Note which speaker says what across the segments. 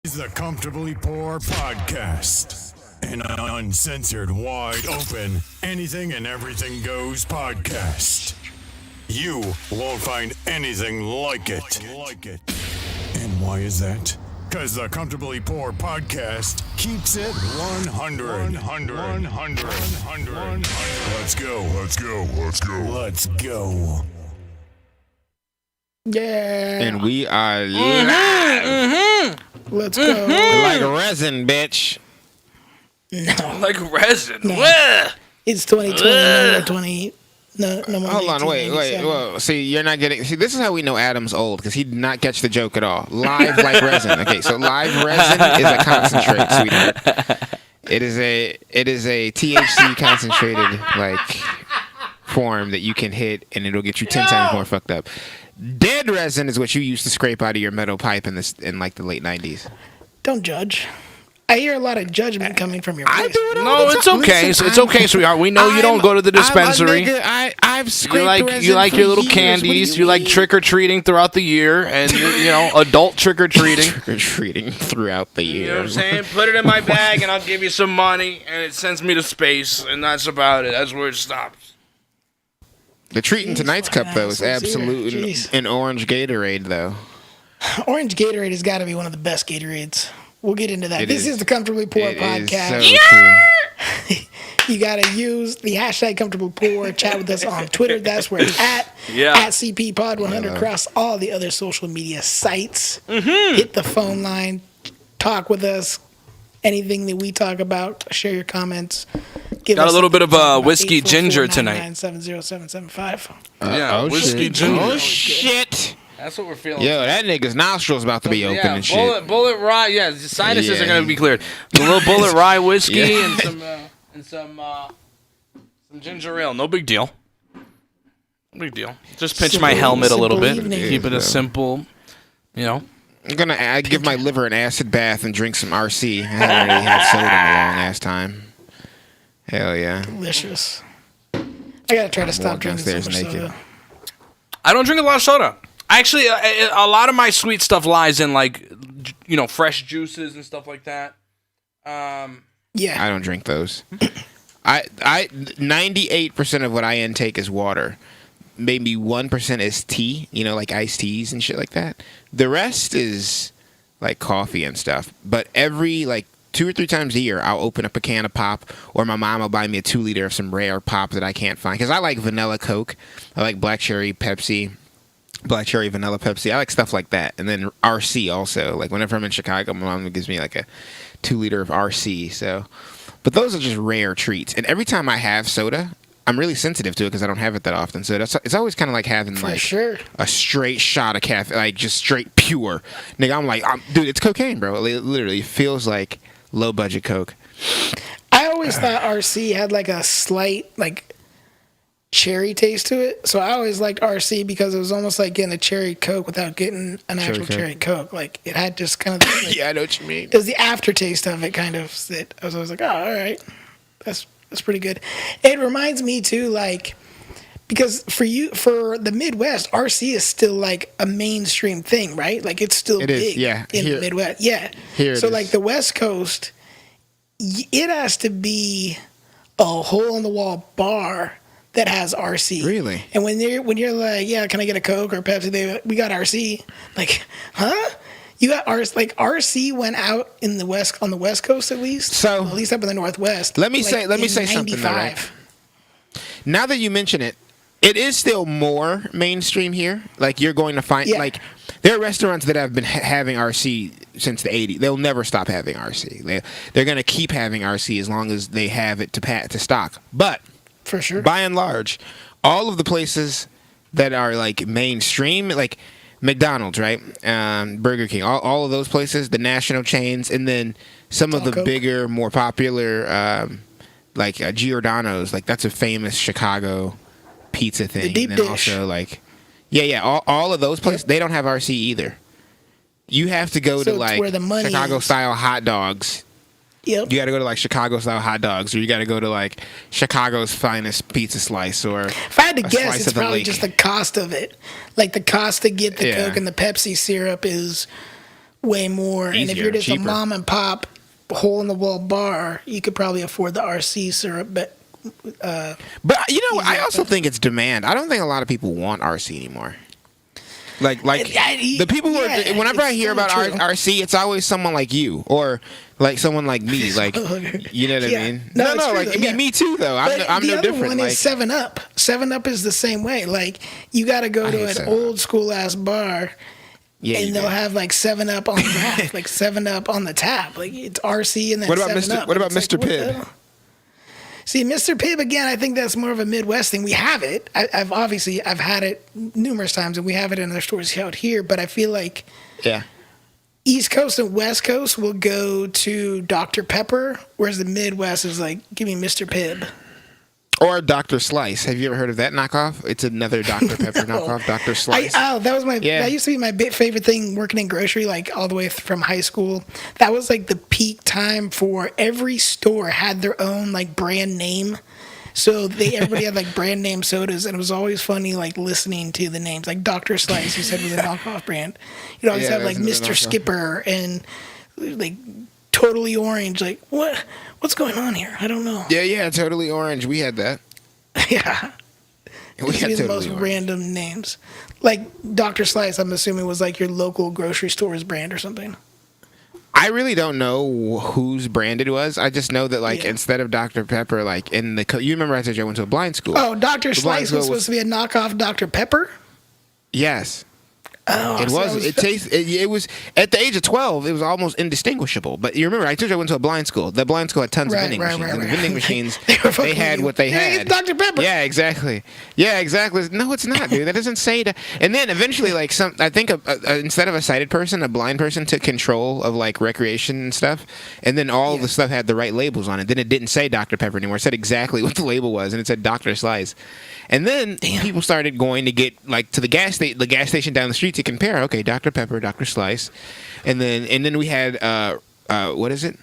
Speaker 1: Is the Comfortably Poor Podcast. An uncensored, wide open, anything and everything goes podcast. You won't find anything like it. And why is that? Because the Comfortably Poor Podcast keeps it 100. Let's go.
Speaker 2: Yeah.
Speaker 3: And we are live.
Speaker 2: Let's go.
Speaker 3: Like resin, bitch.
Speaker 2: No.
Speaker 4: Like resin.
Speaker 2: No.
Speaker 4: Bleh.
Speaker 2: It's 2020, no more 20. No more.
Speaker 3: Hold on, wait.
Speaker 2: 1997.
Speaker 3: Whoa. See, you're not getting. See, this is how we know Adam's old because he did not catch the joke at all. Live like resin. Okay, so live resin is a concentrate, sweetheart. It is a THC concentrated form that you can hit and it'll get you 10 times more fucked up. Dead resin is what you used to scrape out of your metal pipe in the late 90s.
Speaker 2: Don't judge. I hear a lot of judgment coming from your
Speaker 3: I
Speaker 2: voice.
Speaker 3: do it all
Speaker 4: No,
Speaker 3: the
Speaker 4: it's
Speaker 3: time.
Speaker 4: okay.
Speaker 3: Listen,
Speaker 4: It's okay, sweetheart. We know you don't go to the dispensary.
Speaker 3: I've scraped resin
Speaker 4: You like
Speaker 3: for
Speaker 4: your little
Speaker 3: years.
Speaker 4: candies.
Speaker 3: What do
Speaker 4: You like
Speaker 3: mean?
Speaker 4: trick or treating throughout the year, and adult trick or treating.
Speaker 3: Trick-or-treating throughout the year.
Speaker 4: You know what I'm saying? Put it in my bag, and I'll give you some money, and it sends me to space, and that's about it. That's where it stops.
Speaker 3: The treat in tonight's cup, though, is
Speaker 2: assholes here.
Speaker 3: absolute
Speaker 2: Jeez.
Speaker 3: an orange Gatorade, though.
Speaker 2: Orange Gatorade has got to be one of the best Gatorades. We'll get into that.
Speaker 3: It
Speaker 2: This
Speaker 3: is.
Speaker 2: is the Comfortably Poor
Speaker 3: It is
Speaker 2: Podcast.
Speaker 3: so true.
Speaker 2: You got to use the hashtag Comfortable Poor. Chat with us on Twitter. That's where it's at.
Speaker 4: Yeah.
Speaker 2: At CPPod100 across all the other social media sites. Hit the phone line. Talk with us. Anything that we talk about, share your comments. Give
Speaker 4: Got
Speaker 2: us
Speaker 4: a little bit of
Speaker 2: something to talk about.
Speaker 4: whiskey ginger tonight.
Speaker 2: 844-997-0775.
Speaker 4: Yeah, whiskey ginger.
Speaker 3: Oh, shit.
Speaker 4: That's what we're feeling.
Speaker 3: Yo, that nigga's nostril's about to be open and shit.
Speaker 4: Bullet rye. Yeah, the sinuses
Speaker 3: Yeah.
Speaker 4: are gonna be cleared. A little bullet rye whiskey
Speaker 3: Yeah.
Speaker 4: and some ginger ale. No big deal. No big deal. Just pinch my
Speaker 2: Simple-
Speaker 4: helmet a little bit.
Speaker 2: simple evening.
Speaker 4: Keep it a simple.
Speaker 3: I'm gonna give my liver an acid bath and drink some RC. I haven't really had soda in a long ass time. Hell yeah.
Speaker 2: Delicious. I got to try to stop
Speaker 3: walking
Speaker 2: drinking so
Speaker 3: downstairs
Speaker 2: much
Speaker 3: naked.
Speaker 2: soda.
Speaker 4: I don't drink a lot of soda. Actually, a lot of my sweet stuff lies in fresh juices and stuff like that.
Speaker 2: Yeah.
Speaker 3: I don't drink those. I 98% of what I intake is water. Maybe 1% is tea, like iced teas and shit like that. The rest is like coffee and stuff. But every 2 or 3 times a year, I'll open up a can of pop, or my mom will buy me a 2-liter of some rare pop that I can't find. Because I like vanilla Coke, I like black cherry Pepsi, black cherry vanilla Pepsi. I like stuff like that. And then RC also. Like whenever I'm in Chicago, my mom gives me like a 2-liter of RC. So, but those are just rare treats. And every time I have soda, I'm really sensitive to it because I don't have it that often. So it's always kind of like having
Speaker 2: For sure.
Speaker 3: a straight shot of caffeine, like just straight pure. Nigga, I'm like, dude, it's cocaine, bro. It literally feels like low budget Coke.
Speaker 2: I always thought RC had like a slight cherry taste to it. So I always liked RC because it was almost like getting a cherry Coke without getting an actual cherry Coke. Like it had just kind of
Speaker 3: Yeah, I know what you mean.
Speaker 2: it was the aftertaste of it kind of that I was always like, oh, all right. That's pretty good. It reminds me too, because for the Midwest, RC is still like a mainstream thing, right? Like it's still big in the Midwest. Yeah.
Speaker 3: Here
Speaker 2: so
Speaker 3: it
Speaker 2: like
Speaker 3: is.
Speaker 2: the West Coast, it has to be a hole in the wall bar that has RC.
Speaker 3: Really?
Speaker 2: And when you're like, yeah, can I get a Coke or Pepsi? We got RC. Like, huh? You got RC. Like RC went out on the West Coast at least.
Speaker 3: So
Speaker 2: at least up in the Northwest.
Speaker 3: let me say
Speaker 2: in
Speaker 3: something though,
Speaker 2: 95.
Speaker 3: right? Now that you mention it, it is still more mainstream here. Like you're going to find there are restaurants that have been having RC since the 80s. They'll never stop having RC. They're going to keep having RC as long as they have it to stock. But
Speaker 2: For sure.
Speaker 3: by and large, all of the places that are like mainstream, like McDonald's, right? Burger King, all of those places, the national chains, and then some of the
Speaker 2: Coke.
Speaker 3: bigger, more popular, Giordano's. Like that's a famous Chicago pizza thing.
Speaker 2: The deep
Speaker 3: and then
Speaker 2: dish.
Speaker 3: Also, all of those places, they don't have RC either. You have to go
Speaker 2: So
Speaker 3: to
Speaker 2: it's where the money
Speaker 3: Chicago
Speaker 2: is.
Speaker 3: style hot dogs.
Speaker 2: Yep.
Speaker 3: You got to go to Chicago style hot dogs, or you got to go to Chicago's finest pizza slice, or
Speaker 2: If I had to
Speaker 3: a
Speaker 2: guess,
Speaker 3: slice
Speaker 2: it's
Speaker 3: of the
Speaker 2: probably
Speaker 3: lake.
Speaker 2: just the cost of it. Like the cost to get the
Speaker 3: Yeah.
Speaker 2: Coke and the Pepsi syrup is way more. And if
Speaker 3: Easier,
Speaker 2: you're just
Speaker 3: cheaper.
Speaker 2: a mom and pop hole in the wall bar, you could probably afford the RC syrup. But
Speaker 3: But I also think it's demand. I don't think a lot of people want RC anymore. Like the people who are. Whenever I hear about RC, it's always someone like you or like someone like me. Like you know what I mean?
Speaker 2: No,
Speaker 3: like me too though. I'm no different.
Speaker 2: One is 7-Up. 7-Up is the same way. Like you got to go to an old school ass bar. Yeah, and they'll have like 7-Up on draft, like 7-Up on the tap. Like it's RC and then 7-Up.
Speaker 3: What about Mr. Pibb?
Speaker 2: See, Mr. Pibb, again, I think that's more of a Midwest thing. We have it. I've had it numerous times, and we have it in other stores out here. But I feel like East Coast and West Coast will go to Dr. Pepper, whereas the Midwest is like, give me Mr. Pibb.
Speaker 3: Or Dr. Slice. Have you ever heard of that knockoff? It's another Dr. Pepper knockoff, Dr. Slice.
Speaker 2: That used to be my favorite thing working in grocery, like all the way from high school. That was like the peak time for every store had their own like brand name. So everybody had like brand name sodas, and it was always funny like listening to the names. Like Dr. Slice, you said was a knockoff brand. You'd always have like Mr. Skipper and like Totally Orange. Like what's going on here? I don't know.
Speaker 3: Yeah, Totally Orange. We had that.
Speaker 2: Yeah.
Speaker 3: We had
Speaker 2: the most random names. Like Dr. Slice, I'm assuming was like your local grocery store's brand or something.
Speaker 3: I really don't know whose brand it was. I just know that like instead of Dr. Pepper, like in the you remember I told you I went to a blind school.
Speaker 2: Oh, Dr. Slice was supposed to be a knockoff Dr. Pepper?
Speaker 3: Yes.
Speaker 2: Oh,
Speaker 3: it was. It was at the age of 12. It was almost indistinguishable. But you remember, I told you I went to a blind school. That blind school had tons of vending machines. And the vending machines, they had what they had.
Speaker 2: It's Dr. Pepper.
Speaker 3: Yeah, exactly. No, it's not, dude. That doesn't say that. And then eventually, like I think instead of a sighted person, a blind person took control of like recreation and stuff. And then all the stuff had the right labels on it. Then it didn't say Dr. Pepper anymore. It said exactly what the label was, and it said Dr. Slice. And then people started going to get like to the gas station down the street to compare. Okay, Dr. Pepper, Dr. Slice, and then we had what is it?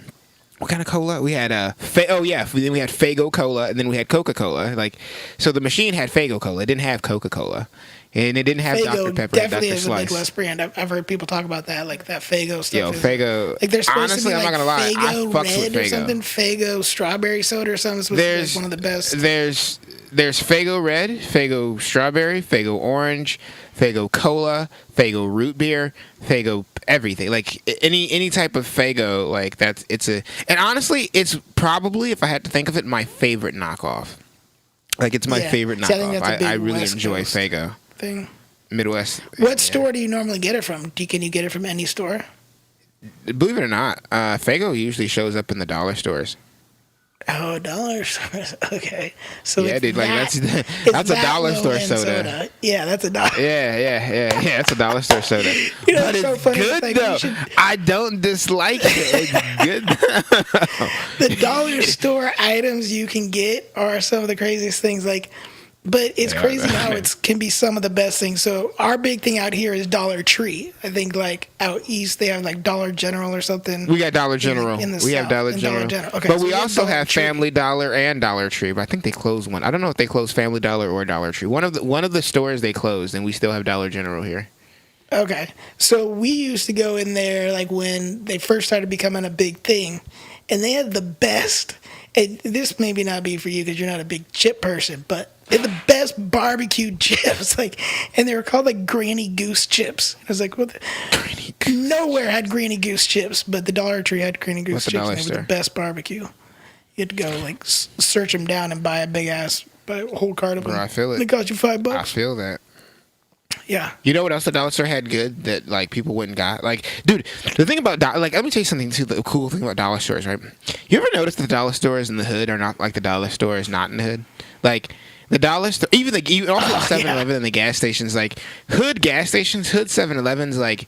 Speaker 3: What kind of cola? We had then we had Faygo Cola, and then we had Coca-Cola. Like, so the machine had Faygo Cola. It didn't have Coca-Cola, and it didn't have Dr. Pepper.
Speaker 2: Definitely
Speaker 3: Dr.
Speaker 2: is
Speaker 3: Slice.
Speaker 2: a Midwest brand. I've heard people talk about that, like that Faygo stuff.
Speaker 3: Yo, Faygo.
Speaker 2: Like there's supposed
Speaker 3: honestly,
Speaker 2: to be
Speaker 3: I'm
Speaker 2: like
Speaker 3: not gonna lie. I
Speaker 2: Faygo
Speaker 3: fucks
Speaker 2: Red
Speaker 3: with
Speaker 2: or something. Faygo strawberry soda or something. It's supposed to be like one of the best.
Speaker 3: There's Faygo Red, Faygo Strawberry, Faygo Orange, Faygo Cola, Faygo Root Beer, Faygo everything. Like any type of Faygo, like and honestly, it's probably, if I had to think of it, my favorite knockoff. Like it's my favorite knockoff. I really enjoy Faygo.
Speaker 2: Thing.
Speaker 3: Midwest.
Speaker 2: What store do you normally get it from? Can you get it from any store?
Speaker 3: Believe it or not, Faygo usually shows up in the dollar stores.
Speaker 2: Oh, dollar stores. Okay. So
Speaker 3: yeah, dude, like that's a dollar store soda.
Speaker 2: Yeah, that's a dollar.
Speaker 3: Yeah, that's a dollar store soda. But it's so funny. Good though. I don't dislike it. It's good.
Speaker 2: The dollar store items you can get are some of the craziest things. Like, but it's crazy how it can be some of the best things. So our big thing out here is Dollar Tree. I think like out east they have like Dollar General or something.
Speaker 3: We got Dollar General. We have Dollar General. Okay, but so we also have Family Dollar and Dollar Tree. But I think they closed one. I don't know if they closed Family Dollar or Dollar Tree. One of the stores they closed, and we still have Dollar General here.
Speaker 2: Okay, so we used to go in there like when they first started becoming a big thing, and they had the best. And this maybe not be for you because you're not a big chip person, but they had the best barbecue chips. Like, and they were called like Granny Goose chips. I was like, what? Granny Goose. Nowhere had Granny Goose chips, but the Dollar Tree had Granny Goose chips. And they were the best barbecue. You had to go like search them down and buy a whole cart of them.
Speaker 3: Bro, I feel it.
Speaker 2: They cost you $5.
Speaker 3: I feel that.
Speaker 2: Yeah.
Speaker 3: You know what else the dollar store had good that like people wouldn't got? Like, dude, the thing about like, let me tell you something too. The cool thing about dollar stores, right? You ever notice the dollar stores in the hood are not like the dollar stores not in the hood? Like the dollar store, even also the 7-Eleven and the gas stations, like hood gas stations, hood 7-Elevens, like.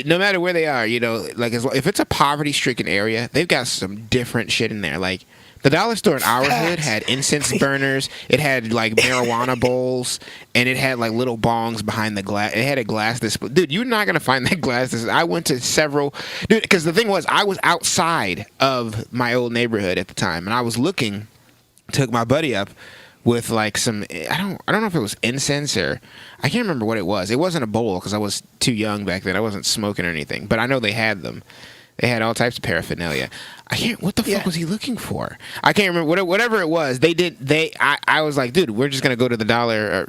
Speaker 3: No matter where they are, you know, like if it's a poverty-stricken area, they've got some different shit in there. Like the dollar store in our hood had incense burners, it had like marijuana bowls, and it had like little bongs behind the glass. It had a glass display. Dude, you're not gonna find that glass display. I went to several, dude, because the thing was, I was outside of my old neighborhood at the time, and I was looking. Took my buddy up. with like some I don't know if it was incense or I can't remember what it was. It wasn't a bowl because I was too young back then. I wasn't smoking or anything, but I know they had them. They had all types of paraphernalia. What the fuck was he looking for? I can't remember. Whatever it was, I was like, dude, we're just gonna go to the Dollar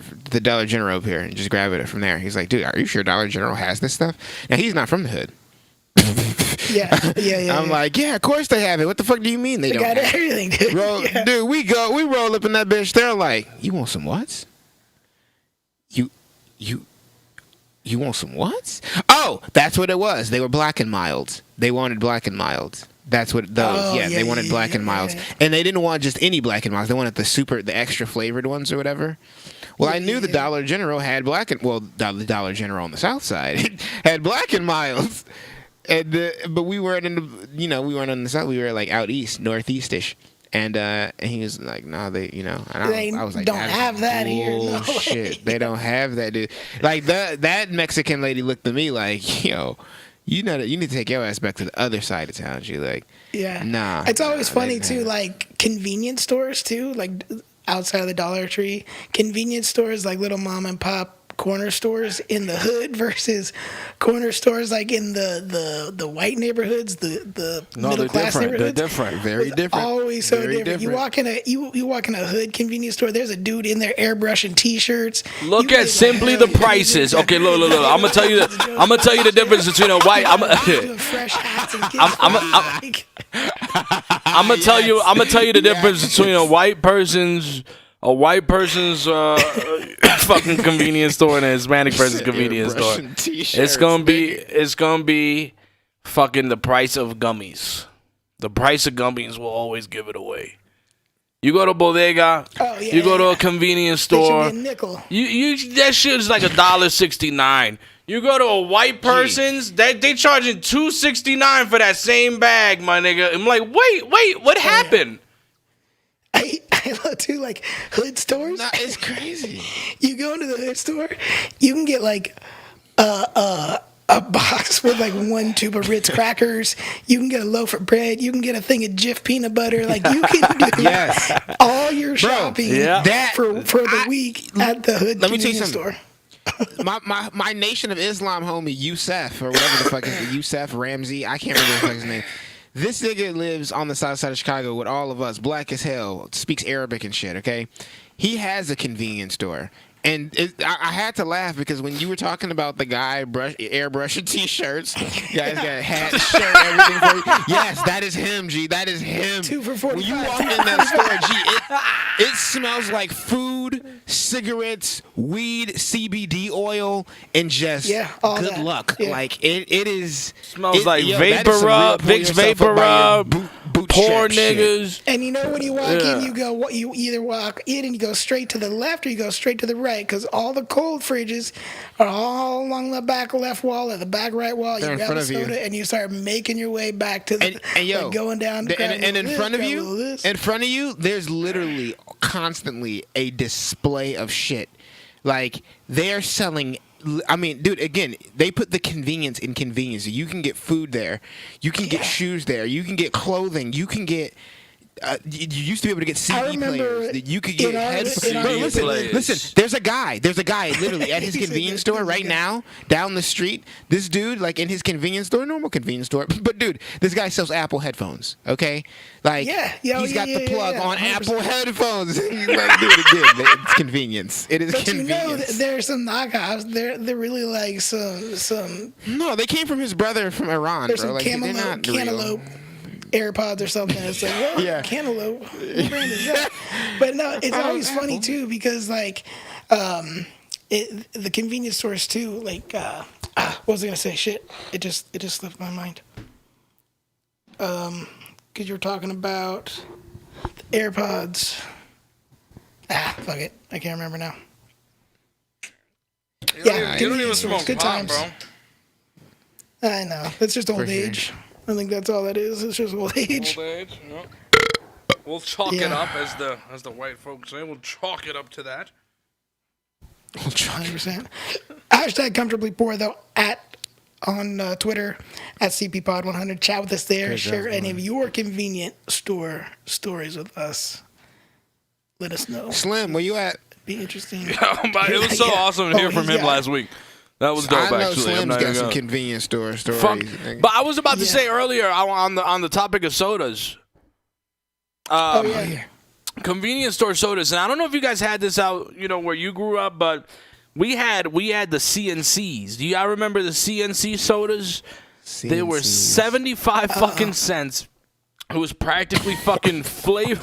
Speaker 3: General up here and just grab it from there. He's like, dude, are you sure Dollar General has this stuff? Now he's not from the hood.
Speaker 2: Yeah.
Speaker 3: I'm like, yeah, of course they have it. What the fuck do you mean they don't?
Speaker 2: Got
Speaker 3: have
Speaker 2: everything, dude.
Speaker 3: It? Dude, we roll up in that bitch. They're like, you want some what? You want some what? Oh, that's what it was. They were Black and Milds. They wanted Black and Milds. That's what those. They wanted Black and Milds, and they didn't want just any Black and Milds. They wanted the extra flavored ones or whatever. Well, I knew the Dollar General had the Dollar General on the South Side had Black and Milds, but we weren't we weren't on the South. We were like out east, northeastish. And he was like, no, they I was like,
Speaker 2: don't have that here. No
Speaker 3: shit, they don't have that, dude. Like that Mexican lady looked at me like, yo, you need to take your ass back to the other side of town. She like, nah.
Speaker 2: It's always funny too, like convenience stores too, like outside of the Dollar Tree, convenience stores like little mom and pop corner stores in the hood versus corner stores like in the white neighborhoods, the middle class neighborhoods.
Speaker 3: They're different. Very different.
Speaker 2: Always so different. You walk in a hood convenience store. There's a dude in there airbrushing t-shirts.
Speaker 4: Look at simply the prices. Okay, look. I'm gonna tell you the difference between a white. I'm gonna tell you the difference between a white person's fucking convenience store and a Hispanic person's convenience store. It's gonna be fucking the price of gummies. The price of gummies will always give it away. You go to bodega, you go to a convenience store.
Speaker 2: They should be a nickel.
Speaker 4: That shit is like $1.69. You go to a white person's, they charging $2.69 for that same bag, my nigga. I'm like, wait, what happened?
Speaker 2: I love too, like hood stores.
Speaker 3: Nah, it's crazy.
Speaker 2: You go into the hood store, you can get like a box with like one tube of Ritz crackers. You can get a loaf of bread. You can get a thing of Jif peanut butter. Like you can do all your shopping for the week at the hood convenience store.
Speaker 3: my Nation of Islam homie Youssef or whatever the fuck is it, Youssef Ramsey. I can't remember the fuck's name. This nigga lives on the south side of Chicago with all of us, black as hell, speaks Arabic and shit, okay? He has a convenience store. And I had to laugh because when you were talking about the guy airbrushing t-shirts, guys got a hat, shirt, everything for you. Yes, that is him, G. That is him.
Speaker 2: 2 for $45.
Speaker 3: When you walk in that store, G, it smells like food, cigarettes, weed, CBD oil, and just good luck. Yeah. Like it is.
Speaker 4: Smells like Vapor Rub, Vicks Vapor Rub. Poor niggas.
Speaker 2: And you know when you walk in, you either walk in and you go straight to the left or you go straight to the right because all the cold fridges are all along the back left wall or the back right wall. You grab a soda and you start making your way back to the like going down.
Speaker 3: And in front of you, there's literally constantly a display of shit. Like they're selling. I mean, dude, again, they put the convenience in convenience. You can get food there. You can get shoes there. You can get clothing. You can get... you used to be able to get CD players. You could get headphones. Listen, there's a guy literally at his convenience store right now, down the street. This dude, like in his convenience store, normal convenience store, but dude, this guy sells Apple headphones, okay? Like, he's got the plug on 100%. Apple headphones. Like, dude, again, it's convenience. It is convenience. You know,
Speaker 2: there's some knockoffs. They're really like some...
Speaker 3: No, they came from his brother from Iran,
Speaker 2: there's
Speaker 3: bro.
Speaker 2: Some
Speaker 3: like,
Speaker 2: cantaloupe. AirPods or something. It's like, well, cantaloupe. What brand is that? But no, it's always funny too because like the convenience stores too. Like, what was I gonna say? Shit, it just slipped my mind. Because you were talking about the AirPods. Fuck it, I can't remember now.
Speaker 4: You don't even smoke
Speaker 2: good
Speaker 4: pot,
Speaker 2: times.
Speaker 4: bro.
Speaker 2: I know. It's just old age. I think that's all that is. It's just old age.
Speaker 4: Old age. Yep. We'll chalk it up as the white folks say. We'll chalk it up to that.
Speaker 2: 100%. Hashtag comfortably poor though on Twitter at CPPod100. Chat with us there. Share any of your convenient store stories with us. let us know.
Speaker 3: Slim, where you at?
Speaker 2: Be interesting.
Speaker 4: But it was so awesome to hear from him last week. That was dope,
Speaker 3: I know
Speaker 4: actually.
Speaker 3: Slim's got some convenience store stories.
Speaker 4: But I was about to say earlier on the topic of sodas. Convenience store sodas, and I don't know if you guys had this out, where you grew up, but we had the CNCs. Do y'all remember the CNC sodas? CNCs. They were 75 fucking cents. It was practically fucking fucking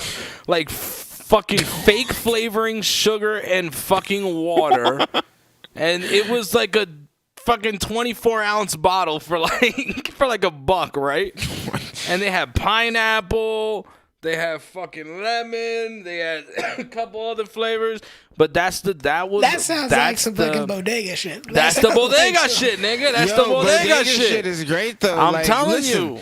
Speaker 4: fake flavoring sugar and fucking water. And it was like a fucking 24-ounce bottle for like $1, right? And they had pineapple, they had fucking lemon, they had a couple other flavors. But that sounds like some fucking bodega shit.
Speaker 2: That's
Speaker 4: the bodega shit, nigga. That's the bodega shit.
Speaker 3: Is great though.
Speaker 4: I'm telling you.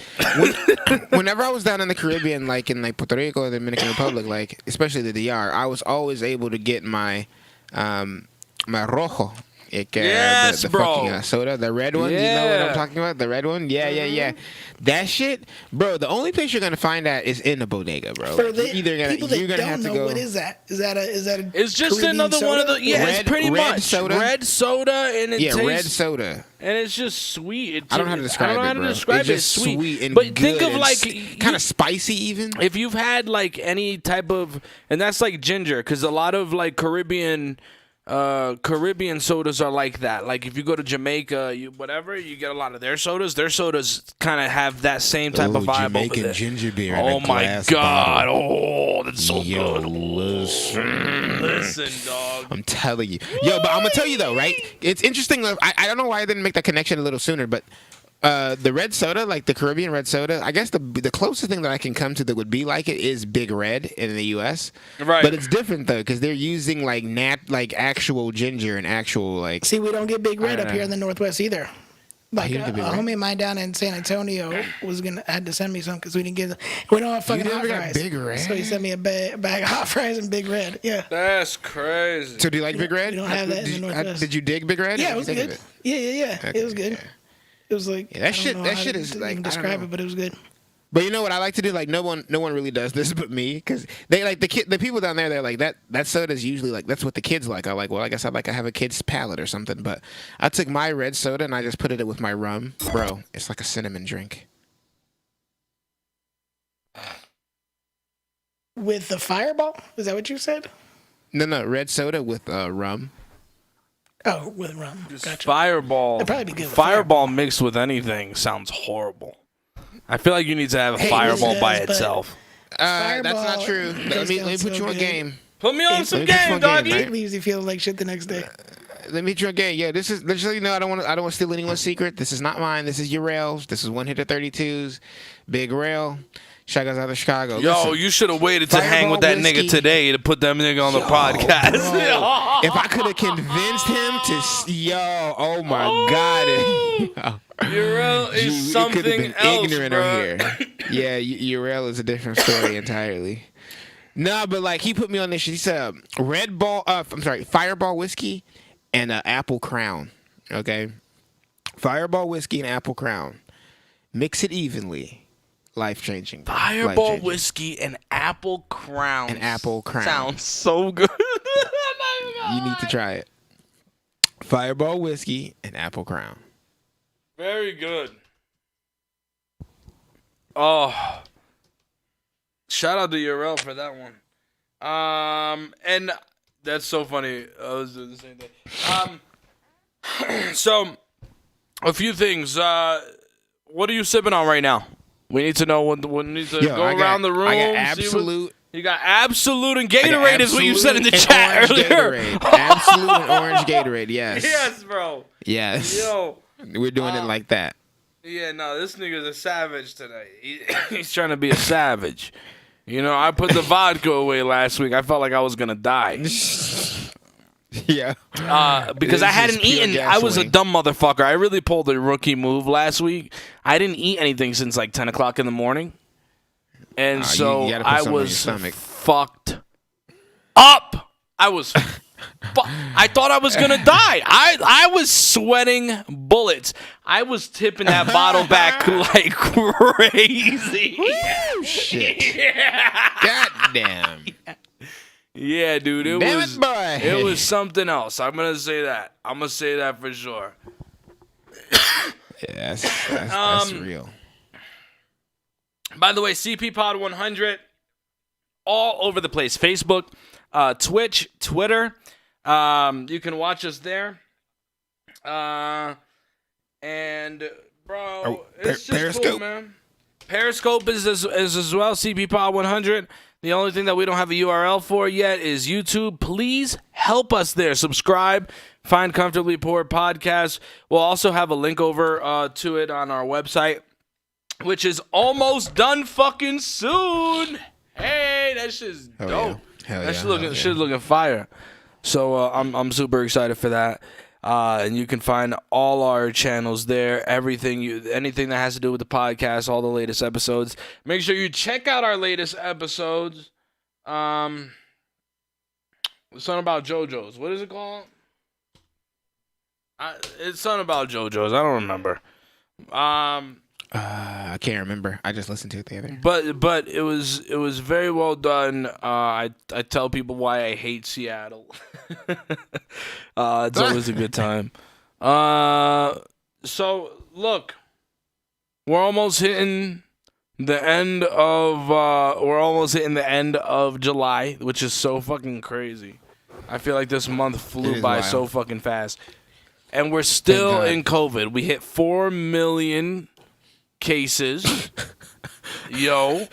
Speaker 3: Whenever I was down in the Caribbean, like in Puerto Rico or the Dominican Republic, like especially the DR, I was always able to get my my rojo.
Speaker 4: Yes,
Speaker 3: the
Speaker 4: bro.
Speaker 3: Fucking, soda, the red one.
Speaker 4: Yeah.
Speaker 3: You know what I'm talking about? The red one? Yeah. That shit, bro. The only place you're gonna find that is in a bodega, bro.
Speaker 2: People that don't know, what is that? Is that a
Speaker 4: It's just
Speaker 2: Caribbean
Speaker 4: another
Speaker 2: soda?
Speaker 4: one of the it's pretty
Speaker 3: red
Speaker 4: much
Speaker 3: soda?
Speaker 4: red soda, and it tastes,
Speaker 3: red soda.
Speaker 4: and it's just sweet.
Speaker 3: I don't know how to describe it, bro.
Speaker 4: It's
Speaker 3: just sweet and
Speaker 4: but
Speaker 3: good
Speaker 4: think of
Speaker 3: and
Speaker 4: like
Speaker 3: kind of spicy even.
Speaker 4: If you've had like any type of, and that's like ginger, because a lot of like Caribbean sodas are like that. Like if you go to Jamaica, you get a lot of their sodas. Their sodas kind of have that same type of vibe.
Speaker 3: Jamaican
Speaker 4: over there.
Speaker 3: ginger beer.
Speaker 4: Oh my god!
Speaker 3: Bottle.
Speaker 4: Oh, that's so good.
Speaker 3: Listen,
Speaker 4: dog.
Speaker 3: I'm telling you, but I'm gonna tell you though, right? It's interesting. I don't know why I didn't make that connection a little sooner, but. The red soda, like the Caribbean red soda, I guess the closest thing that I can come to that would be like it is Big Red in the U.S.
Speaker 4: Right.
Speaker 3: But it's different though because they're using like actual ginger and actual like.
Speaker 2: See, we don't get Big Red up here in the Northwest either. Like
Speaker 3: you
Speaker 2: a
Speaker 3: didn't get Big Red?
Speaker 2: homie of mine down in San Antonio had to send me some because we didn't get. We don't have fucking
Speaker 3: You
Speaker 2: hot
Speaker 3: never got
Speaker 2: fries.
Speaker 3: Big Red?
Speaker 2: So he sent me a bag of hot fries and Big Red. Yeah.
Speaker 4: That's crazy.
Speaker 3: So do you like Big Red?
Speaker 2: We don't have that in the Northwest.
Speaker 3: Did you dig Big Red?
Speaker 2: Yeah, it was good. Yeah.
Speaker 3: Okay,
Speaker 2: It was good.
Speaker 3: yeah.
Speaker 2: It was like
Speaker 3: that shit is like
Speaker 2: even describe it, but it was good.
Speaker 3: But you know what I like to do? Like no one really does this but me because they like the people down there. They're like that soda's usually like that's what the kids like. I like well I guess I have a kid's palate or something. But I took my red soda and I just put it with my rum, bro. It's like a cinnamon drink.
Speaker 2: With the Fireball? Is that what you said?
Speaker 3: No, red soda with rum.
Speaker 2: Oh, with rum. Gotcha.
Speaker 4: Fireball.
Speaker 2: It'd probably be good with
Speaker 4: Fireball mixed with anything sounds horrible. I feel like you need to have a Fireball by itself.
Speaker 3: That's not true. Let me put you on game.
Speaker 4: Put me on some game, doggy.
Speaker 2: It leaves you feeling like shit the next day.
Speaker 3: Let me drink game. Yeah, this is. Let's let you know. I don't want to steal anyone's secret. This is not mine. This is Urel's. This is 1 Hitter 32's. Big Rail. Chicago's out of Chicago.
Speaker 4: Yo,
Speaker 3: Listen,
Speaker 4: you should have waited to hang with that
Speaker 3: whiskey.
Speaker 4: nigga today to put that nigga on the podcast.
Speaker 3: If I could have convinced him to, oh my God.
Speaker 4: Urel is something
Speaker 3: been
Speaker 4: else,
Speaker 3: ignorant
Speaker 4: bro.
Speaker 3: over here. Yeah, Urel is a different story entirely. No, but like he put me on this shit. He said Fireball whiskey and Apple Crown. Okay, Fireball whiskey and Apple Crown. Mix it evenly. Life-changing.
Speaker 4: Fireball whiskey and Apple Crown. Sounds so good.
Speaker 3: You need to try it. Fireball whiskey and Apple Crown.
Speaker 4: Very good. Oh. Shout out to Urel for that one. And that's so funny. I was doing the same thing. So, a few things. What are you sipping on right now? We need to know what needs to go around the room.
Speaker 3: I got Absolute.
Speaker 4: You got Absolute and Gatorade is what you said in the chat earlier.
Speaker 3: Gatorade. Absolute and orange Gatorade, yes.
Speaker 4: Yes, bro.
Speaker 3: Yes.
Speaker 4: Yo.
Speaker 3: We're doing it like that.
Speaker 4: Yeah, no, this nigga's a savage today. He's trying to be a savage. You know, I put the vodka away last week. I felt like I was going to die.
Speaker 3: Yeah.
Speaker 4: Because I hadn't eaten.
Speaker 3: Gasoline.
Speaker 4: I was a dumb motherfucker. I really pulled a rookie move last week. I didn't eat anything since like 10 o'clock in the morning. And so I was fucked up. I was I thought I was going to die. I was sweating bullets. I was tipping that bottle back like crazy.
Speaker 3: Shit. Yeah. God damn.
Speaker 4: Yeah, dude,
Speaker 3: Damn boy.
Speaker 4: It was something else. I'm gonna say that. I'm gonna say that for sure.
Speaker 3: Yeah, that's real.
Speaker 4: By the way, CP Pod 100, all over the place. Facebook, Twitch, Twitter. You can watch us there. And bro, it's just
Speaker 3: Periscope.
Speaker 4: cool, man. Periscope is as well. CP Pod 100. The only thing that we don't have a URL for yet is YouTube. Please help us there. Subscribe. Find Comfortably Poor Podcast. We'll also have a link over to it on our website, which is almost done fucking soon. Hey, that shit's dope.
Speaker 3: Hell
Speaker 4: That
Speaker 3: yeah.
Speaker 4: shit's looking fire. So I'm super excited for that. And you can find all our channels there. Anything that has to do with the podcast, all the latest episodes. Make sure you check out our latest episodes. Something about JoJo's. What is it called? It's something about JoJo's. I don't remember.
Speaker 3: I can't remember. I just listened to it the other.
Speaker 4: But it was very well done. I tell people why I hate Seattle. It's always a good time. So look, we're almost hitting the end of July, which is so fucking crazy. I feel like this month flew by so fucking fast, and we're still in COVID. We hit 4 million cases. Yo,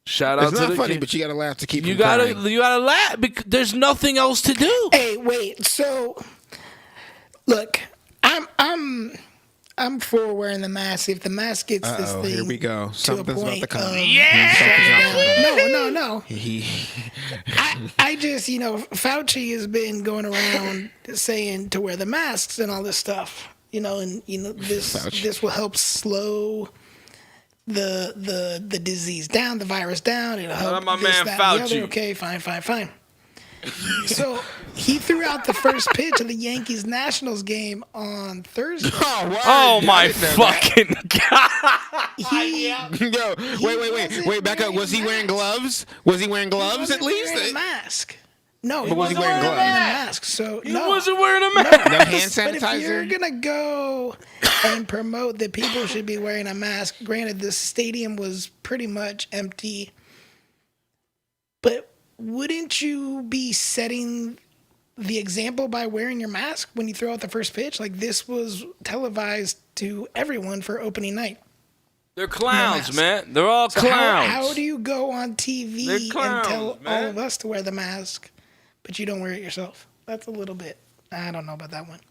Speaker 4: shout out
Speaker 3: it's
Speaker 4: to
Speaker 3: not
Speaker 4: the
Speaker 3: funny,
Speaker 4: kid.
Speaker 3: but you gotta laugh to keep.
Speaker 4: You gotta laugh because there's nothing else to do.
Speaker 2: Hey, wait. So, look, I'm for wearing the mask. If the mask gets this thing,
Speaker 3: here we go.
Speaker 2: to
Speaker 3: Something's
Speaker 2: a
Speaker 3: about to
Speaker 2: point
Speaker 3: come.
Speaker 2: No. I just, Fauci has been going around saying to wear the masks and all this stuff. This will help slow the disease down, the virus down. It'll help
Speaker 4: my
Speaker 2: this,
Speaker 4: man
Speaker 2: that,
Speaker 4: Fauci.
Speaker 2: and the other. Okay, fine. So he threw out the first pitch of the Yankees Nationals game on Thursday.
Speaker 4: Oh my fucking god!
Speaker 3: Yo, wait, back up. Was he wearing gloves? Was he wearing gloves at least?
Speaker 2: Wearing a mask. No,
Speaker 3: But was he wearing gloves?
Speaker 2: a mask. So
Speaker 4: He
Speaker 2: no.
Speaker 4: wasn't wearing a mask.
Speaker 3: No hand
Speaker 2: But if you're
Speaker 3: sanitizer.
Speaker 2: gonna go and promote that people should be wearing a mask, granted, the stadium was pretty much empty, but wouldn't you be setting the example by wearing your mask when you throw out the first pitch? Like, this was televised to everyone for opening night.
Speaker 4: They're clowns,
Speaker 2: mask.
Speaker 4: man. They're all
Speaker 2: So
Speaker 4: clowns.
Speaker 2: how do you go on TV
Speaker 4: They're clowns,
Speaker 2: and tell
Speaker 4: man.
Speaker 2: all of us to wear the mask, but you don't wear it yourself? That's a little bit. I don't know about that one.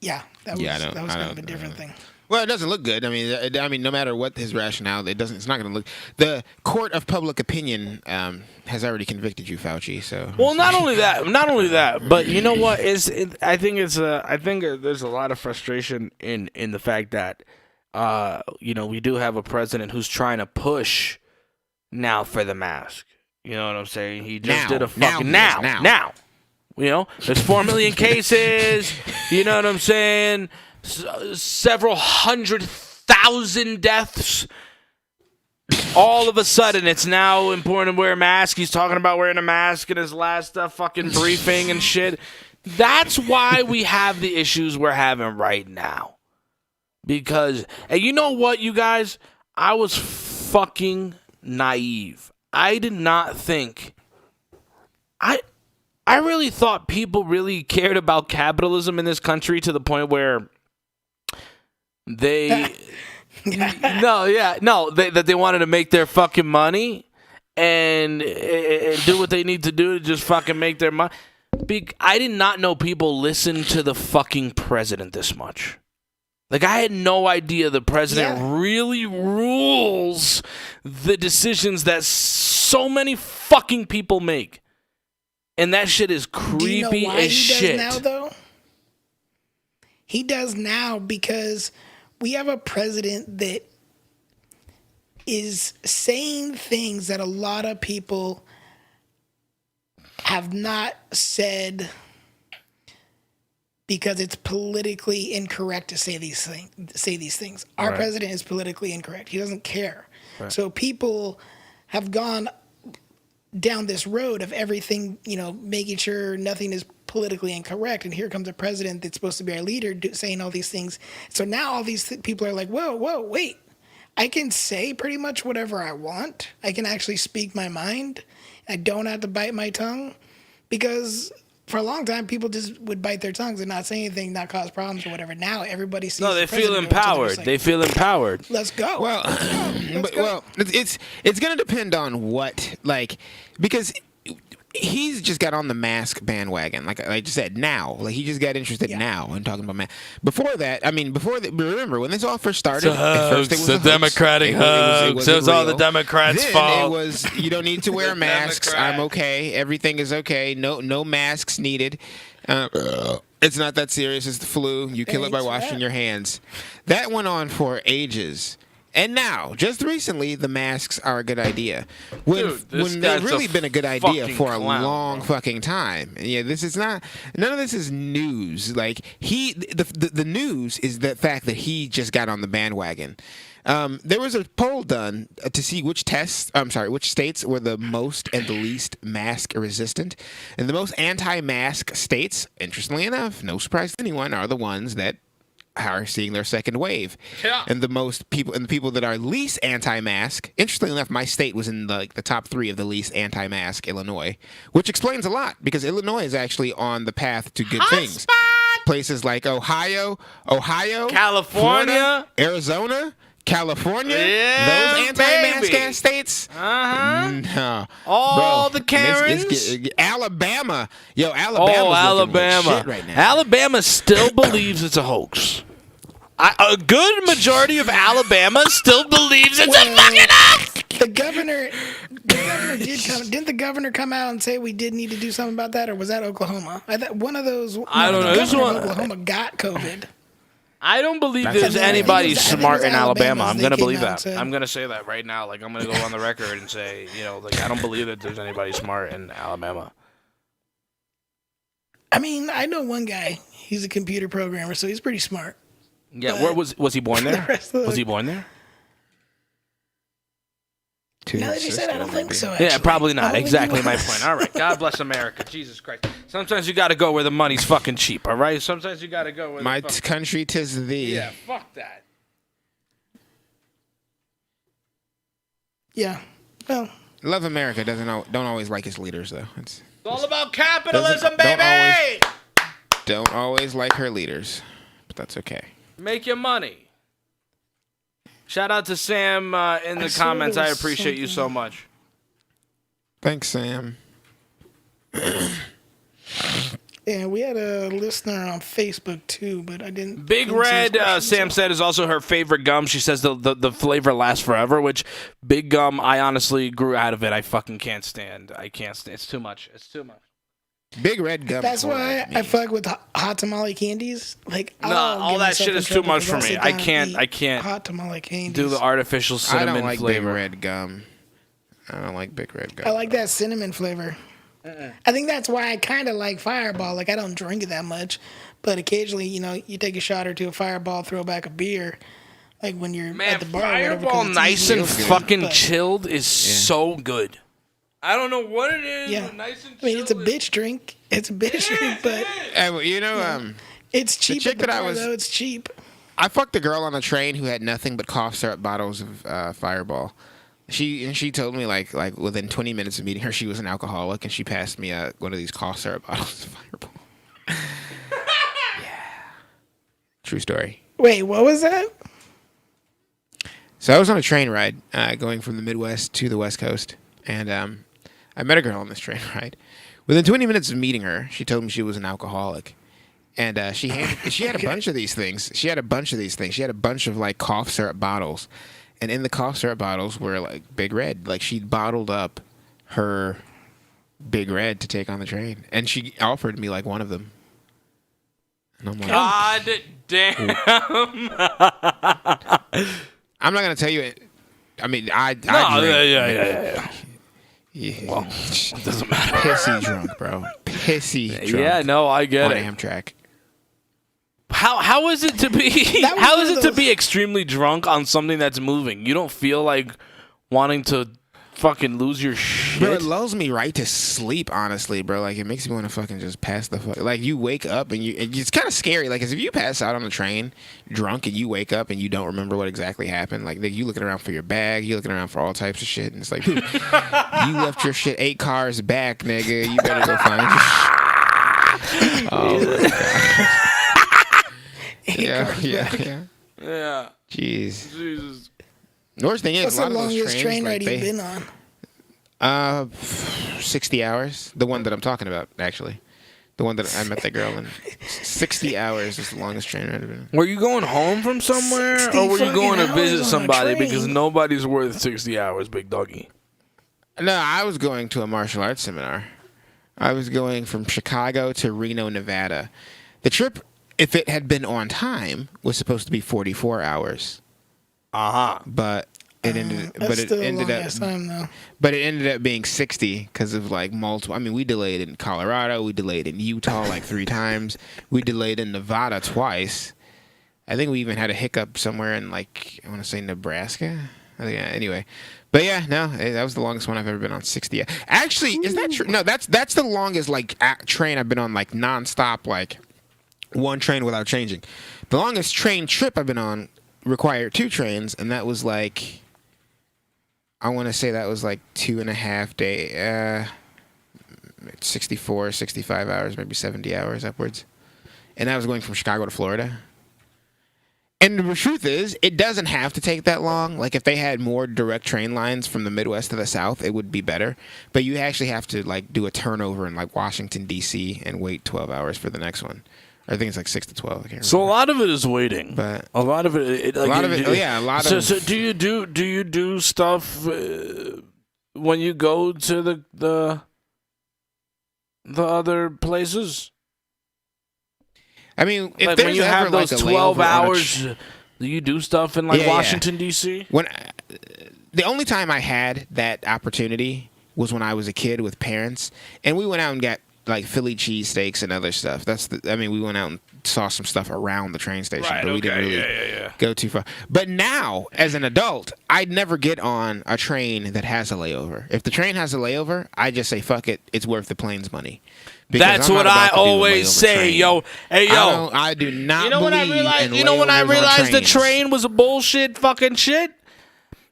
Speaker 2: Yeah, that was kind of a different thing.
Speaker 3: Well, it doesn't look good. I mean, no matter what his rationale, it doesn't. It's not going to look. The court of public opinion has already convicted you, Fauci. So.
Speaker 4: Well, not only that, but you know what? I think there's a lot of frustration in the fact that we do have a president who's trying to push now for the mask. You know what I'm saying? He just did a fucking now. There's 4 million cases. You know what I'm saying? Several 100,000 deaths. All of a sudden, it's now important to wear a mask. He's talking about wearing a mask in his last fucking briefing and shit. That's why we have the issues we're having right now. Because, and you know what, you guys? I was fucking naive. I did not think. I really thought people really cared about capitalism in this country to the point where they that they wanted to make their fucking money and do what they need to do to just fucking make their money. I did not know people listen to the fucking president this much. Like, I had no idea the president really rules the decisions that so many fucking people make. And that shit is creepy as shit.
Speaker 2: Does now, though? He does now because we have a president that is saying things that a lot of people have not said because it's politically incorrect to say these things. Our president is politically incorrect. He doesn't care. Right. So people have gone down this road of everything, making sure nothing is politically incorrect. And here comes a president that's supposed to be our leader saying all these things. So now all these people are like, whoa, wait. I can say pretty much whatever I want. I can actually speak my mind. I don't have to bite my tongue, because for a long time people just would bite their tongues and not say anything, not cause problems or whatever. Now everybody sees.
Speaker 4: No, they feel empowered. They feel empowered.
Speaker 2: Let's go.
Speaker 3: Well, it's gonna depend on what, because he's just got on the mask bandwagon, like I just said. Now, he just got interested now in talking about mask. Before that, remember when this all first started? At first it was
Speaker 4: a Democratic hoax. It was all the Democrats' fault.
Speaker 3: It was, you don't need to wear masks. I'm okay. Everything is okay. No masks needed. It's not that serious. It's the flu. You kill it by washing your hands. That went on for ages. And now, just recently, the masks are a good idea. When they've really been a good idea for a long fucking time. Yeah, this is not. None of this is news. The news is the fact that he just got on the bandwagon. There was a poll done to see which states were the most and the least mask resistant, and the most anti-mask states, interestingly enough, no surprise to anyone, are the ones that are seeing their second wave. Yeah. And the people that are least anti-mask, interestingly enough, my state was in the top 3 of the least anti-mask, Illinois, which explains a lot, because Illinois is actually on the path to good things. Places like Ohio,
Speaker 4: California,
Speaker 3: Florida, Arizona, California, those anti-mask ass states. No.
Speaker 4: All the Karens.
Speaker 3: Alabama. Alabama. Shit right now.
Speaker 4: Alabama still believes it's a hoax. A good majority of Alabama still believes it's a fucking hoax.
Speaker 2: The governor did come. Didn't the governor come out and say we did need to do something about that, or was that Oklahoma? I thought one of those.
Speaker 4: I don't know.
Speaker 2: The governor of Oklahoma got COVID.
Speaker 4: I don't believe there's anybody smart in Alabama. I'm going to believe that. I'm going to say that right now. I'm going to go on the record and say, I don't believe that there's anybody smart in Alabama.
Speaker 2: I mean, I know one guy. He's a computer programmer, so he's pretty smart.
Speaker 4: Yeah, where was he born there? Was he born there?
Speaker 2: Now that you said, I don't think so.
Speaker 4: Actually. Yeah, probably not. Exactly my point. All right. God bless America. Jesus Christ. Sometimes you got to go where the money's fucking cheap. All right. Sometimes you got to go where
Speaker 3: my country 'tis thee.
Speaker 4: Yeah. Fuck that.
Speaker 2: Yeah. Well.
Speaker 3: Love America. Don't always like its leaders though.
Speaker 4: It's all about capitalism, baby.
Speaker 3: Don't always like her leaders, but that's okay.
Speaker 4: Make your money. Shout out to Sam in the comments. I appreciate you so much.
Speaker 3: Thanks, Sam.
Speaker 2: Yeah, we had a listener on Facebook too, but I didn't.
Speaker 4: Big Red, Sam said, is also her favorite gum. She says the flavor lasts forever, which Big Gum, I honestly grew out of it. I fucking can't stand. It's too much.
Speaker 3: Big Red gum.
Speaker 2: That's why I fuck with hot tamale candies.
Speaker 4: All that shit is too much for me. I can't
Speaker 2: hot tamale candies.
Speaker 4: Do the artificial cinnamon
Speaker 3: I don't like
Speaker 4: flavor.
Speaker 3: Big Red gum. I don't like Big Red gum.
Speaker 2: I like that cinnamon flavor. I think that's why I kind of like Fireball. I don't drink it that much, but occasionally, you take a shot or two of Fireball, throw back a beer, when you're at the bar.
Speaker 4: Fireball, nice and fucking chilled, is so good. I don't know what it is.
Speaker 2: Yeah.
Speaker 4: Nice and
Speaker 2: I mean, it's a bitch drink. It's a bitch drink, but it's cheap. At the bar, though. It's cheap.
Speaker 3: I fucked a girl on a train who had nothing but cough syrup bottles of Fireball. She told me like within 20 minutes of meeting her, she was an alcoholic, and she passed me one of these cough syrup bottles of Fireball. Yeah, true story.
Speaker 2: Wait, what was that?
Speaker 3: So I was on a train ride going from the Midwest to the West Coast, and I met a girl on this train ride. Within 20 minutes of meeting her, she told me she was an alcoholic. And she had a bunch of these things. She had a bunch of cough syrup bottles. And in the cough syrup bottles were Big Red. She'd bottled up her Big Red to take on the train. And she offered me one of them. And I'm like,
Speaker 4: God damn.
Speaker 3: I'm not going to tell you it. I mean, I drink. Yeah.
Speaker 4: Well, it doesn't matter.
Speaker 3: Pissy drunk, bro. Pissy drunk.
Speaker 4: Yeah, no, I get it.
Speaker 3: On Amtrak.
Speaker 4: How is it to be? How is it to be extremely drunk on something that's moving? You don't feel like wanting to fucking lose your shit.
Speaker 3: Bro, it lulls me right to sleep, honestly, bro. Like, it makes me want to fucking just pass the fuck. Like, you wake up and it's kind of scary. Like, 'cause if you pass out on the train drunk and you wake up and you don't remember what exactly happened, like, you looking around for your bag, you looking around for all types of shit, and it's like, dude, you left your shit 8 cars back, nigga. You better go find your shit. Oh, my God. Yeah. Jeez.
Speaker 4: Jesus.
Speaker 3: The worst thing is,
Speaker 2: What's
Speaker 3: a lot
Speaker 2: the
Speaker 3: of those
Speaker 2: longest
Speaker 3: trains,
Speaker 2: train
Speaker 3: like,
Speaker 2: ride you've been on?
Speaker 3: 60 hours. The one that I'm talking about, actually. The one that I met that girl in. 60 hours is the longest train ride I've been on.
Speaker 4: Were you going home from somewhere,
Speaker 2: 60
Speaker 4: or were you going to
Speaker 2: fucking
Speaker 4: visit
Speaker 2: hours on a
Speaker 4: somebody?
Speaker 2: train.
Speaker 4: Because nobody's worth 60 hours, big doggy.
Speaker 3: No, I was going to a martial arts seminar. I was going from Chicago to Reno, Nevada. The trip, if it had been on time, was supposed to be 44 hours. But it ended.
Speaker 2: That's still a long
Speaker 3: up.
Speaker 2: ass time though.
Speaker 3: But it ended up being 60 because of like multiple. I mean, we delayed in Colorado. We delayed in Utah like 3 times. We delayed in Nevada twice. I think we even had a hiccup somewhere in like I want to say Nebraska. Anyway, but yeah, no, that was the longest one I've ever been on. 60. Actually, is that true? No, that's the longest like train I've been on like nonstop, like one train without changing. The longest train trip I've been on required 2 trains, and that was like I want to say that was like 2.5 day, 64, 65 hours, maybe 70 hours upwards, and I was going from Chicago to Florida. And the truth is, it doesn't have to take that long. Like, if they had more direct train lines from the Midwest to the South, it would be better. But you actually have to, like, do a turnover in, like, Washington, D.C. and wait 12 hours for the next one. I think it's, like, 6 to 12. I can't remember.
Speaker 4: So a lot of it is waiting.
Speaker 3: But
Speaker 4: a lot of it... So do you do stuff when you go to the other places?
Speaker 3: I mean, if
Speaker 4: like
Speaker 3: there's
Speaker 4: when you
Speaker 3: ever
Speaker 4: have those
Speaker 3: like a
Speaker 4: 12
Speaker 3: layover
Speaker 4: hours, do you do stuff in like Washington, D.C.?
Speaker 3: When the only time I had that opportunity was when I was a kid with parents, and we went out and got like Philly cheesesteaks and other stuff. We went out and saw some stuff around the train station, but we didn't really go too far. But now, as an adult, I'd never get on a train that has a layover. If the train has a layover, I just say, fuck it, it's worth the plane's money.
Speaker 4: That's what I always say,
Speaker 3: train.
Speaker 4: Yo. Hey, yo.
Speaker 3: I do not.
Speaker 4: You know what I realized? You know when I realized the train was a bullshit fucking shit?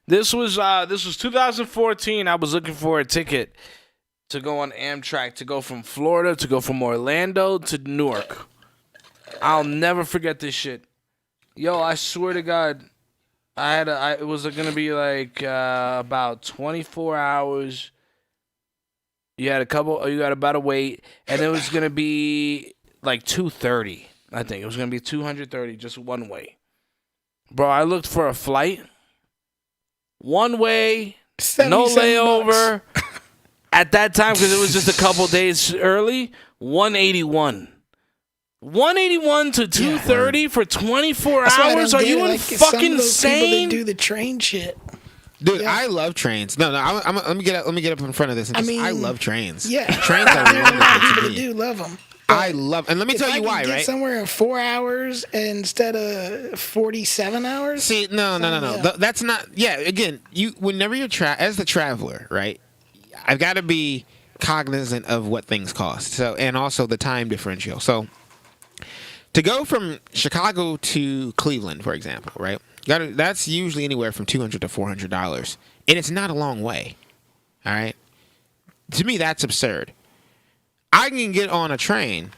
Speaker 4: This was 2014. I was looking for a ticket to go on Amtrak to go from Florida to go from Orlando to Newark. I'll never forget this shit. Yo, I swear to God, it was gonna be like about 24 hours. You got about to wait, and it was gonna be like 230. I think it was gonna be 230, just one way. Bro, I looked for a flight, one way, no layover. At that time, because it was just a couple days early, 181. 181 to 230 for 24 hours? Are you fucking insane?
Speaker 2: People that do the train shit.
Speaker 3: Dude, I love trains. No, let me get up in front of this. I love trains.
Speaker 2: Yeah,
Speaker 3: trains are wonderful to me.
Speaker 2: do love them.
Speaker 3: I love, and let me tell you why.
Speaker 2: Get somewhere in 4 hours instead of 47 hours.
Speaker 3: See, no. That's not. Yeah, again, whenever you're as the traveler, right? I've got to be cognizant of what things cost. So, and also the time differential. So, to go from Chicago to Cleveland, for example, right? That's usually anywhere from $200 to $400, and it's not a long way. All right, to me, that's absurd. I can get on a train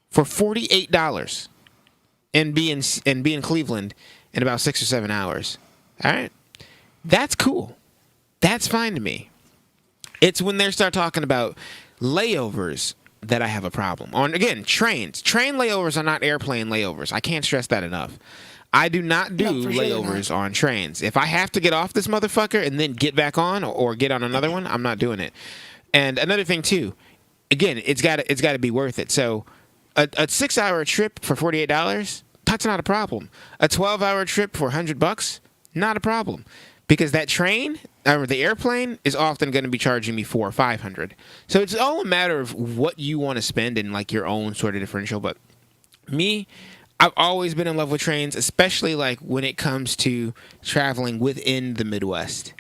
Speaker 3: for $48 and be in Cleveland in about 6 or 7 hours. All right, that's cool. That's fine to me. It's when they start talking about layovers that I have a problem. Again, trains. Train layovers are not airplane layovers. I can't stress that enough. I do not do layovers on trains. If I have to get off this motherfucker and then get back on or get on another one, I'm not doing it. And another thing too, again, it's got to be worth it. So a 6-hour trip for $48, that's not a problem. A 12-hour trip for $100, not a problem. Because that train or the airplane is often going to be charging me $400 or $500. So it's all a matter of what you want to spend in like your own sort of differential. But me, I've always been in love with trains, especially like when it comes to traveling within the Midwest.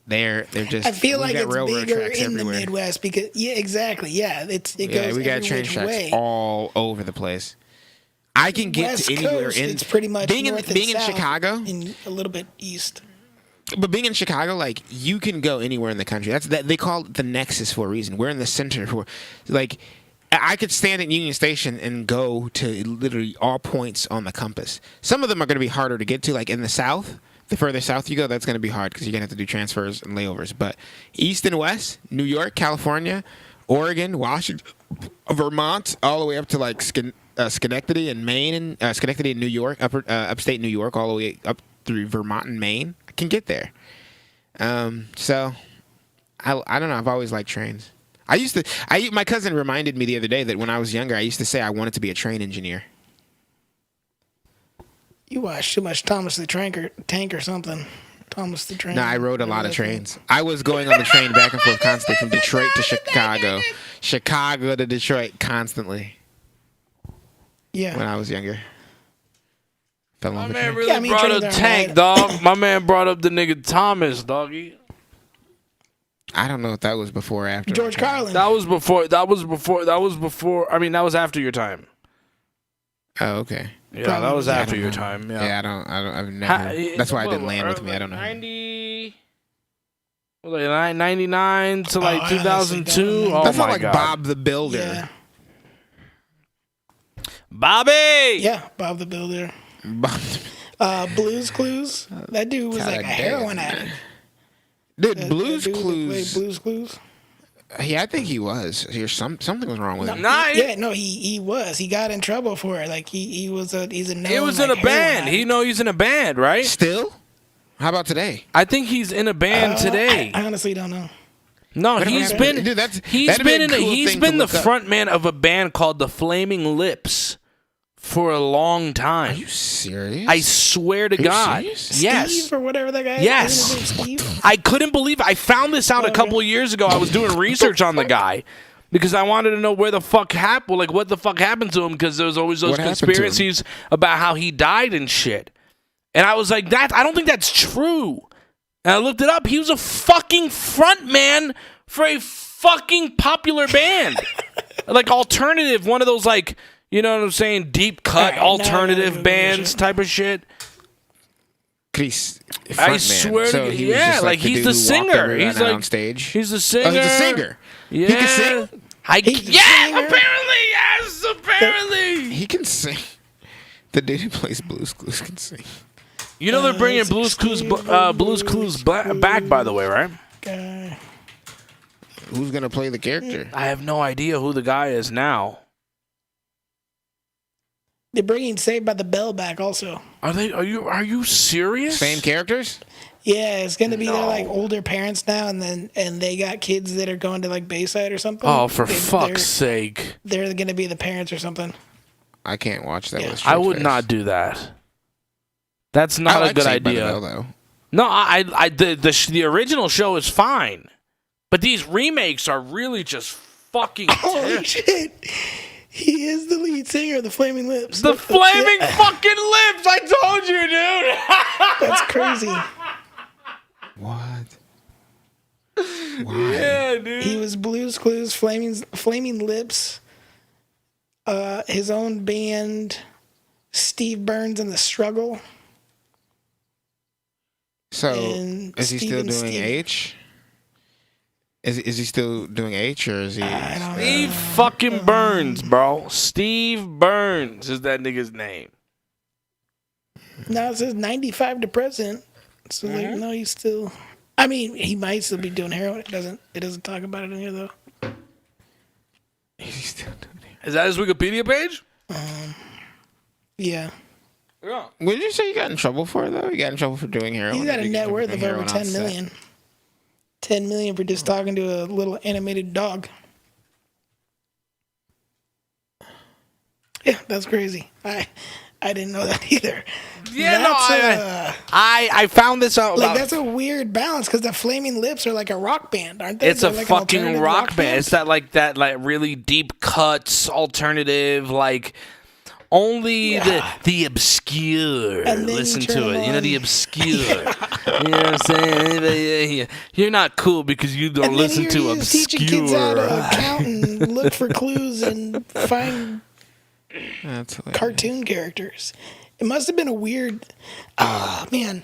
Speaker 3: They're just.
Speaker 2: I feel
Speaker 3: we
Speaker 2: like
Speaker 3: got
Speaker 2: it's
Speaker 3: railroad
Speaker 2: bigger
Speaker 3: tracks
Speaker 2: in
Speaker 3: everywhere.
Speaker 2: the Midwest because exactly. Yeah, it goes
Speaker 3: We got
Speaker 2: every
Speaker 3: train
Speaker 2: which
Speaker 3: tracks
Speaker 2: way.
Speaker 3: all over the place. I can get
Speaker 2: West
Speaker 3: to anywhere
Speaker 2: Coast,
Speaker 3: in.
Speaker 2: it's pretty much
Speaker 3: being
Speaker 2: north and
Speaker 3: in
Speaker 2: south
Speaker 3: Chicago,
Speaker 2: and a little bit east.
Speaker 3: but being in Chicago, like you can go anywhere in the country. That's that they call it the nexus for a reason. We're in the center for, like, I could stand at Union Station and go to literally all points on the compass. Some of them are going to be harder to get to, like in the South. The further south you go, that's going to be hard because you're going to have to do transfers and layovers. But east and west, New York, California, Oregon, Washington, Vermont, all the way up to like Schenectady and Maine, and Schenectady and New York, upstate New York, all the way up through Vermont and Maine, I can get there. So I don't know. I've always liked trains. My cousin reminded me the other day that when I was younger, I used to say I wanted to be a train engineer.
Speaker 2: You watch too much Thomas the Tank or something. Thomas the Train.
Speaker 3: No, I rode a lot of trains. I was going on the train back and forth constantly from Detroit to Chicago, Chicago to Detroit constantly.
Speaker 2: Yeah.
Speaker 3: When I was younger. Fell
Speaker 4: My
Speaker 3: on the
Speaker 4: man
Speaker 3: train.
Speaker 4: really
Speaker 2: Yeah, I mean,
Speaker 4: brought
Speaker 2: trains
Speaker 4: up
Speaker 2: aren't
Speaker 4: Tank,
Speaker 2: bad.
Speaker 4: dog. My man brought up the nigga Thomas, doggy.
Speaker 3: I don't know if that was before or after.
Speaker 2: George Carlin.
Speaker 4: That was before. I mean, that was after your time.
Speaker 3: Oh, okay.
Speaker 4: Yeah,
Speaker 2: Probably.
Speaker 4: that was
Speaker 2: Yeah, I
Speaker 4: after
Speaker 3: don't
Speaker 4: your
Speaker 3: know.
Speaker 4: time. Yeah.
Speaker 3: Yeah, I've never. That's why it didn't land with me. I don't know.
Speaker 4: 90. Like 99 to like
Speaker 2: I honestly
Speaker 4: 2002.
Speaker 2: don't know.
Speaker 4: Oh
Speaker 3: That's
Speaker 4: my
Speaker 3: not like
Speaker 4: God.
Speaker 3: Bob the Builder.
Speaker 2: Yeah.
Speaker 4: Bobby.
Speaker 2: Yeah, Bob the Builder.
Speaker 3: Bob the-
Speaker 2: Blues Clues. That dude was like a
Speaker 3: God
Speaker 2: heroin
Speaker 3: damn.
Speaker 2: addict.
Speaker 3: Dude,
Speaker 2: That
Speaker 3: Blues
Speaker 2: dude that played
Speaker 3: Clues.
Speaker 2: Blues Clues.
Speaker 3: Yeah, I think he was. Something was wrong with him.
Speaker 4: Nice.
Speaker 2: Yeah, no, he was. He got in trouble for it. Like he's a known,
Speaker 4: He was in
Speaker 2: like,
Speaker 4: a band.
Speaker 2: heroin
Speaker 4: He's in a band, right?
Speaker 3: Still? How about today?
Speaker 4: I think he's in a band today.
Speaker 2: I honestly don't know.
Speaker 4: No,
Speaker 3: Whatever
Speaker 4: he's
Speaker 3: happened-
Speaker 4: been.
Speaker 3: Dude, that'd
Speaker 4: he's
Speaker 3: be
Speaker 4: been
Speaker 3: a
Speaker 4: in.
Speaker 3: cool
Speaker 4: He's
Speaker 3: thing to
Speaker 4: been the
Speaker 3: look up.
Speaker 4: front man of a band called the Flaming Lips for a long time.
Speaker 3: Are you serious?
Speaker 4: I swear to
Speaker 3: you
Speaker 4: God.
Speaker 3: serious?
Speaker 4: Yes.
Speaker 2: Steve or whatever that guy
Speaker 4: Yes.
Speaker 2: is. Isn't his name Steve?
Speaker 4: I couldn't believe it. I found this out a couple of years ago. I was doing research on the guy because I wanted to know where the fuck happened, like what the fuck happened to him, because there was always those
Speaker 3: What happened to him?
Speaker 4: conspiracies about how he died and shit. And I was like, I don't think that's true. And I looked it up. He was a fucking front man for a fucking popular band, like alternative, one of those like, you know what I'm saying, deep cut
Speaker 2: All right, now I
Speaker 4: alternative
Speaker 2: know
Speaker 4: bands
Speaker 2: shit.
Speaker 4: type of shit.
Speaker 3: Chris,
Speaker 4: I swear to God, yeah, like he's the singer. He's like
Speaker 3: on stage.
Speaker 4: He's the singer.
Speaker 3: Oh, he's a singer.
Speaker 4: Yeah.
Speaker 3: He can sing.
Speaker 2: He's the
Speaker 4: Yeah,
Speaker 2: singer.
Speaker 4: apparently, yes, apparently.
Speaker 3: He can sing. The dude who plays Blues Clues can sing.
Speaker 4: You know they're bringing Blues Clues back, by the way, right?
Speaker 2: Guy.
Speaker 3: Who's gonna play the character?
Speaker 4: I have no idea who the guy is now.
Speaker 2: They're bringing Saved by the Bell back also.
Speaker 4: Are you serious?
Speaker 3: Same characters?
Speaker 2: Yeah, it's gonna be their like older parents now, and they got kids that are going to like Bayside or something.
Speaker 4: Oh, for
Speaker 2: They're-
Speaker 4: fuck's sake!
Speaker 2: They're gonna be the parents or something.
Speaker 3: I can't watch that.
Speaker 2: Yeah.
Speaker 3: With a straight
Speaker 4: I would
Speaker 3: face.
Speaker 4: not do that. That's not
Speaker 3: I
Speaker 4: a
Speaker 3: like
Speaker 4: good
Speaker 3: Saved by the
Speaker 4: idea.
Speaker 3: Bell, though.
Speaker 4: No, the original show is fine, but these remakes are really just fucking
Speaker 2: Holy shit! He is the lead singer of the Flaming Lips.
Speaker 4: the flaming fucking lips. I told you, dude.
Speaker 2: That's crazy.
Speaker 3: What? Why?
Speaker 4: Yeah, dude.
Speaker 2: He was Blues Clues, Flaming Lips, his own band, Steve Burns and the Struggle.
Speaker 3: So
Speaker 2: And
Speaker 3: is he still
Speaker 2: Steven
Speaker 3: doing
Speaker 2: Steve.
Speaker 3: H? Is he still doing H, or is he?
Speaker 2: I don't know.
Speaker 4: Steve fucking Burns, bro. Steve Burns is that nigga's name.
Speaker 2: No, it says 95 to present. So like, no, he's still. I mean, he might still be doing heroin. It doesn't talk about it in here though.
Speaker 3: Is he still doing H?
Speaker 4: Is that his Wikipedia page?
Speaker 2: Yeah,
Speaker 4: Yeah.
Speaker 3: What did you say you got in trouble for, though? You got in trouble for doing heroin?
Speaker 2: he's got a net worth of over
Speaker 3: Heroin on
Speaker 2: 10
Speaker 3: set?
Speaker 2: million. 10 million for just talking to a little animated dog. Yeah, that's crazy. I didn't know that either.
Speaker 4: Yeah,
Speaker 2: That's,
Speaker 4: I found this out.
Speaker 2: like
Speaker 4: about-
Speaker 2: that's a weird balance because the Flaming Lips are like a rock band, aren't they?
Speaker 4: It's a
Speaker 2: They're like an
Speaker 4: fucking
Speaker 2: alternative
Speaker 4: rock band. It's that like really deep cuts, alternative, like Only the obscure listen to it. You know, the obscure. You know what I'm saying? You're not cool because you don't listen to obscure.
Speaker 2: Teaching kids how to count and look for clues and find cartoon characters. It must have been a weird. Oh man,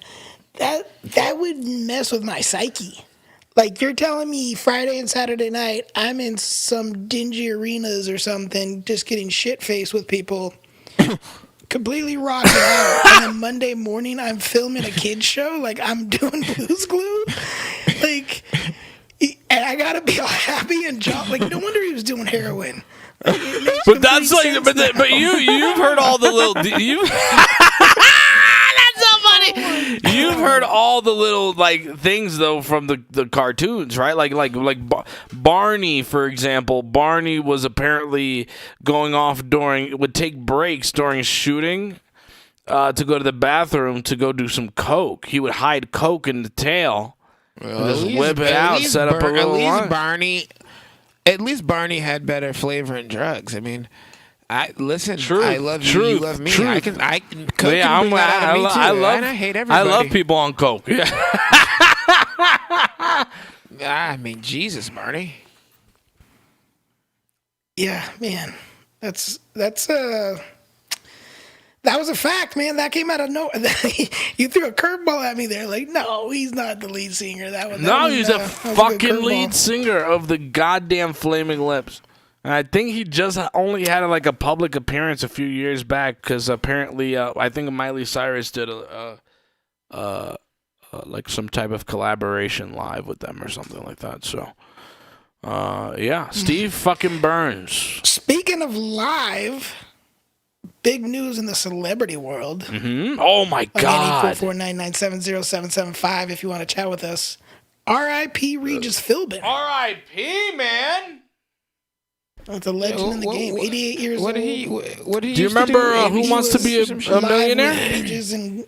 Speaker 2: that would mess with my psyche. Like, you're telling me Friday and Saturday night, I'm in some dingy arenas or something, just getting shit-faced with people, completely rocking out. And then Monday morning, I'm filming a kid's show. Like, I'm doing Blue's Glue. Like, and I gotta be all happy and jolly. Like, no wonder he was doing heroin. Like,
Speaker 4: but that's like, but you've heard all the little That's so funny. You've heard all the little like things though from the cartoons, right? Like Barney, for example. Barney was apparently going off would take breaks during shooting to go to the bathroom to go do some coke. He would hide coke in the tail, just whip it out, set up a little line.
Speaker 3: At least Barney had better flavor and drugs. I mean, I love you. You love me. I can coke
Speaker 4: yeah,
Speaker 3: and bring that out of me too.
Speaker 4: I
Speaker 3: hate everybody.
Speaker 4: I love people on coke. Yeah.
Speaker 3: I mean, Jesus, Barney.
Speaker 2: Yeah, man, that was a fact, man. That came out of nowhere. You threw a curveball at me there. Like, no, he's not the lead singer.
Speaker 4: He's a fucking lead singer of the goddamn Flaming Lips. And I think he just only had like a public appearance a few years back because apparently, I think Miley Cyrus did like some type of collaboration live with them or something like that. So, yeah, Steve fucking Burns.
Speaker 2: Speaking of live. Big news in the celebrity world.
Speaker 4: Mm-hmm. Oh, my God.
Speaker 2: 449970775 if you want to chat with us. R.I.P. Regis Philbin.
Speaker 4: R.I.P., man.
Speaker 2: That's a legend in the game. 88 years old.
Speaker 3: What did he
Speaker 4: do you remember Who Wants to Be a Millionaire?
Speaker 2: And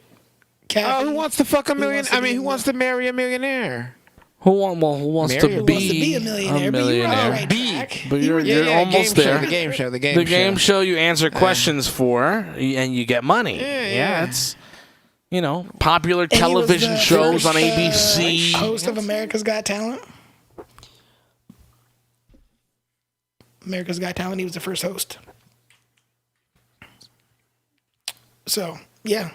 Speaker 3: who wants to fuck a millionaire? I mean, who wants to marry a millionaire?
Speaker 4: Who wants to be
Speaker 2: a millionaire? But you were on the right track.
Speaker 4: But you're almost there.
Speaker 3: The
Speaker 4: game show you answer questions for, and you get money. Yeah, it's popular television shows on ABC.
Speaker 2: Host of America's Got Talent. America's Got Talent. He was the first host. So yeah.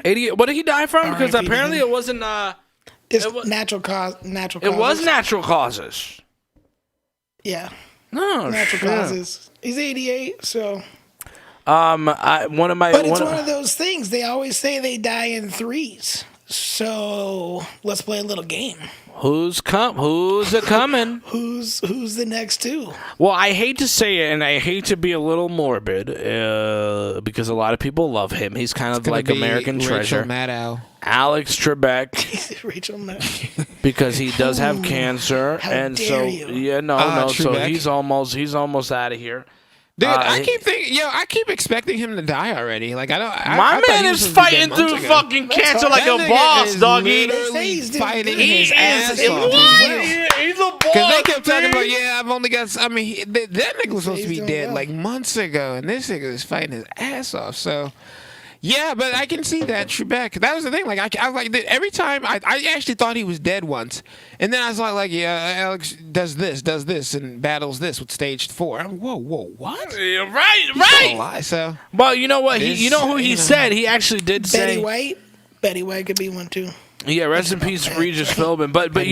Speaker 4: 88. What did he die from? Because apparently it wasn't.
Speaker 2: Natural causes.
Speaker 4: It was natural causes.
Speaker 2: Yeah.
Speaker 4: No,
Speaker 2: natural causes. He's 88, so.
Speaker 4: But it's
Speaker 2: one of those things. They always say they die in threes. So let's play a little game.
Speaker 4: Who's a coming?
Speaker 2: Who's the next two?
Speaker 4: Well, I hate to say it, and I hate to be a little morbid, because a lot of people love him. He's kind of like American Treasure.
Speaker 3: Maddow.
Speaker 4: Alex Trebek.
Speaker 2: Rachel Maddow.
Speaker 4: Because he does have cancer,
Speaker 2: How
Speaker 4: and
Speaker 2: dare
Speaker 4: so
Speaker 2: you.
Speaker 4: yeah, no.
Speaker 3: Trebek.
Speaker 4: So he's almost out of here.
Speaker 3: Dude, I keep expecting him to die already. Like
Speaker 4: my man is fighting through fucking cancer like a boss, doggy.
Speaker 2: He's
Speaker 3: fighting
Speaker 4: his ass off. He's a boss.
Speaker 3: Because they kept talking about, I've only got. I mean, that nigga was supposed to be dead like months ago, and this nigga is fighting his ass off. So. Yeah, but I can see that Trebek. That was the thing. Like I was like every time I actually thought he was dead once, and then I was like Alex does this and battles this with stage 4. I'm whoa, what?
Speaker 4: Yeah, right.
Speaker 3: So
Speaker 4: well, you know what? You know who he said? He actually did say
Speaker 2: Betty White could be one too.
Speaker 4: Yeah, rest in peace, Regis Philbin. But but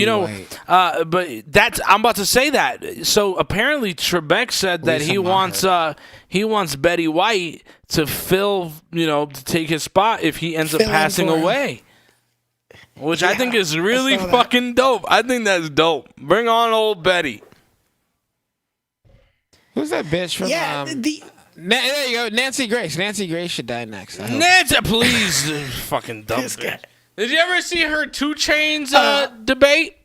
Speaker 4: that's I'm about to say that. So apparently Trebek said that he wants Betty White to fill, to take his spot if he ends up passing away. Which I think is really fucking dope. I think that's dope. Bring on old Betty.
Speaker 3: Who's that bitch from? There you go, Nancy Grace. Nancy Grace should die next.
Speaker 4: Nancy, please, fucking dumb bitch. Did you ever see her 2 Chainz debate?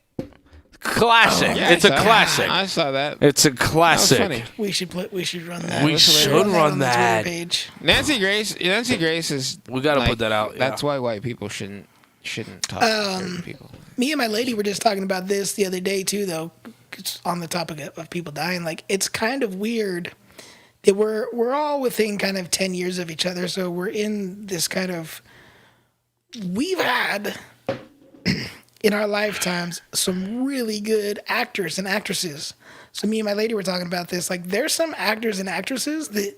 Speaker 4: Classic. It's a classic.
Speaker 3: I saw that.
Speaker 4: It's a classic.
Speaker 3: That was funny.
Speaker 2: We should run that.
Speaker 4: We should run that.
Speaker 2: Page.
Speaker 3: Nancy Grace is.
Speaker 4: We got to put that out.
Speaker 3: That's why white people shouldn't talk to certain people.
Speaker 2: Me and my lady were just talking about this the other day too, though. It's on the topic of people dying. Like, it's kind of weird that we're all within kind of 10 years of each other. So we're in this kind of, we've had in our lifetimes some really good actors and actresses. So me and my lady were talking about this. Like, there's some actors and actresses that,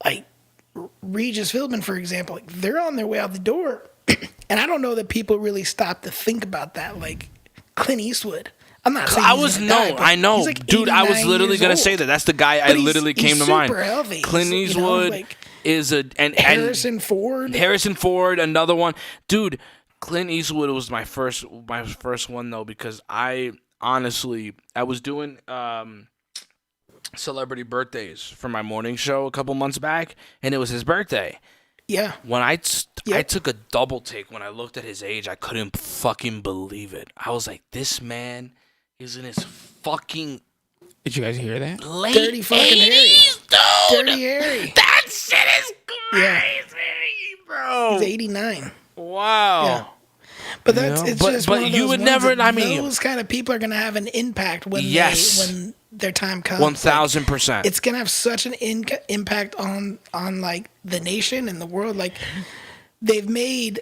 Speaker 2: like Regis Philbin, for example, like, they're on their way out the door. And I don't know that people really stop to think about that. Like Clint Eastwood. I'm not saying
Speaker 4: I know.
Speaker 2: like
Speaker 4: Dude, I was literally going to say that. That's the guy I literally came to mind.
Speaker 2: Super healthy.
Speaker 4: Clint Eastwood is
Speaker 2: Harrison Ford.
Speaker 4: Harrison Ford, another one. Dude, Clint Eastwood was my first one, though, because I was doing celebrity birthdays for my morning show a couple months back, and it was his birthday.
Speaker 2: Yeah.
Speaker 4: When I took a double take when I looked at his age, I couldn't fucking believe it. I was like, this man is in his fucking
Speaker 3: Did you guys hear that?
Speaker 4: late
Speaker 2: Dirty fucking
Speaker 4: 80s, dude.
Speaker 2: Dirty Harry.
Speaker 4: That shit is crazy, bro.
Speaker 2: He's 89.
Speaker 4: Wow.
Speaker 2: Yeah. But that's it's just one of those
Speaker 4: you would
Speaker 2: ones
Speaker 4: never.
Speaker 2: that
Speaker 4: I mean,
Speaker 2: those kind of people are going to have an impact when when their time comes.
Speaker 4: 1,000%.
Speaker 2: It's going to have such an impact on like the nation and the world. Like, they've made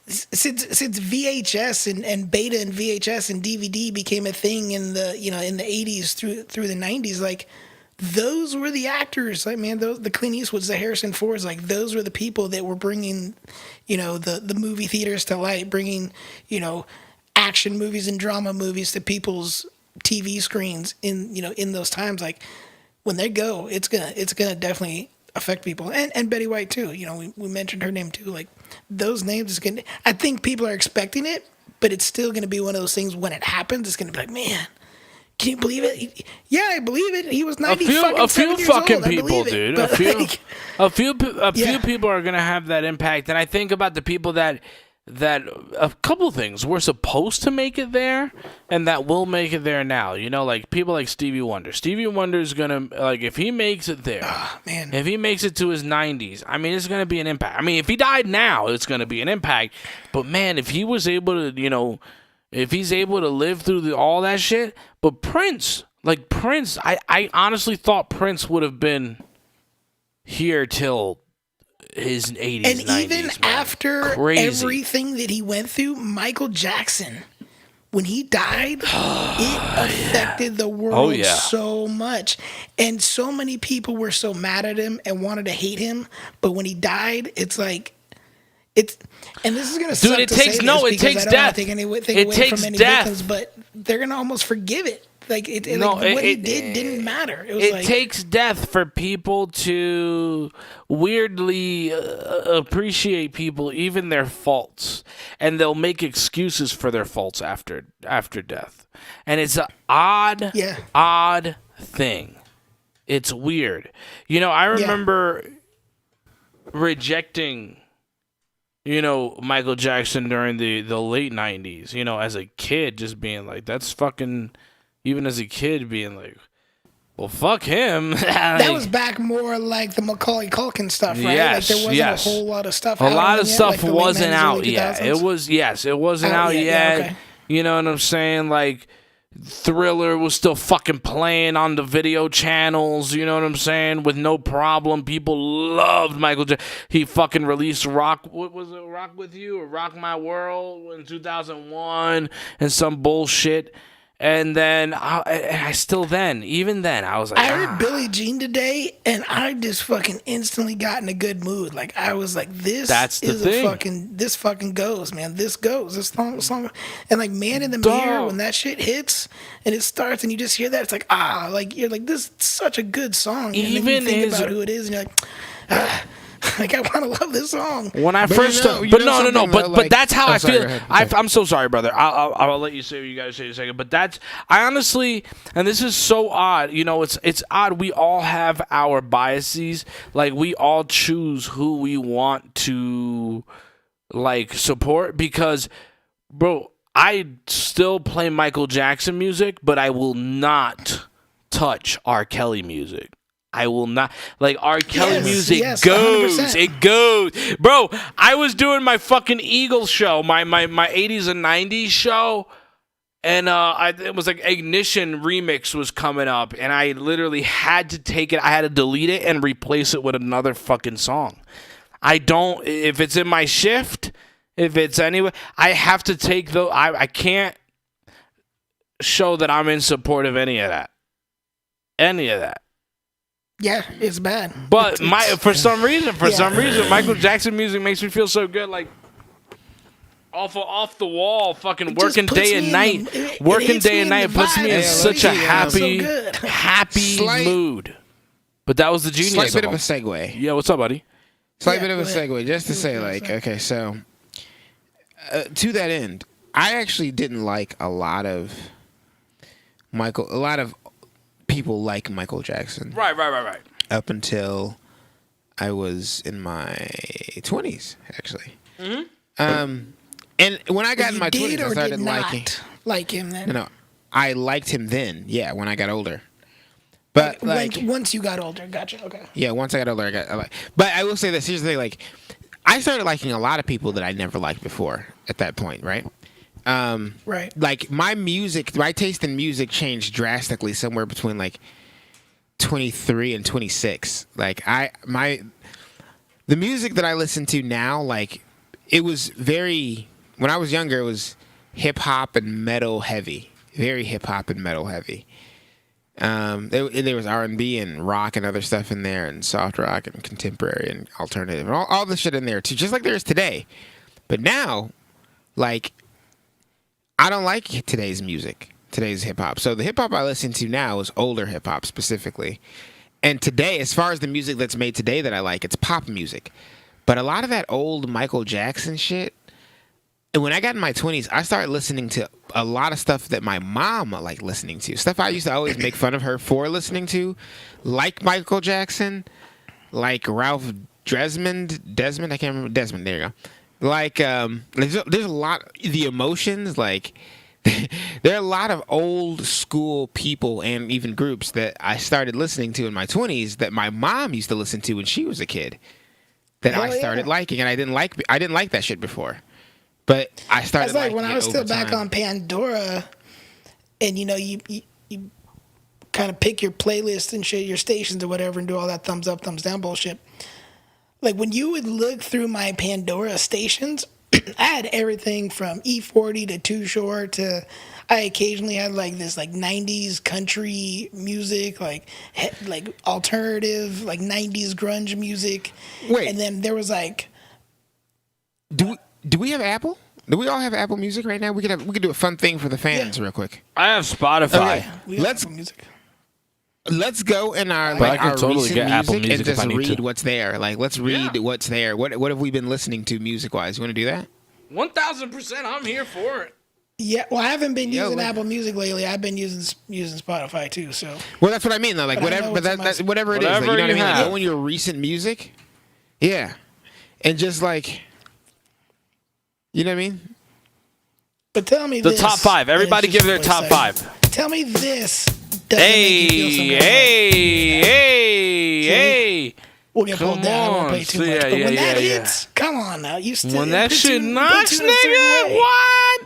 Speaker 2: since VHS and beta and VHS and DVD became a thing in the in the 80s through the 90s. Like, those were the actors. Like, man, the Clint Eastwoods, the Harrison Fords, like, those were the people that were bringing, the movie theaters to light, bringing, action movies and drama movies to people's TV screens in those times. Like, when they go, it's gonna definitely affect people. And Betty White too. We mentioned her name too. Like, those names is gonna. I think people are expecting it, but it's still gonna be one of those things when it happens. It's gonna be like, man. Can you believe it? Yeah, I believe it. He was 90
Speaker 4: a few fucking people, dude. A few
Speaker 2: Yeah.
Speaker 4: people are gonna have that impact, and I think about the people that a couple things we're supposed to make it there, and that will make it there now. Like people like Stevie Wonder. Stevie Wonder's gonna if he makes it there,
Speaker 2: man.
Speaker 4: if he makes it to his 90s, I mean, it's gonna be an impact. I mean, if he died now, it's gonna be an impact. But man, if he was able to, if he's able to live through all that shit. But Prince, I honestly thought Prince would have been here till his 80s,
Speaker 2: and
Speaker 4: 90s,
Speaker 2: even
Speaker 4: man.
Speaker 2: after
Speaker 4: Crazy.
Speaker 2: everything that he went through, Michael Jackson, when he died, it affected the world so much. And so many people were so mad at him and wanted to hate him. But when he died, it's like... and this is gonna suck
Speaker 4: it
Speaker 2: to
Speaker 4: takes
Speaker 2: say
Speaker 4: no.
Speaker 2: this
Speaker 4: it takes death.
Speaker 2: Take anything
Speaker 4: it
Speaker 2: away
Speaker 4: takes
Speaker 2: from any
Speaker 4: death.
Speaker 2: victims, but they're gonna almost forgive it. Like what he did didn't matter.
Speaker 4: It takes death for people to weirdly appreciate people, even their faults, and they'll make excuses for their faults after death. And it's an odd thing. It's weird. I remember rejecting. Michael Jackson during the late 90s, as a kid, just being like, that's fucking, even as a kid being like, well, fuck him.
Speaker 2: That was back more like the Macaulay Culkin stuff, right?
Speaker 4: Yes,
Speaker 2: like there wasn't a whole lot of stuff
Speaker 4: A
Speaker 2: out
Speaker 4: lot of
Speaker 2: yet,
Speaker 4: stuff
Speaker 2: like
Speaker 4: wasn't out
Speaker 2: yet.
Speaker 4: yet. It wasn't out yet.
Speaker 2: Yeah, okay.
Speaker 4: You know what I'm saying? Like, Thriller was still fucking playing on the video channels, you know what I'm saying? With no problem. People loved Michael Jackson. He fucking released Rock With You or Rock My World in 2001 and some bullshit. And then even then, I was like,
Speaker 2: I heard Billie Jean today, and I just fucking instantly got in a good mood. Like, I was like, this fucking goes, man. This goes. This song. And like, Man in the Mirror, when that shit hits and it starts and you just hear that, it's like, you're like, this is such a good song. And then you think about who it is, and you're like, like, I want to love this song.
Speaker 4: When I first, but that's how I feel. I'm so sorry, brother. I'll let you say what you got to say in a second. But I honestly, and this is so odd. It's odd. We all have our biases. Like, we all choose who we want to support because, bro, I still play Michael Jackson music, but I will not touch R. Kelly music. I will not. Like, R. Kelly music goes. 100%. It goes. Bro, I was doing my fucking Eagles show, my 80s and 90s show, And it was like Ignition Remix was coming up, and I literally had to take it. I had to delete it and replace it with another fucking song. I don't, if it's in my shift, if it's anywhere, I have to take the, I can't show that I'm in support of any of that. Any of that.
Speaker 2: Yeah, it's bad.
Speaker 4: But for some reason, Michael Jackson music makes me feel so good, like off the wall, fucking working day and night. Working day and night puts me in such a happy mood. But that was the genius.
Speaker 3: Slight bit of a segue.
Speaker 4: Yeah, what's up, buddy?
Speaker 3: Slight bit of a segue, just to say, like, okay, so to that end, I actually didn't like a lot of people like Michael Jackson.
Speaker 4: Right.
Speaker 3: Up until I was in my 20s, actually. Mm-hmm. And when I got in my 20s, I started
Speaker 2: like him then.
Speaker 3: No, I liked him then. Yeah, when I got older. But
Speaker 2: once you got older, gotcha. Okay.
Speaker 3: Yeah, once I got older, But I will say this. Here's the thing: like, I started liking a lot of people that I never liked before. At that point, right?
Speaker 2: Right.
Speaker 3: Like my taste in music changed drastically somewhere between like 23 and 26. Like the music that I listen to now, like it was very. When I was younger, it was hip hop and metal heavy, very hip hop and metal heavy. There was R&B and rock and other stuff in there, and soft rock and contemporary and alternative, and all the shit in there too, just like there is today. But now, like, I don't like today's music, today's hip hop. So the hip hop I listen to now is older hip hop specifically. And today, as far as the music that's made today that I like, it's pop music. But a lot of that old Michael Jackson shit. And when I got in my 20s, I started listening to a lot of stuff that my mom liked listening to. Stuff I used to always make fun of her for listening to, like Michael Jackson, like Ralph Desmond, I can't remember, Desmond, there you go. Like, there's a lot, the emotions, like, there are a lot of old school people and even groups that I started listening to in my 20s that my mom used to listen to when she was a kid that I started liking, and I didn't like that shit before. But I started.
Speaker 2: That's like when I was still back on Pandora, and you kind of pick your playlist and shit, your stations or whatever, and do all that thumbs up, thumbs down bullshit. Like when you would look through my Pandora stations, I had everything from E40 to Too Short to. I occasionally had like this like 90s country music, like alternative, like 90s grunge music.
Speaker 3: Wait,
Speaker 2: and then there was like.
Speaker 3: Do we have Apple? Do we all have Apple Music right now? We could do a fun thing for the fans real quick.
Speaker 4: I have Spotify.
Speaker 3: Okay. Let's go in our
Speaker 4: I can totally
Speaker 3: recent
Speaker 4: get Apple Music
Speaker 3: and just
Speaker 4: if I need
Speaker 3: read
Speaker 4: to.
Speaker 3: what's there. Like let's read what's there. What have we been listening to music wise? You want to do that?
Speaker 4: 1000%. I'm here for it.
Speaker 2: Yeah, well, I haven't been using Apple Music lately. I've been using Spotify too. So.
Speaker 3: Well, that's what I mean though. Like whatever, that's whatever it is. Like, you know what I mean? Like, go in your recent music. Yeah, and just like. You know what I mean?
Speaker 2: But tell me
Speaker 4: the top 5. Everybody give their top 5.
Speaker 2: Tell me this doesn't make you feel some kind of way.
Speaker 4: Hey.
Speaker 2: We'll get pulled down. I won't play too much. But when that hits, come on now. You still
Speaker 4: when that shit knocks, nigga, what?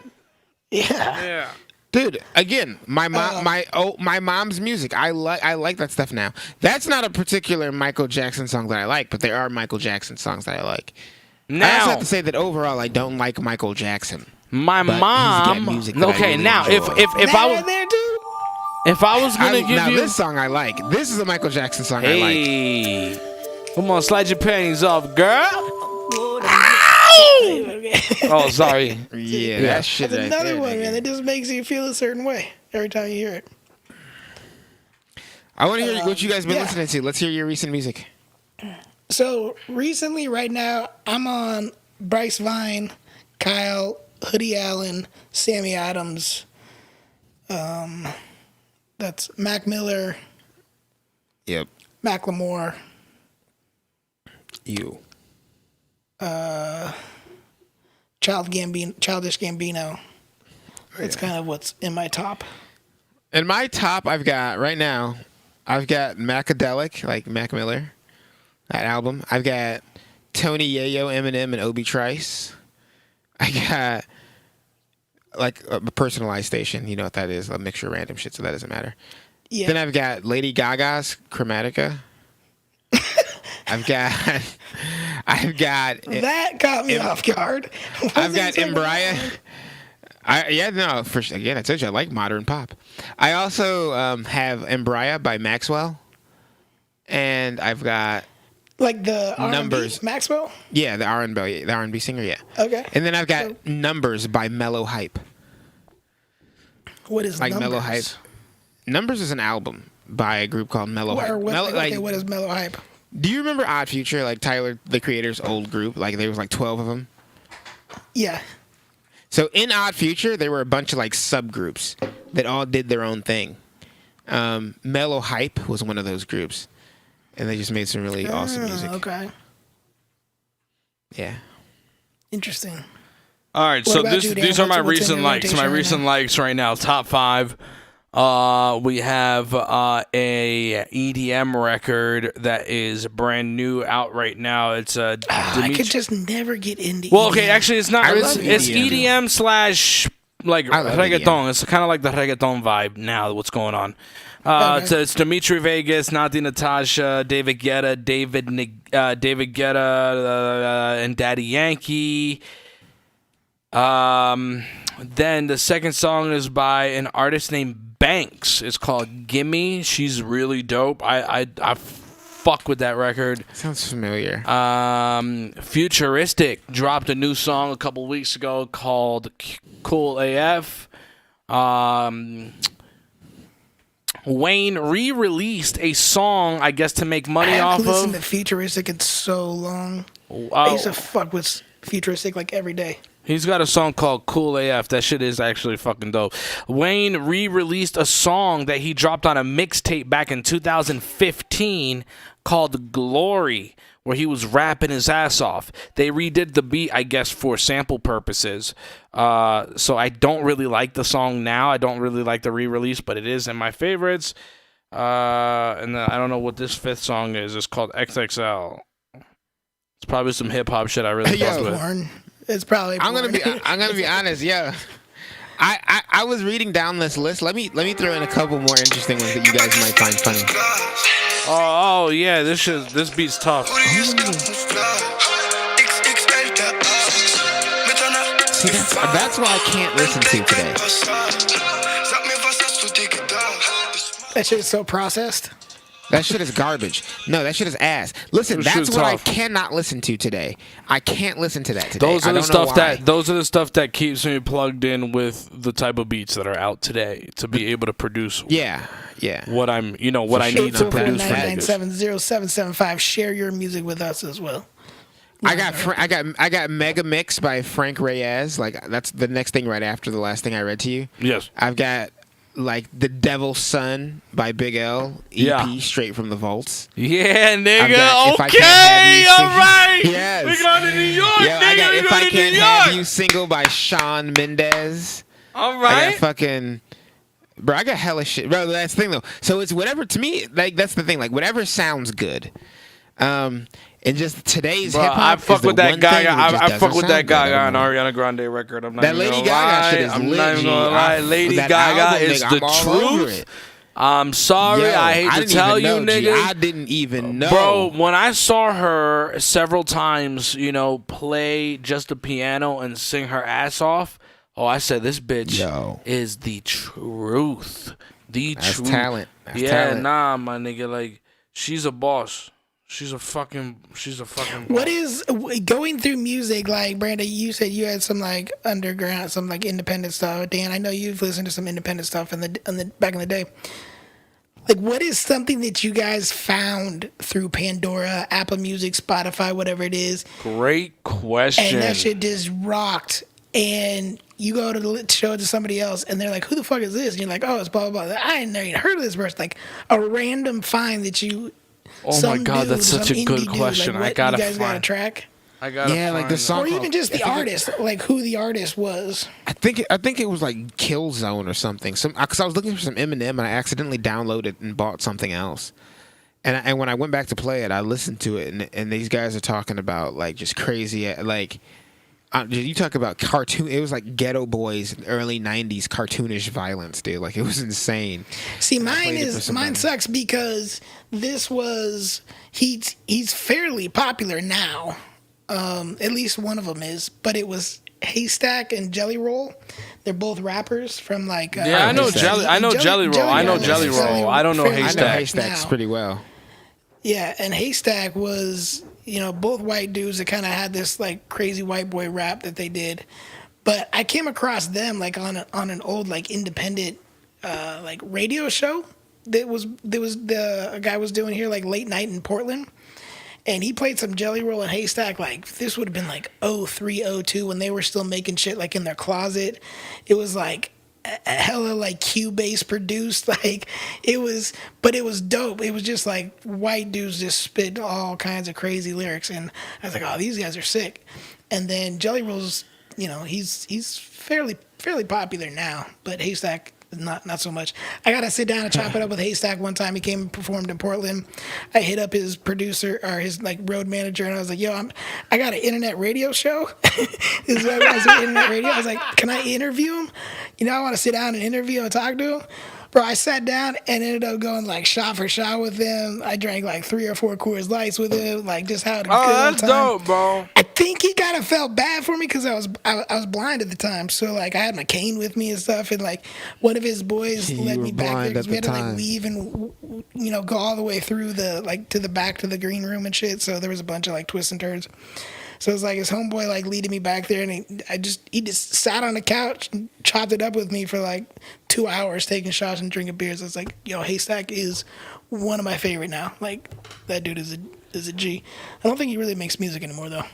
Speaker 2: Yeah.
Speaker 3: Dude, again, my mom's music. I like that stuff now. That's not a particular Michael Jackson song that I like, but there are Michael Jackson songs that I like. Now, I also have to say that overall, I don't like Michael Jackson.
Speaker 4: My mom. Okay, really now if I was
Speaker 2: there too,
Speaker 4: if I was gonna give
Speaker 3: now
Speaker 4: you
Speaker 3: this song, I like. This is a Michael Jackson song I like.
Speaker 4: Come on, slide your panties off, girl. Oh, sorry.
Speaker 3: Yeah, that shit.
Speaker 2: That's
Speaker 3: right
Speaker 2: another
Speaker 3: there,
Speaker 2: one,
Speaker 3: nigga.
Speaker 2: man. That just makes you feel a certain way every time you hear it.
Speaker 3: I want to hear what you guys been listening to. Let's hear your recent music.
Speaker 2: So recently, right now, I'm on Bryce Vine, Kyle, Hoodie Allen, Sammy Adams. That's Mac Miller.
Speaker 3: Yep.
Speaker 2: Macklemore.
Speaker 3: You.
Speaker 2: Childish Gambino. That's kind of what's in my top.
Speaker 3: In my top, I've got Macadelic, like Mac Miller, that album. I've got Tony Yayo, Eminem, and Obi Trice. I got like a personalized station. You know what that is? A mixture of random shit, so that doesn't matter.
Speaker 2: Yeah.
Speaker 3: Then I've got Lady Gaga's Chromatica. I've got
Speaker 2: that caught me off guard.
Speaker 3: I've got Embrya. Again, I told you I like modern pop. I also have Embrya by Maxwell, and I've got
Speaker 2: like the R&B
Speaker 3: Numbers.
Speaker 2: Maxwell.
Speaker 3: Yeah, the R&B singer. Yeah.
Speaker 2: Okay.
Speaker 3: And then I've got Numbers by Mellow Hype.
Speaker 2: What is
Speaker 3: like
Speaker 2: Numbers?
Speaker 3: Mellow Hype? Numbers is an album by a group called Mellow Hype.
Speaker 2: What is Mellow Hype?
Speaker 3: Do you remember Odd Future? Like Tyler, the Creator's old group. Like there was like 12 of them.
Speaker 2: Yeah.
Speaker 3: So in Odd Future, there were a bunch of like subgroups that all did their own thing. Mellow Hype was one of those groups, and they just made some really awesome music.
Speaker 2: Okay.
Speaker 3: Yeah.
Speaker 2: Interesting.
Speaker 4: All right, so these are my recent likes. My recent likes right now, top 5. We have a EDM record that is brand new out right now. It's
Speaker 2: I could just never get into.
Speaker 4: Well,
Speaker 2: EDM.
Speaker 4: okay, actually, it's not. It's EDM slash like reggaeton. EDM. It's kind of like the reggaeton vibe now. What's going on? It's Dimitri Vegas, Nati Natasha, David Guetta, and Daddy Yankee. Then the second song is by an artist named Banks. It's called Gimme. She's really dope. I fuck with that record.
Speaker 3: Sounds familiar.
Speaker 4: Futuristic dropped a new song a couple weeks ago called Cool AF. Wayne re-released a song, I guess, to make money off of. I haven't listened
Speaker 2: to Futuristic in so long. I used to fuck with Futuristic like every day.
Speaker 4: He's got a song called Cool AF. That shit is actually fucking dope. Wayne re-released a song that he dropped on a mixtape back in 2015 called Glory, where he was rapping his ass off. They redid the beat, I guess, for sample purposes. So I don't really like the song now. I don't really like the re-release, but it is in my favorites. And I don't know what this 5th song is. It's called XXL. It's probably some hip-hop shit I really fucked with.
Speaker 2: Porn. It's probably porn.
Speaker 3: I'm gonna be honest, yeah. I was reading down this list. Let me throw in a couple more interesting ones that you guys might find funny.
Speaker 4: Oh yeah, this beat's tough.
Speaker 3: See, that's what I can't listen to today.
Speaker 2: That shit is so processed.
Speaker 3: That shit is garbage. No, that shit is ass. Listen, that's what I cannot listen to today. I can't listen to that today.
Speaker 4: Those are the stuff that keeps me plugged in with the type of beats that are out today to be able to produce.
Speaker 3: Yeah.
Speaker 4: What I need to produce.
Speaker 2: 9970775. Share your music with us as well.
Speaker 3: I got Mega Mix by Frank Reyes. Like that's the next thing right after the last thing I read to you.
Speaker 4: Yes.
Speaker 3: I've got like The Devil's Son by Big L EP straight from the vaults.
Speaker 4: Yeah, nigga. Okay, all right.
Speaker 3: Yes.
Speaker 4: We're going to New York,
Speaker 3: nigga.
Speaker 4: I got
Speaker 3: If I Can't Have You single by Shawn Mendes.
Speaker 4: All right.
Speaker 3: I got fucking... Bro, I got hella shit. Bro, that's the thing, though. So it's whatever... To me, like, that's the thing. Like, whatever sounds good. And just today's hip hop.
Speaker 4: I fuck with that guy. I fuck with that guy on Ariana Grande record. I'm not
Speaker 3: that Lady Gaga shit is
Speaker 4: I'm not even gonna lie. Lady Gaga is the truth. I'm sorry. I hate to tell you, nigga.
Speaker 3: I didn't even know.
Speaker 4: Bro, when I saw her several times, play just the piano and sing her ass off, I said, this bitch is the truth.
Speaker 3: That's talent. That's
Speaker 4: talent. Nah, my nigga. Like, she's a boss. She's a fucking
Speaker 2: What is going through music, like Brando, you said you had some like underground, some like independent stuff. Dan, I know you've listened to some independent stuff in the back in the day. Like, what is something that you guys found through Pandora, Apple Music, Spotify, whatever it is?
Speaker 4: Great question.
Speaker 2: And that shit just rocked. And you go to show it to somebody else, and they're like, "Who the fuck is this?" And you're like, "Oh, it's blah blah blah." I ain't never even heard of this person. Like a random find that you.
Speaker 4: Oh my god, that's such a good question.
Speaker 2: Like,
Speaker 4: I gotta
Speaker 2: you guys
Speaker 4: find
Speaker 2: got a track.
Speaker 4: I gotta
Speaker 3: like the song,
Speaker 2: or even just the artist, like who the artist was.
Speaker 3: I think it was like Killzone or something. Because I was looking for some Eminem and I accidentally downloaded and bought something else. And when I went back to play it, I listened to it and these guys are talking about like just crazy like you talk about cartoon. It was like Ghetto Boys, early '90s cartoonish violence, dude. Like it was insane.
Speaker 2: See, mine sucks because this was he's fairly popular now. At least one of them is, but it was Haystack and Jelly Roll. They're both rappers from like.
Speaker 4: I know Jelly. I know Jelly Roll. I know Jelly Roll. I don't know Haystack.
Speaker 3: I know Haystacks pretty well.
Speaker 2: Yeah, and Haystack was, both white dudes that kind of had this like crazy white boy rap that they did. But I came across them like on an old like independent like radio show a guy was doing here like late night in Portland. And he played some Jelly Roll and Haystack. Like this would have been like 03, 02 when they were still making shit like in their closet. It was like a hella like Q-bass produced. Like but it was dope. It was just like white dudes just spit all kinds of crazy lyrics. And I was like, oh, these guys are sick. And then Jelly Roll's, he's fairly popular now, but Haystack not so much. I got to sit down and chop it up with Haystack one time. He came and performed in Portland. I hit up his producer or his like road manager, and I was like, yo, I got an internet radio show. This is what I was doing, internet radio. I was like, can I interview him? I want to sit down and interview and talk to him. Bro, I sat down and ended up going like shot for shot with him. I drank like 3 or 4 Coors Lights with him, like just had a good
Speaker 4: that's
Speaker 2: time.
Speaker 4: Dope, bro.
Speaker 2: I think he kind of felt bad for me because I was blind at the time, so like I had my cane with me and stuff, and like one of his boys let me back there because we had to like leave and go all the way through the like to the back to the green room and shit. So there was a bunch of like twists and turns. So it was like his homeboy like leading me back there, and he just sat on the couch and chopped it up with me for like 2 hours, taking shots and drinking beers. I was like, yo, Haystack is one of my favorite now. Like that dude is a G. I don't think he really makes music anymore though.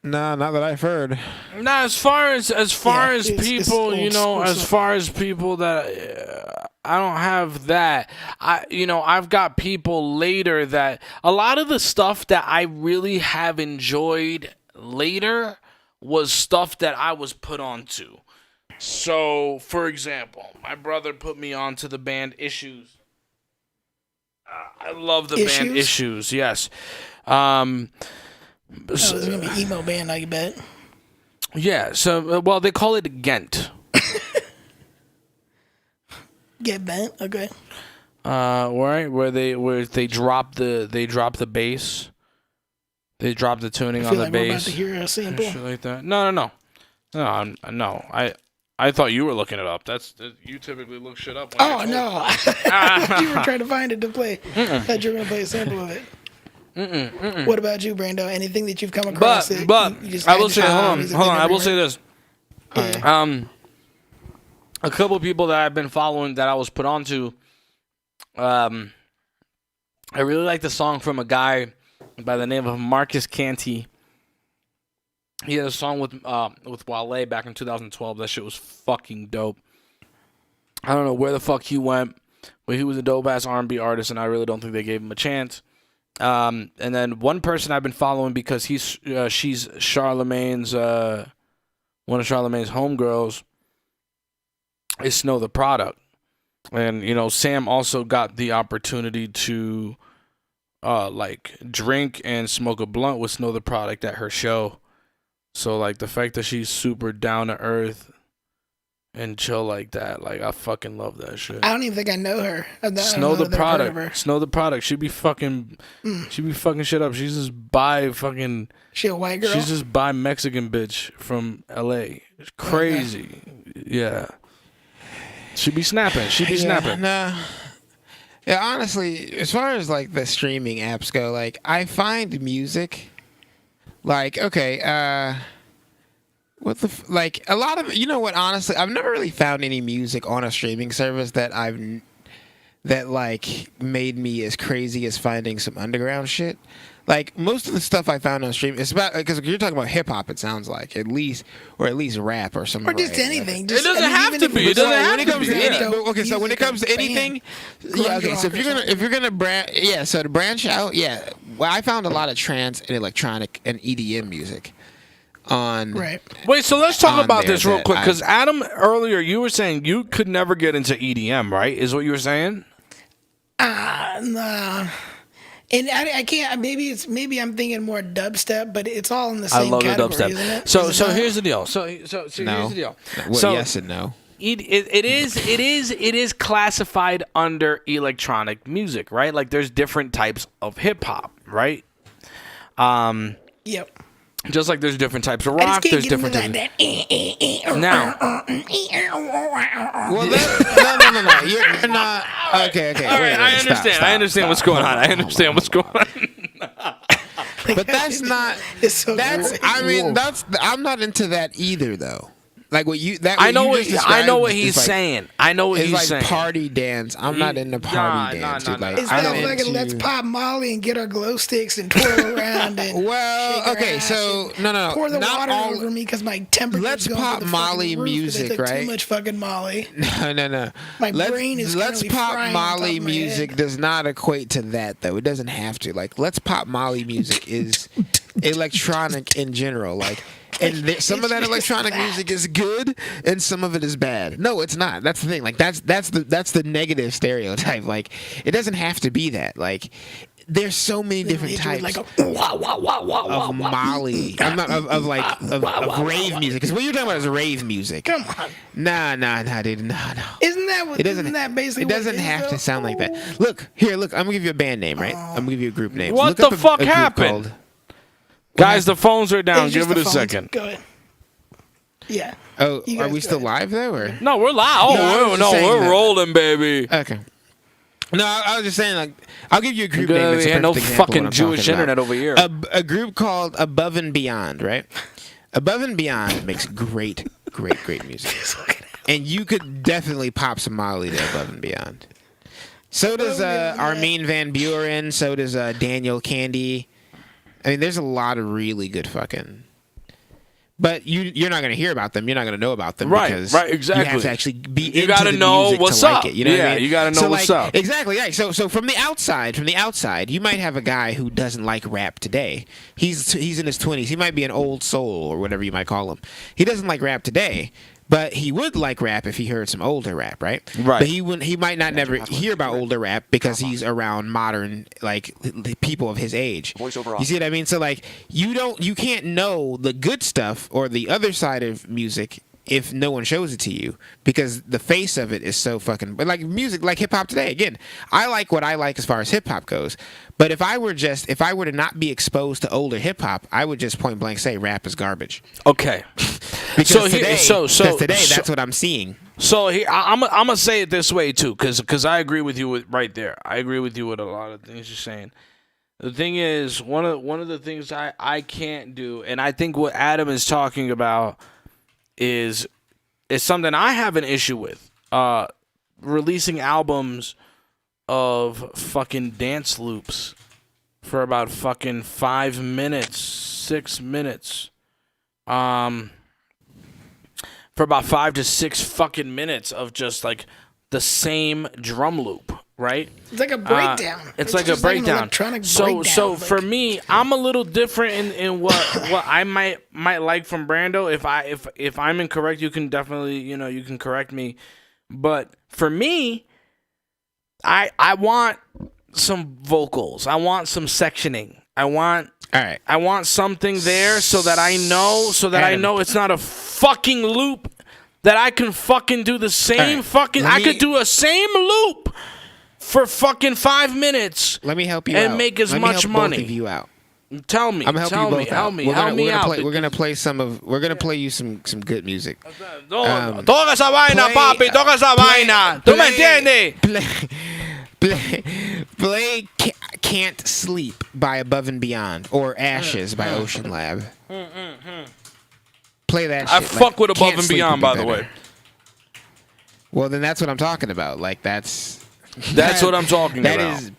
Speaker 3: Nah, not that I've heard.
Speaker 4: Nah, as far as people, as
Speaker 2: stuff.
Speaker 4: far as people that I don't have that. I've got people later that a lot of the stuff that I really have enjoyed later was stuff that I was put onto. So, for example, my brother put me onto the band Issues. I love the band Issues. Yes.
Speaker 2: It's gonna be emo band, I bet.
Speaker 4: Yeah. So, they call it Ghent.
Speaker 2: Get bent, okay.
Speaker 4: Right, where they drop the bass, they drop the tuning on the
Speaker 2: like
Speaker 4: bass.
Speaker 2: We're about to hear a sample.
Speaker 4: Shit like that. No. I thought you were looking it up. You typically look shit up.
Speaker 2: Oh no, you were trying to find it to play. I thought you were gonna play a sample of it. What about you, Brando? Anything that you've come across?
Speaker 4: But
Speaker 2: you just
Speaker 4: I will say, hold on. I will say this. A couple of people that I've been following that I was put onto. I really like the song from a guy by the name of Marcus Canty. He had a song with Wale back in 2012. That shit was fucking dope. I don't know where the fuck he went, but he was a dope ass R&B artist, and I really don't think they gave him a chance. And then one person I've been following because she's Charlemagne's one of Charlemagne's homegirls is Snow the Product. And Sam also got the opportunity to like drink and smoke a blunt with Snow the Product at her show. So like the fact that she's super down to earth and chill like that, like I fucking love that shit.
Speaker 2: I don't even think I know her.
Speaker 4: Snow the Product. She be fucking shit up. She's just bi fucking.
Speaker 2: She a white girl.
Speaker 4: She's just bi Mexican bitch from LA. It's crazy. Okay. Yeah. She be snapping.
Speaker 3: Nah. Yeah, honestly, as far as like the streaming apps go, like I find music like okay, what the like a lot of honestly, I've never really found any music on a streaming service that like made me as crazy as finding some underground shit. Like most of the stuff I found on stream, it's about because you're talking about hip hop. It sounds like at least rap or something.
Speaker 2: Or just anything.
Speaker 4: It doesn't have to be. It doesn't have to be.
Speaker 3: Okay, so when it comes to anything, yeah. Okay, so if you're gonna so to branch out, yeah. Well, I found a lot of trance and electronic and EDM music on.
Speaker 2: Right.
Speaker 4: Wait, so let's talk about this real quick because Adam earlier you were saying you could never get into EDM, right? Is what you were saying?
Speaker 2: Nah. And I can't. Maybe I'm thinking more dubstep, but it's all in the
Speaker 4: I
Speaker 2: same
Speaker 4: love the
Speaker 2: category,
Speaker 4: dubstep.
Speaker 2: isn't it?
Speaker 4: So
Speaker 2: Is it not?
Speaker 4: here's the deal. So here's the deal.
Speaker 3: Well,
Speaker 4: So
Speaker 3: yes and no.
Speaker 4: it is classified under electronic music, right? Like there's different types of hip hop, right?
Speaker 2: Yep.
Speaker 4: Just like there's different types of
Speaker 2: I just
Speaker 4: rock,
Speaker 2: can't
Speaker 4: there's
Speaker 2: get into
Speaker 4: different
Speaker 2: that.
Speaker 4: types. Now,
Speaker 3: Well, no. You're not. Okay.
Speaker 4: all right, I understand.
Speaker 3: Stop,
Speaker 4: I understand what's going on. I understand what's going on.
Speaker 3: But that's not.
Speaker 2: It's so
Speaker 3: That's.
Speaker 2: cool.
Speaker 3: I mean, that's. I'm not into that either, though. Like what you. That.
Speaker 4: I know
Speaker 3: you just
Speaker 4: what
Speaker 3: described
Speaker 4: he's
Speaker 3: is like,
Speaker 4: saying. I know what
Speaker 3: It's
Speaker 4: he's
Speaker 3: like
Speaker 4: saying.
Speaker 3: party dance. I'm not into party dance, dude. Like
Speaker 2: It's
Speaker 3: I'm
Speaker 2: not fucking
Speaker 3: into.
Speaker 2: let's pop Molly and get our glow sticks and twirl around and
Speaker 3: Well,
Speaker 2: shake our
Speaker 3: okay,
Speaker 2: ass
Speaker 3: so
Speaker 2: and
Speaker 3: no.
Speaker 2: pour the
Speaker 3: Not
Speaker 2: water
Speaker 3: all.
Speaker 2: over me because my temperature.
Speaker 3: Let's pop Molly music,
Speaker 2: took
Speaker 3: right?
Speaker 2: Too much fucking Molly.
Speaker 3: No.
Speaker 2: My brain is
Speaker 3: Let's
Speaker 2: currently
Speaker 3: pop
Speaker 2: frying on top
Speaker 3: Molly
Speaker 2: of my
Speaker 3: music
Speaker 2: head.
Speaker 3: does not equate to that though. It doesn't have to. Like let's pop Molly music is electronic in general. Like and some of that
Speaker 2: It's just
Speaker 3: electronic
Speaker 2: that.
Speaker 3: music is good and some of it is bad. No, it's not. That's the thing. Like that's the negative stereotype. Like it doesn't have to be that. Like there's so many different
Speaker 2: They do it
Speaker 3: types
Speaker 2: like a wah, wah, wah, wah, wah,
Speaker 3: of
Speaker 2: wah.
Speaker 3: Molly. I'm not of rave music. Because what you're talking about is rave music.
Speaker 2: Come on.
Speaker 3: Nah, dude. No.
Speaker 2: Isn't that what?
Speaker 3: It doesn't.
Speaker 2: Isn't that basically?
Speaker 3: It doesn't
Speaker 2: what it is,
Speaker 3: have to
Speaker 2: though?
Speaker 3: sound like that. Look. I'm gonna give you a band name, right? I'm gonna give you a group name.
Speaker 4: What
Speaker 3: Look
Speaker 4: the
Speaker 3: up
Speaker 4: fuck
Speaker 3: a group
Speaker 4: happened?
Speaker 3: called-
Speaker 4: Guys, the phones are down.
Speaker 2: It's just
Speaker 4: Give it
Speaker 2: the
Speaker 4: a
Speaker 2: phones.
Speaker 4: second.
Speaker 2: Go ahead. Yeah.
Speaker 3: Oh,
Speaker 2: You
Speaker 3: are
Speaker 2: guys
Speaker 3: we
Speaker 2: go
Speaker 3: still
Speaker 2: ahead.
Speaker 3: live though? Or
Speaker 4: No, we're live.
Speaker 3: I was
Speaker 4: Oh,
Speaker 3: just
Speaker 4: no,
Speaker 3: saying
Speaker 4: we're
Speaker 3: that.
Speaker 4: rolling, baby.
Speaker 3: okay. No, I was just saying like I'll give you a group
Speaker 4: Good,
Speaker 3: name. That's a
Speaker 4: we had no
Speaker 3: perfect example of
Speaker 4: fucking
Speaker 3: what I'm
Speaker 4: Jewish
Speaker 3: talking about.
Speaker 4: internet over here.
Speaker 3: A group called Above and Beyond, right? Above and Beyond makes great music, and you could definitely pop some Molly to Above and Beyond. So does Armin van Buuren. So does Daniel Candy. I mean, there's a lot of really good fucking. But you're not going to hear about them. You're not going to know about them.
Speaker 4: Right,
Speaker 3: because
Speaker 4: right, exactly.
Speaker 3: You have to actually be
Speaker 4: You
Speaker 3: into
Speaker 4: gotta
Speaker 3: the
Speaker 4: know
Speaker 3: music
Speaker 4: what's
Speaker 3: to like
Speaker 4: up.
Speaker 3: it. You know what I
Speaker 4: Yeah,
Speaker 3: mean?
Speaker 4: you gotta know
Speaker 3: So,
Speaker 4: what's
Speaker 3: like,
Speaker 4: up.
Speaker 3: Exactly, right. So from the outside, you might have a guy who doesn't like rap today. He's in his 20s. He might be an old soul or whatever you might call him. He doesn't like rap today. But he would like rap if he heard some older rap, right?
Speaker 4: Right.
Speaker 3: But he might not never hear about older rap because he's around modern like people of his age. You see what I mean? So like you can't know the good stuff or the other side of music if no one shows it to you because the face of it is so fucking. But like music, like hip hop today, again, I like what I like as far as hip hop goes. But if I were to not be exposed to older hip hop, I would just point blank say rap is garbage.
Speaker 4: Okay.
Speaker 3: Because
Speaker 4: So
Speaker 3: today,
Speaker 4: here-
Speaker 3: that's what I'm seeing.
Speaker 4: So here, I'm gonna say it this way too, because I agree with you right there. I agree with you with a lot of things you're saying. The thing is, one of the things I can't do, and I think what Adam is talking about is something I have an issue with. Releasing albums of fucking dance loops for about fucking 5 minutes, 6 minutes. For about 5 to 6 fucking minutes of just like the same drum loop, right?
Speaker 2: It's like a breakdown.
Speaker 4: It's like a
Speaker 2: just an
Speaker 4: breakdown.
Speaker 2: electronic
Speaker 4: So
Speaker 2: breakdown. Like,
Speaker 4: for me, I'm a little different in what I might like from Brando. If I'm incorrect, you can definitely you can correct me. But for me, I want some vocals. I want some sectioning.
Speaker 3: All right.
Speaker 4: I want something there so that I
Speaker 3: Adam.
Speaker 4: know it's not a fucking loop that I can fucking do the same
Speaker 3: right.
Speaker 4: fucking.
Speaker 3: Let
Speaker 4: I
Speaker 3: me-
Speaker 4: could do a same loop for fucking 5 minutes.
Speaker 3: Let me help you
Speaker 4: and
Speaker 3: out.
Speaker 4: make as
Speaker 3: Let me
Speaker 4: much
Speaker 3: help
Speaker 4: money.
Speaker 3: Both of you out.
Speaker 4: Tell me.
Speaker 3: I'm gonna help
Speaker 4: tell
Speaker 3: you both
Speaker 4: me.
Speaker 3: out.
Speaker 4: Help me.
Speaker 3: We're
Speaker 4: Help
Speaker 3: gonna,
Speaker 4: me
Speaker 3: we're gonna
Speaker 4: out.
Speaker 3: play. We're gonna play some of. We're gonna play you some good music.
Speaker 4: Toca esa vaina, papi. Toca esa vaina. ¿Tú me entiendes?
Speaker 3: Play Can't Sleep by Above and Beyond or Ashes by Ocean Lab. Play that shit.
Speaker 4: I fuck with Above
Speaker 3: Can't
Speaker 4: and
Speaker 3: Sleep
Speaker 4: Beyond,
Speaker 3: would be
Speaker 4: by the
Speaker 3: better.
Speaker 4: way.
Speaker 3: Well, then that's what I'm talking about. Like that's
Speaker 4: What I'm talking about.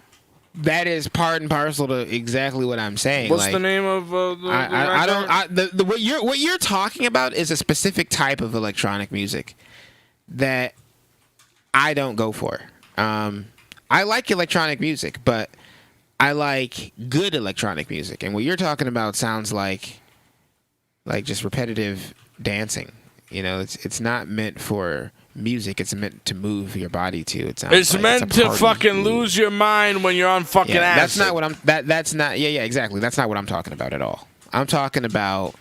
Speaker 3: That is part and parcel to exactly what I'm saying.
Speaker 4: What's
Speaker 3: like,
Speaker 4: the name of the
Speaker 3: I
Speaker 4: record?
Speaker 3: don't. The what you're talking about is a specific type of electronic music that I don't go for. I like electronic music, but I like good electronic music, and what you're talking about sounds like just repetitive dancing. You know, it's not meant for music. It's meant to move your body to.
Speaker 4: It's meant to fucking lose your mind when you're on fucking acid.
Speaker 3: That's not what I'm. That's not. Yeah, exactly. That's not what I'm talking about at all. I'm talking about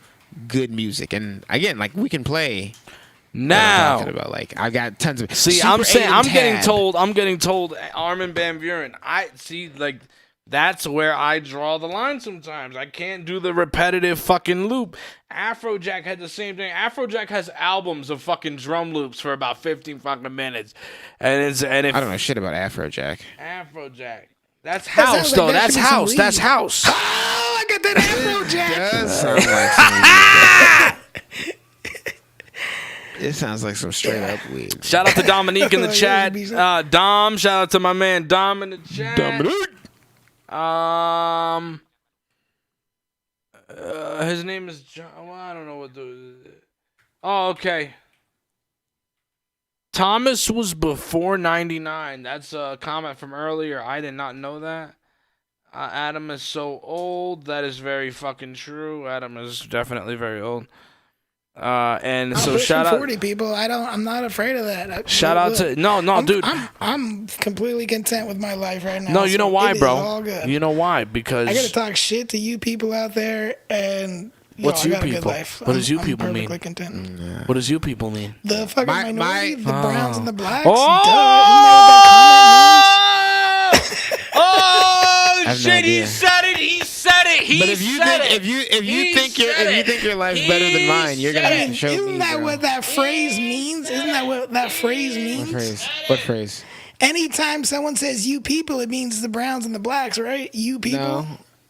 Speaker 3: good music, and again, like we can play.
Speaker 4: Now,
Speaker 3: I'm talking about like I got tons of.
Speaker 4: See,
Speaker 3: Super
Speaker 4: I'm saying
Speaker 3: 8
Speaker 4: I'm
Speaker 3: and
Speaker 4: getting told Armin van Buuren. I see like. That's where I draw the line sometimes. I can't do the repetitive fucking loop. Afrojack had the same thing. Afrojack has albums of fucking drum loops for about 15 fucking minutes. I don't
Speaker 3: know shit about Afrojack.
Speaker 4: Afrojack. That's house, though. That's house. That's house.
Speaker 2: Oh, I got that Afrojack.
Speaker 3: It sounds like some straight up weed.
Speaker 4: Shout out to Dominique in the chat. Dom, shout out to my man Dom in the chat.
Speaker 3: Dominique.
Speaker 4: His name is John. Well, I don't know what the. Oh, okay. Thomas was before 99. That's a comment from earlier. I did not know that. Adam is so old. That is very fucking true. Adam is definitely very old. And so shout out
Speaker 2: 40 people. I'm not afraid of that.
Speaker 4: Shout out to dude.
Speaker 2: I'm completely content with my life right now.
Speaker 4: No, you know why, bro?
Speaker 2: All good.
Speaker 4: You know why? Because
Speaker 2: I gotta talk shit to you people out there, and
Speaker 4: what's
Speaker 2: I
Speaker 4: you
Speaker 2: got a good
Speaker 4: people?
Speaker 2: life.
Speaker 4: What does you
Speaker 2: I'm
Speaker 4: people mean?
Speaker 2: perfectly content.
Speaker 4: What does you people mean?
Speaker 2: The fucking minority, the browns and the blacks.
Speaker 4: Oh, shit! He said it. He said it.
Speaker 3: But if you think your life's better than mine, you're gonna have to show me.
Speaker 2: Isn't that what that phrase means? Isn't that what that phrase means?
Speaker 3: What phrase?
Speaker 2: Anytime someone says "you people," it means the browns and the blacks, right? You people.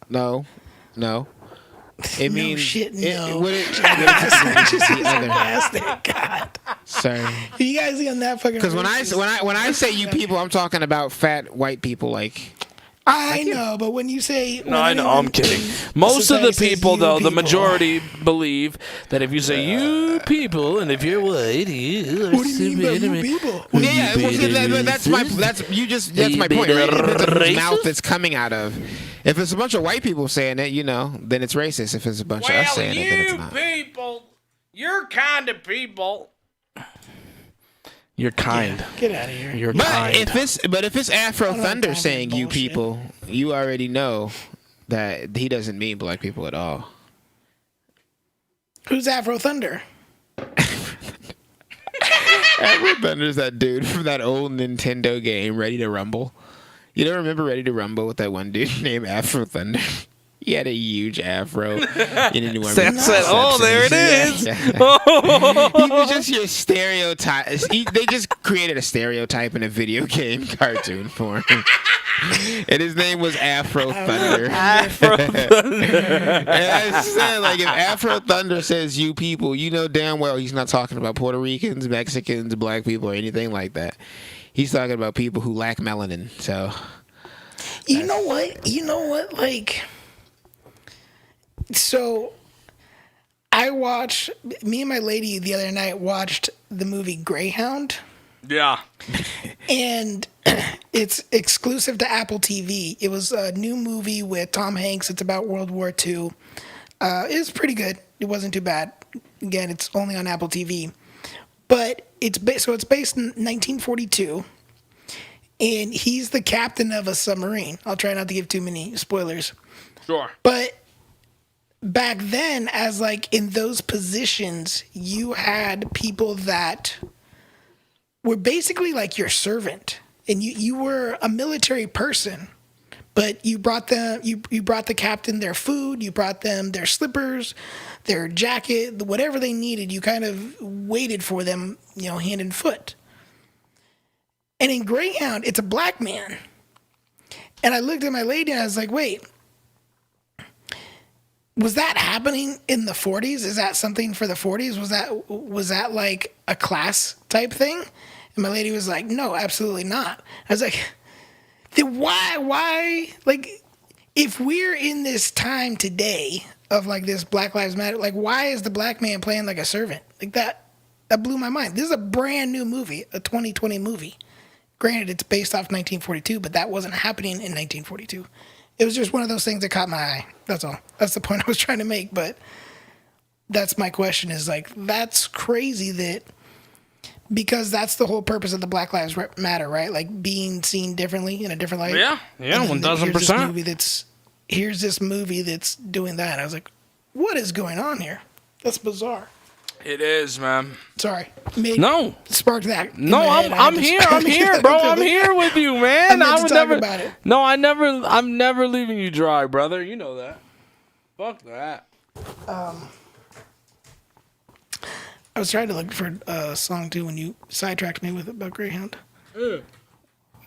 Speaker 3: No. It means
Speaker 2: shit. No. God.
Speaker 3: Sorry.
Speaker 2: You guys on that fucking?
Speaker 3: Because when I say you people, I'm talking about fat white people like.
Speaker 2: I know, but when you say...
Speaker 4: No, I know, I'm kidding. Most of the people, though, the majority believe that if you say you people, and if you're white, you are
Speaker 2: what do you mean by you people?
Speaker 3: That's my point, right? It depends on whose mouth it's coming out of. If it's a bunch of white people saying it, then it's racist. If it's a bunch of us saying it, then it's not.
Speaker 4: People, you're kind of people. You're kind.
Speaker 2: Yeah, get out of here.
Speaker 4: You're
Speaker 3: but
Speaker 4: kind.
Speaker 3: If it's Afro Thunder saying you people, you already know that he doesn't mean black people at all.
Speaker 2: Who's Afro Thunder?
Speaker 3: Afro Thunder's that dude from that old Nintendo game, Ready to Rumble. You don't remember Ready to Rumble with that one dude named Afro Thunder? He had a huge afro.
Speaker 4: Seth said, "Oh, there it is."
Speaker 3: Yeah. He was just your stereotype. They just created a stereotype in a video game cartoon for him. And his name was Afro Thunder.
Speaker 4: Afro Thunder.
Speaker 3: And I said, like, if Afro Thunder says you people, you know damn well he's not talking about Puerto Ricans, Mexicans, black people, or anything like that. He's talking about people who lack melanin. So,
Speaker 2: you know what? Like, so me and my lady the other night watched the movie Greyhound.
Speaker 4: Yeah.
Speaker 2: And it's exclusive to Apple TV. It was a new movie with Tom Hanks. It's about World War II. It was pretty good. It wasn't too bad. Again, it's only on Apple TV. But it's based in 1942. And he's the captain of a submarine. I'll try not to give too many spoilers.
Speaker 4: Sure.
Speaker 2: But back then, as like in those positions, you had people that were basically like your servant, and you were a military person, but you brought them you brought the captain their food, you brought them their slippers, their jacket, whatever they needed. You kind of waited for them, hand and foot. And in Greyhound, it's a black man. And I looked at my lady and I was like, wait, was that happening in the 40s? Is that something for the 40s? Was that like a class type thing? And my lady was like, no, absolutely not. I was like, then why? Like, if we're in this time today of like this Black Lives Matter, like, why is the black man playing like a servant? Like that blew my mind. This is a brand new movie, a 2020 movie. Granted, it's based off 1942, but that wasn't happening in 1942. It was just one of those things that caught my eye. That's all. That's the point I was trying to make. But that's my question is like, that's crazy that because that's the whole purpose of the Black Lives Matter, right? Like being seen differently in a different light.
Speaker 4: Yeah, 1000%.
Speaker 2: Here's this movie that's doing that. I was like, what is going on here? That's bizarre.
Speaker 4: It is, man.
Speaker 2: Sorry. Sparked that.
Speaker 4: No, I'm here, bro. I'm here with you, man. I would never. About it. No, I'm never leaving you dry, brother. You know that. Fuck that.
Speaker 2: I was trying to look for a song too when you sidetracked me with it about Greyhound.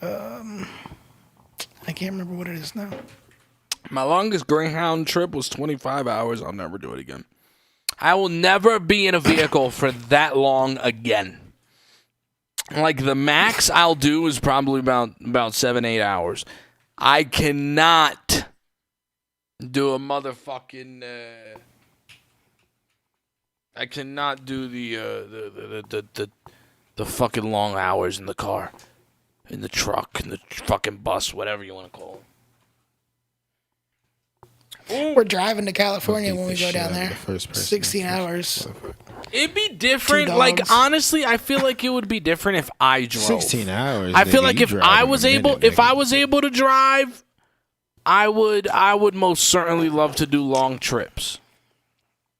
Speaker 2: I can't remember what it is now.
Speaker 4: My longest Greyhound trip was 25 hours. I'll never do it again. I will never be in a vehicle for that long again. Like the max I'll do is probably about 7-8 hours. I cannot do a motherfucking. I cannot do the fucking long hours in the car, in the truck, in the fucking bus, whatever you want to call it.
Speaker 2: We're driving to California when we go down there. 16 hours.
Speaker 4: It'd be different. Like, honestly, I feel like it would be different if I drove.
Speaker 3: 16 hours.
Speaker 4: I feel like if I was able to drive, I would most certainly love to do long trips.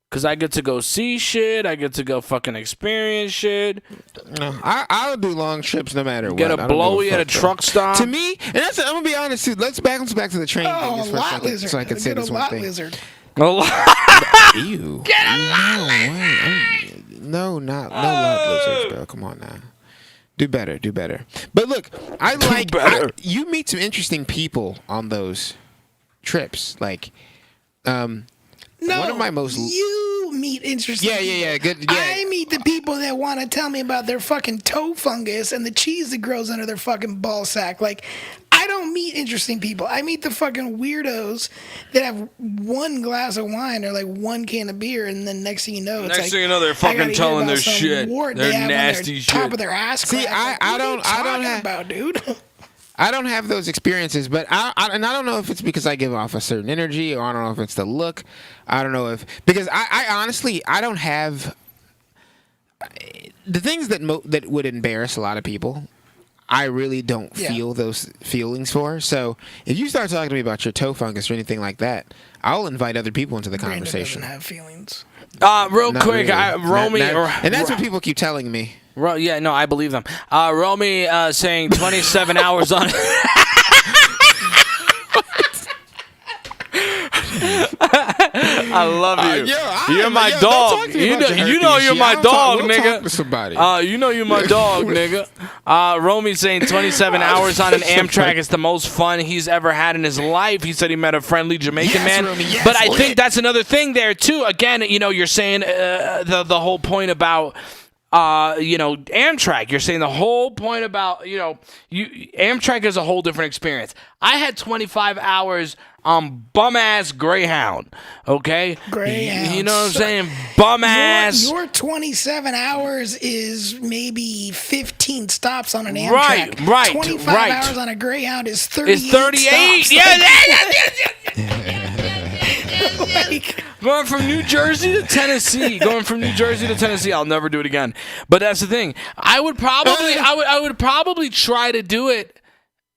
Speaker 4: Because I get to go see shit. I get to go fucking experience shit.
Speaker 3: No, I'll do long trips no matter what.
Speaker 4: Get a blowy at a truck stop.
Speaker 3: To me, and I'm going to be honest, too. Let's bounce back to the train thing just for a second.
Speaker 2: Lizard.
Speaker 3: So I can say this one thing.
Speaker 2: Lizard.
Speaker 3: Ew. Get a lot. No, not lot lizards, bro. Come on now. Do better. But look, you meet some interesting people on those trips. Like,
Speaker 2: no,
Speaker 3: one of my most
Speaker 2: you meet interesting people.
Speaker 3: Yeah, good. Yeah.
Speaker 2: I meet the people that want to tell me about their fucking toe fungus and the cheese that grows under their fucking ball sack. Like, I don't meet interesting people. I meet the fucking weirdos that have one glass of wine or like one can of beer, and then next thing you know, it's
Speaker 4: next thing you know, they're fucking telling their shit.
Speaker 2: They're
Speaker 4: nasty shit.
Speaker 2: Top of their ass.
Speaker 3: See, I don't have
Speaker 2: about, dude.
Speaker 3: I don't have those experiences, but I don't know if it's because I give off a certain energy, or I don't know if it's the look. I don't know because I honestly I don't have the things that would embarrass a lot of people. I really don't feel those feelings for. So if you start talking to me about your toe fungus or anything like that, I'll invite other people into the conversation.
Speaker 2: Brando doesn't have feelings.
Speaker 4: Real
Speaker 3: Not
Speaker 4: quick,
Speaker 3: really.
Speaker 4: Romy,
Speaker 3: and that's what people keep telling me.
Speaker 4: Yeah, no, I believe them. Romy saying 27 hours on. I love you. You're my dog. You know you're my dog, nigga.
Speaker 3: Talk to somebody.
Speaker 4: You know you're my dog, nigga. Romy saying 27 hours on an Amtrak is the most fun he's ever had in his life. He said he met a friendly Jamaican man.
Speaker 3: Romy, yes,
Speaker 4: but I think that's another thing there too. Again, you're saying the whole point about Amtrak. You're saying the whole point about, Amtrak is a whole different experience. I had 25 hours on bum-ass Greyhound, okay?
Speaker 2: Greyhound.
Speaker 4: You know what I'm saying? Bum-ass.
Speaker 2: Your 27 hours is maybe 15 stops on an Amtrak.
Speaker 4: Right.
Speaker 2: 25 hours on a Greyhound is 38
Speaker 4: It's 38.
Speaker 2: stops.
Speaker 4: Yeah. Going from New Jersey to Tennessee. I'll never do it again. But that's the thing. I would probably try to do it,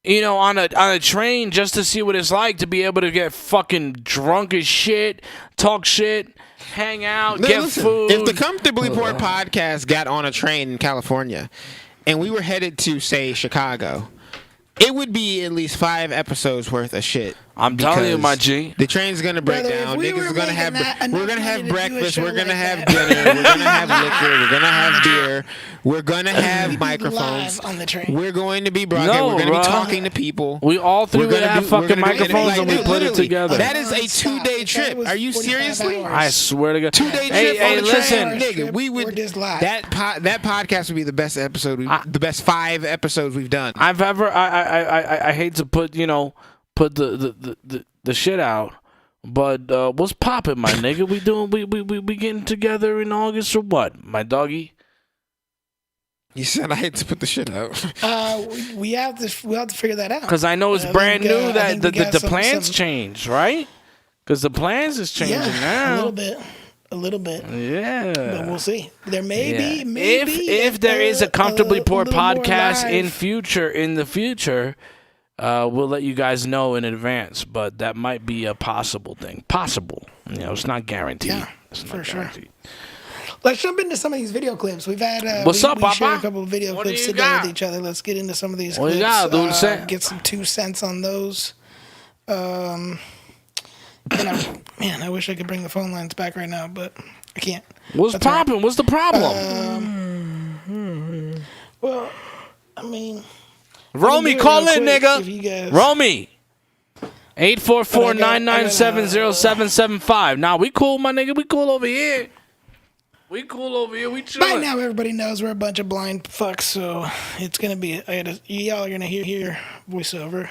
Speaker 4: on a train just to see what it's like to be able to get fucking drunk as shit, talk shit, hang out, food.
Speaker 3: If the Comfortably Poor podcast got on a train in California and we were headed to, say, Chicago, it would be at least 5 episodes worth of shit.
Speaker 4: I'm telling you, my G.
Speaker 3: The train's gonna break down. Niggas are gonna have. We're gonna have breakfast. We're gonna have dinner. We're gonna have liquor. We're gonna have beer. We're gonna have microphones
Speaker 2: on the train.
Speaker 3: We're going to be broadcasting. We're gonna be talking to people.
Speaker 4: We all three would have fucking microphones and we put it together.
Speaker 3: That is a 2-day trip. Are you seriously?
Speaker 4: I swear to God.
Speaker 3: 2-day trip on the
Speaker 2: listen,
Speaker 3: train, nigga. We would. That podcast would be the best episode. The best 5 episodes we've done.
Speaker 4: I've ever. I hate to put the shit out, but what's poppin', my nigga? We getting together in August or what, my doggy?
Speaker 3: You said I hate to put the shit out.
Speaker 2: We have to figure that out
Speaker 4: because I know it's brand new that the plans change, right? Because the plans is changing now.
Speaker 2: A little bit. a little bit.
Speaker 4: Yeah.
Speaker 2: But we'll see. There may be
Speaker 4: if there is a Comfortably Poor
Speaker 2: little more
Speaker 4: podcast in
Speaker 2: live.
Speaker 4: the future, we'll let you guys know in advance. But that might be a possible thing. Possible. It's not guaranteed.
Speaker 2: Yeah,
Speaker 4: it's not
Speaker 2: for
Speaker 4: guaranteed.
Speaker 2: sure. Let's jump into some of these video clips. We've had
Speaker 4: What's up,
Speaker 2: we shared
Speaker 4: Papa?
Speaker 2: a couple of video
Speaker 4: What do
Speaker 2: clips
Speaker 4: you
Speaker 2: today
Speaker 4: got?
Speaker 2: with each other. Let's get into some of these
Speaker 4: What
Speaker 2: clips.
Speaker 4: you got, dude?
Speaker 2: Get some 2 cents on those. And I wish I could bring the phone lines back right now, but I can't.
Speaker 4: What's
Speaker 2: That's all right.
Speaker 4: popping? What's the problem?
Speaker 2: Well, I mean,
Speaker 4: Romy,
Speaker 2: do it
Speaker 4: call
Speaker 2: real
Speaker 4: in,
Speaker 2: quick
Speaker 4: nigga.
Speaker 2: if you guys-
Speaker 4: Romy. 844-997-0775. Nah, we cool, my nigga. We cool over here. We
Speaker 2: by
Speaker 4: chilling.
Speaker 2: now everybody knows we're a bunch of blind fucks, so it's gonna be. Y'all are gonna hear voiceover.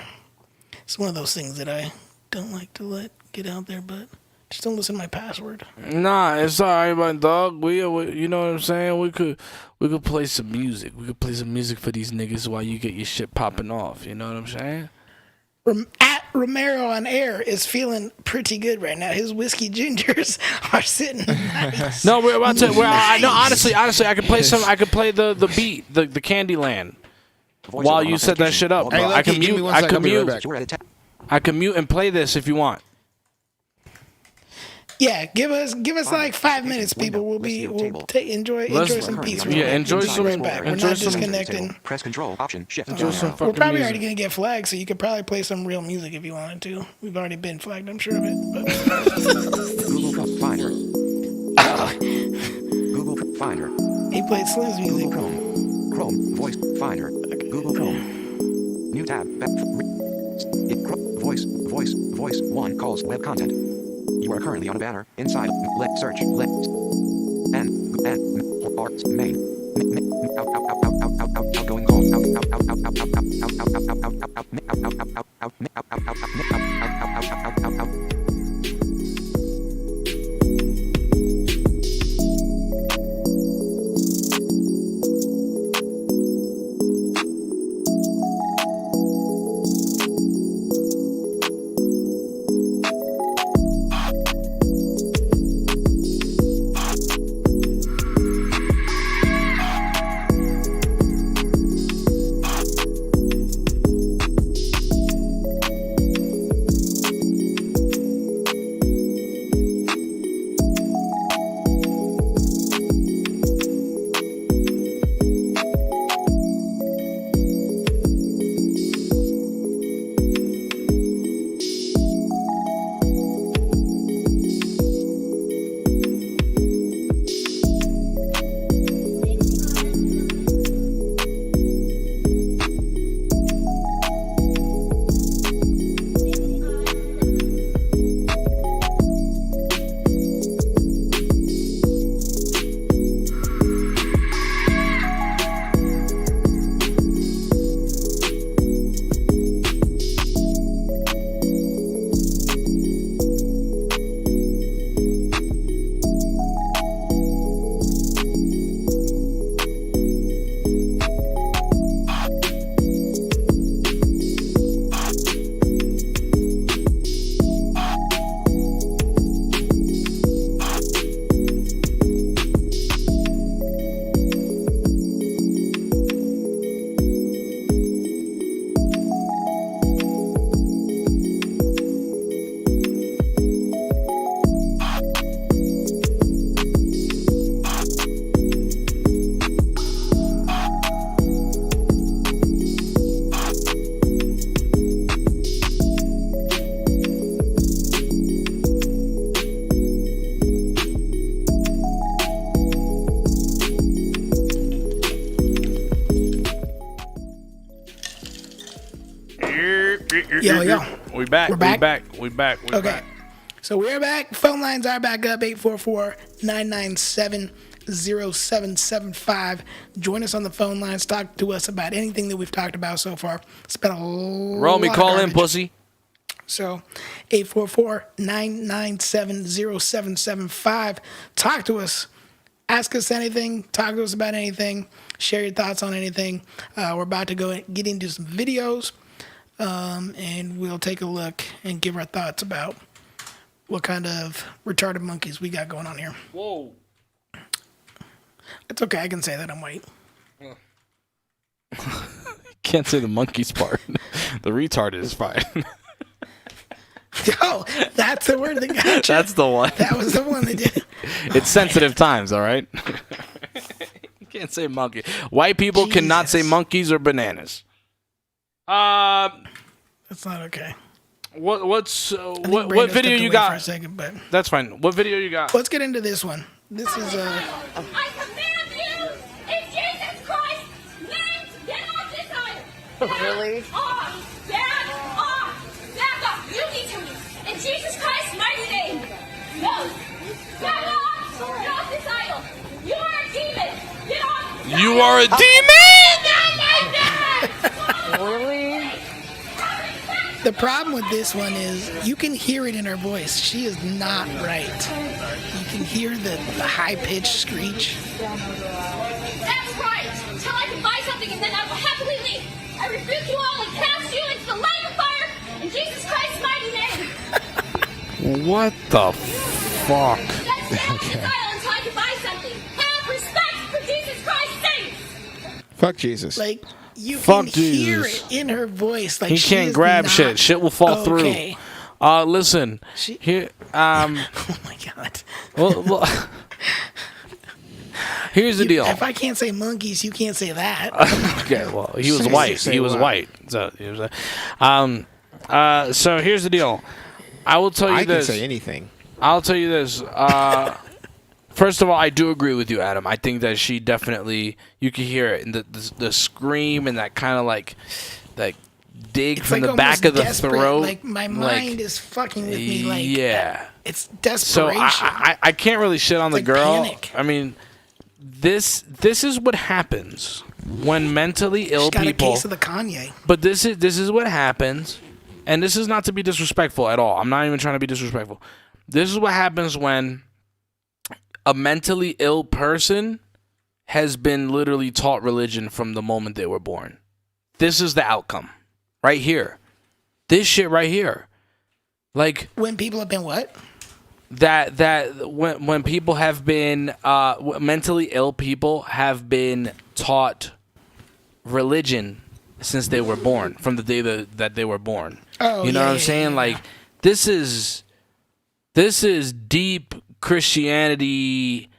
Speaker 2: It's one of those things that I don't like to let get out there, but just don't listen to my password.
Speaker 4: Nah, it's all right, my dog. We you know what I'm saying? We could play some music. We could play some music for these niggas while you get your shit popping off. You know what I'm saying?
Speaker 2: At Romero on air is feeling pretty good right now. His whiskey gingers are sitting nice.
Speaker 4: No, we're about to.
Speaker 2: Nice.
Speaker 4: No, honestly, I could play some. I could play the beat, the Candyland, while you set that shit up.
Speaker 3: Hey,
Speaker 4: Bro. I can
Speaker 3: Lucky, give me
Speaker 4: mute.
Speaker 3: one
Speaker 4: I
Speaker 3: sec,
Speaker 4: can
Speaker 3: I'll be right
Speaker 4: mute.
Speaker 3: back.
Speaker 4: I can mute and play this if you want.
Speaker 2: Yeah, give us like 5 minutes, people. We'll enjoy some peace.
Speaker 4: Yeah, enjoy some.
Speaker 2: Right back. We're
Speaker 4: Enjoy
Speaker 2: not
Speaker 4: some.
Speaker 2: disconnecting.
Speaker 5: Press Control Option Shift.
Speaker 4: Enjoy some
Speaker 2: We're
Speaker 4: fucking
Speaker 2: probably
Speaker 4: music.
Speaker 2: already gonna get flagged, so you could probably play some real music if you wanted to. We've already been flagged, I'm sure of it. But
Speaker 5: Google Cup Finder. Google Cup Finder.
Speaker 2: he played Slim's music.
Speaker 5: Google Chrome. Chrome Voice Finder. Google Chrome. New tab. Voice 1 calls web content. You are currently on a banner inside. Let search. Let and arts main. Outgoing call.
Speaker 2: Yo.
Speaker 4: We back.
Speaker 2: We're back?
Speaker 4: We back.
Speaker 2: Okay. So we're back. Phone lines are back up. 844-997-0775. Join us on the phone lines. Talk to us about anything that we've talked about so far. It's been a
Speaker 4: Roll me,
Speaker 2: lot of
Speaker 4: call in,
Speaker 2: garbage.
Speaker 4: pussy.
Speaker 2: So 844-997-0775. Talk to us. Ask us anything. Talk to us about anything. Share your thoughts on anything. We're about to go get into some videos. And we'll take a look and give our thoughts about what kind of retarded monkeys we got going on here.
Speaker 4: Whoa.
Speaker 2: It's okay. I can say that I'm white.
Speaker 4: Can't say the monkeys part. The retarded is fine.
Speaker 2: Oh, that's the word that got you.
Speaker 4: That's the one.
Speaker 2: That was the one that did it.
Speaker 4: It's sensitive times, all right? You can't say monkey. White people cannot say monkeys or bananas.
Speaker 2: That's not okay.
Speaker 4: What
Speaker 2: Brando
Speaker 4: video you
Speaker 2: stepped away
Speaker 4: got?
Speaker 2: For a second, but
Speaker 4: That's fine. What video you got?
Speaker 2: let's get into this one. This is
Speaker 6: I command you, in Jesus Christ, men, get off this island.
Speaker 7: Really?
Speaker 6: Off, stand off, back up. You need to, in Jesus Christ's mighty name. No, get off, get off this island. You are a demon. Get off.
Speaker 4: You are a demon?
Speaker 7: Really?
Speaker 2: the problem with this one is you can hear it in her voice. She is not right. You can hear the high pitched screech.
Speaker 6: That's right. Till I can buy something and then I will happily leave. I rebuke you all and cast you into the lake of fire in Jesus Christ's mighty name.
Speaker 4: What the fuck?
Speaker 6: Then stay on this island until I can buy something. Have respect for Jesus Christ's sake.
Speaker 3: Fuck Jesus.
Speaker 2: Like you
Speaker 4: Fuck
Speaker 2: can hear
Speaker 4: Jesus.
Speaker 2: it in her voice. Like
Speaker 4: He
Speaker 2: she
Speaker 4: can't
Speaker 2: is
Speaker 4: grab
Speaker 2: not
Speaker 4: shit. Shit will fall
Speaker 2: okay.
Speaker 4: through. Listen. Here
Speaker 2: Oh my god.
Speaker 4: well, here's the deal.
Speaker 2: If I can't say monkeys, you can't say that.
Speaker 4: Okay, well, he was white. He was white. So, so here's the deal. I will tell you
Speaker 3: I
Speaker 4: this.
Speaker 3: can say anything.
Speaker 4: I'll tell you this. First of all, I do agree with you, Adam. I think that she definitely, you can hear it in the scream and that kind of like dig
Speaker 2: It's
Speaker 4: from
Speaker 2: like
Speaker 4: the back
Speaker 2: almost
Speaker 4: of the
Speaker 2: desperate.
Speaker 4: throat.
Speaker 2: Like my mind is fucking with me. Like
Speaker 4: yeah.
Speaker 2: it's
Speaker 4: So
Speaker 2: desperation.
Speaker 4: I can't really shit on the
Speaker 2: like
Speaker 4: girl.
Speaker 2: panic.
Speaker 4: I mean, this is what happens when mentally ill
Speaker 2: She's got
Speaker 4: people.
Speaker 2: a case of the Kanye.
Speaker 4: But this is what happens, and this is not to be disrespectful at all. I'm not even trying to be disrespectful. This is what happens when a mentally ill person has been literally taught religion from the moment they were born. This is the outcome, right here. This shit right here, like
Speaker 2: When people have been what?
Speaker 4: that when people have been mentally ill people have been taught religion since they were born, from the day that they were born.
Speaker 2: Oh,
Speaker 4: you know
Speaker 2: yeah,
Speaker 4: what I'm
Speaker 2: yeah,
Speaker 4: saying?
Speaker 2: yeah.
Speaker 4: Like this is deep Christianity.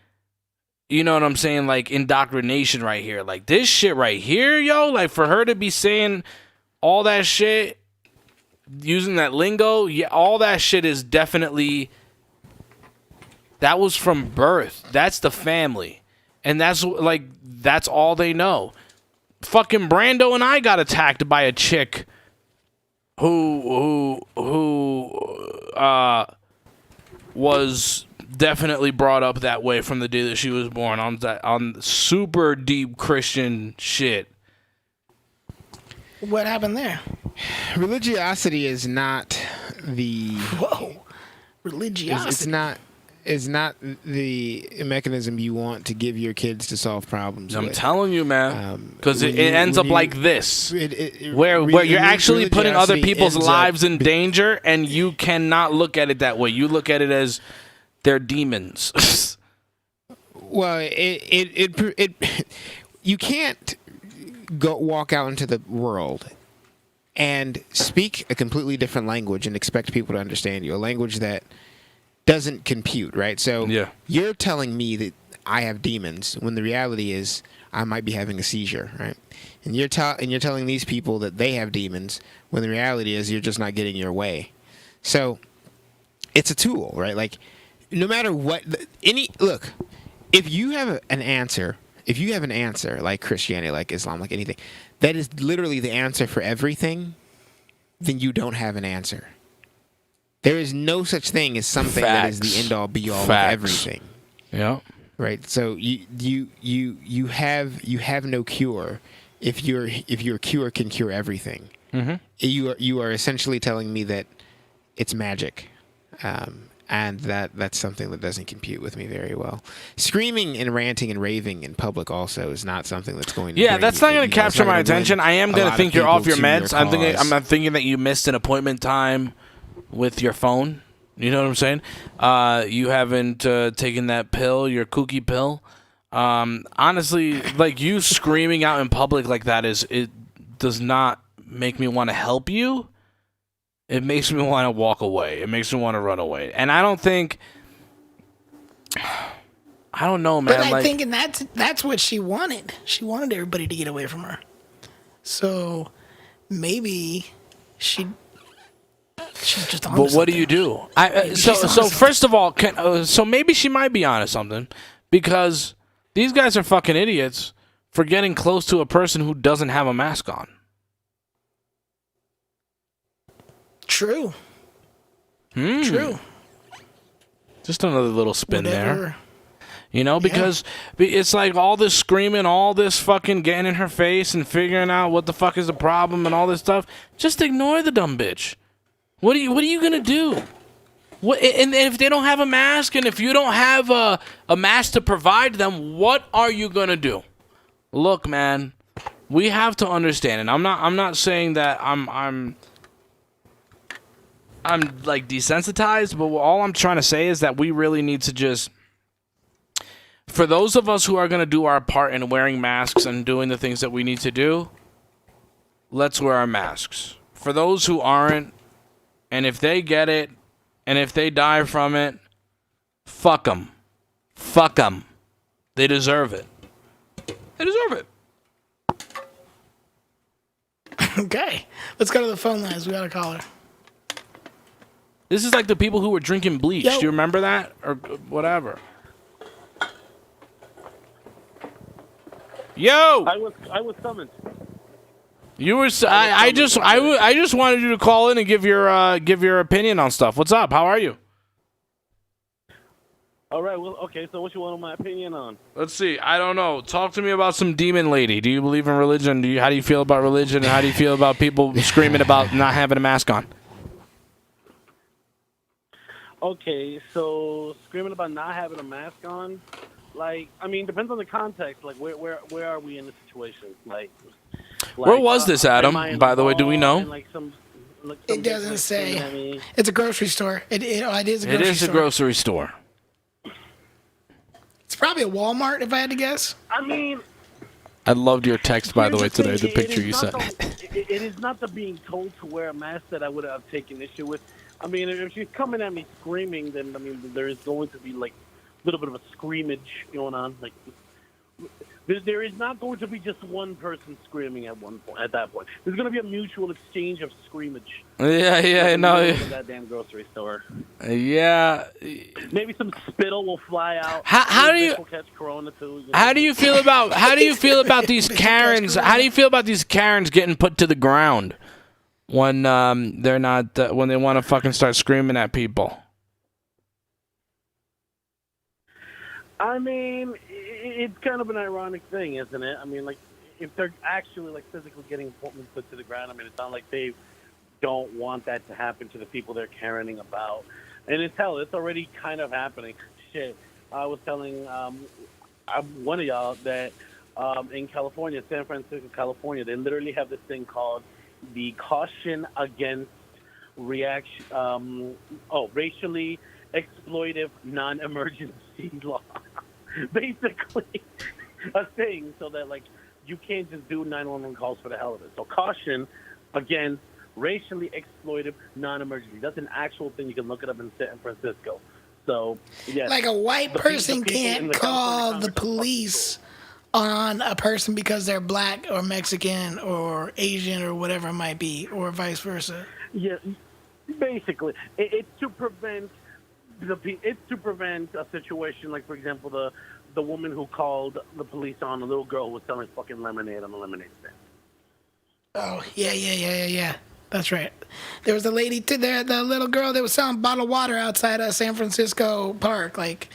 Speaker 4: You know what I'm saying? Like indoctrination right here. Like this shit right here, yo. Like for her to be saying all that shit, using that lingo, yeah, all that shit is definitely. That was from birth. That's the family. And that's all they know. Fucking Brando and I got attacked by a chick who was definitely brought up that way from the day that she was born on super deep Christian shit.
Speaker 2: What happened there?
Speaker 3: Religiosity is not the.
Speaker 2: Whoa, religiosity.
Speaker 3: It's not the mechanism you want to give your kids to solve problems.
Speaker 4: I'm
Speaker 3: with.
Speaker 4: telling you, man, because it
Speaker 3: when you-
Speaker 4: ends up
Speaker 3: when you-
Speaker 4: like this,
Speaker 3: It-
Speaker 4: where you're actually putting other
Speaker 3: religiosity
Speaker 4: people's
Speaker 3: ends up
Speaker 4: lives in danger, and you cannot look at it that way. You look at it as they're demons.
Speaker 3: Well, you can't walk out into the world and speak a completely different language and expect people to understand you. A language that doesn't compute, right? So
Speaker 4: Yeah.
Speaker 3: you're telling me that I have demons when the reality is I might be having a seizure, right? And you're telling these people that they have demons when the reality is you're just not getting your way. So it's a tool, right? Like no matter what if you have an answer like Christianity, like Islam, like anything, that is literally the answer for everything, then you don't have an answer. There is no such thing as something that is the end all be all of everything.
Speaker 4: Yeah.
Speaker 3: Right. So you have no cure if your cure can cure everything. Mm-hmm. You are essentially telling me that it's magic. And that's something that doesn't compute with me very well. Screaming and ranting and raving in public also is not something that's going to.
Speaker 4: Yeah, that's not going to capture my attention. I am going to think you're off your meds. I'm thinking that you missed an appointment time with your phone. You know what I'm saying? You haven't taken that pill, your kooky pill. Honestly, like you screaming out in public like that it does not make me want to help you. It makes me want to walk away. It makes me want to run away. And I don't know, man.
Speaker 2: But I think, and that's what she wanted. She wanted everybody to get away from her. So maybe she's just on.
Speaker 4: But what do you do? So first of all, so maybe she might be onto something, because these guys are fucking idiots for getting close to a person who doesn't have a mask on.
Speaker 2: True.
Speaker 4: Hmm.
Speaker 2: True.
Speaker 4: Just another little spin there. You know, because it's like all this screaming, all this fucking getting in her face and figuring out what the fuck is the problem and all this stuff. Just ignore the dumb bitch. What are you gonna do? What? And if they don't have a mask, and if you don't have a mask to provide them, what are you gonna do? Look, man, we have to understand, and I'm not saying that I'm like desensitized, but all I'm trying to say is that we really need to just, for those of us who are going to do our part in wearing masks and doing the things that we need to do, let's wear our masks. For those who aren't, and if they get it, and if they die from it, fuck them. Fuck them. They deserve it. They deserve it.
Speaker 2: Okay. Let's go to the phone lines. We got a caller.
Speaker 4: This is like the people who were drinking bleach.
Speaker 2: Yo.
Speaker 4: Do you remember that? Or whatever. Yo!
Speaker 7: I was summoned.
Speaker 4: You were. I just wanted you to call in and give your opinion on stuff. What's up? How are you?
Speaker 7: All right. Well, okay. So, what you want my opinion on?
Speaker 4: Let's see. I don't know. Talk to me about some demon lady. Do you believe in religion? How do you feel about religion? And how do you feel about people screaming about not having a mask on?
Speaker 7: Okay. So, screaming about not having a mask on, like, I mean, depends on the context. Like, where are we in the situation? Like
Speaker 4: where was this, Adam? By the way, do we know?
Speaker 2: It doesn't say. It's a grocery store. It is a grocery store.
Speaker 4: It is a grocery store.
Speaker 2: It's probably a Walmart, if I had to guess.
Speaker 7: I mean,
Speaker 4: I loved your text, by the way, today, the picture you sent.
Speaker 7: It is not the being told to wear a mask that I would have taken issue with. I mean, if she's coming at me screaming, then, I mean, there is going to be, like, a little bit of a screamage going on. Like, there is not going to be just one person screaming at that point. There's going to be a mutual exchange of screamage.
Speaker 4: Yeah, no.
Speaker 7: In that damn grocery store.
Speaker 4: Yeah.
Speaker 7: Maybe some spittle will fly out.
Speaker 4: How do you
Speaker 7: catch corona too, you know?
Speaker 4: How do you feel about these Karens? How do you feel about these Karens getting put to the ground when they're not when they want to fucking start screaming at people?
Speaker 7: I mean, it's kind of an ironic thing, isn't it? I mean, like, if they're actually, like, physically getting put to the ground, I mean, it's not like they don't want that to happen to the people they're caring about. And it's already kind of happening. Shit. I was telling one of y'all that in California, San Francisco, California, they literally have this thing called the Caution Against Racially Exploitive Non-Emergency Law. Basically a thing so that, like, you can't just do 911 calls for the hell of it. So caution against racially exploitive non-emergency. That's an actual thing. You can look it up in San Francisco. So, yes.
Speaker 2: Like a white person can't call the police on a person because they're black or Mexican or Asian or whatever it might be, or vice versa.
Speaker 7: Yeah, basically. It's to prevent a situation like, for example, the woman who called the police on a little girl who was selling fucking lemonade on the lemonade stand.
Speaker 2: Oh, yeah. That's right. There was a lady too there, the little girl that was selling bottled water outside of San Francisco Park. Like,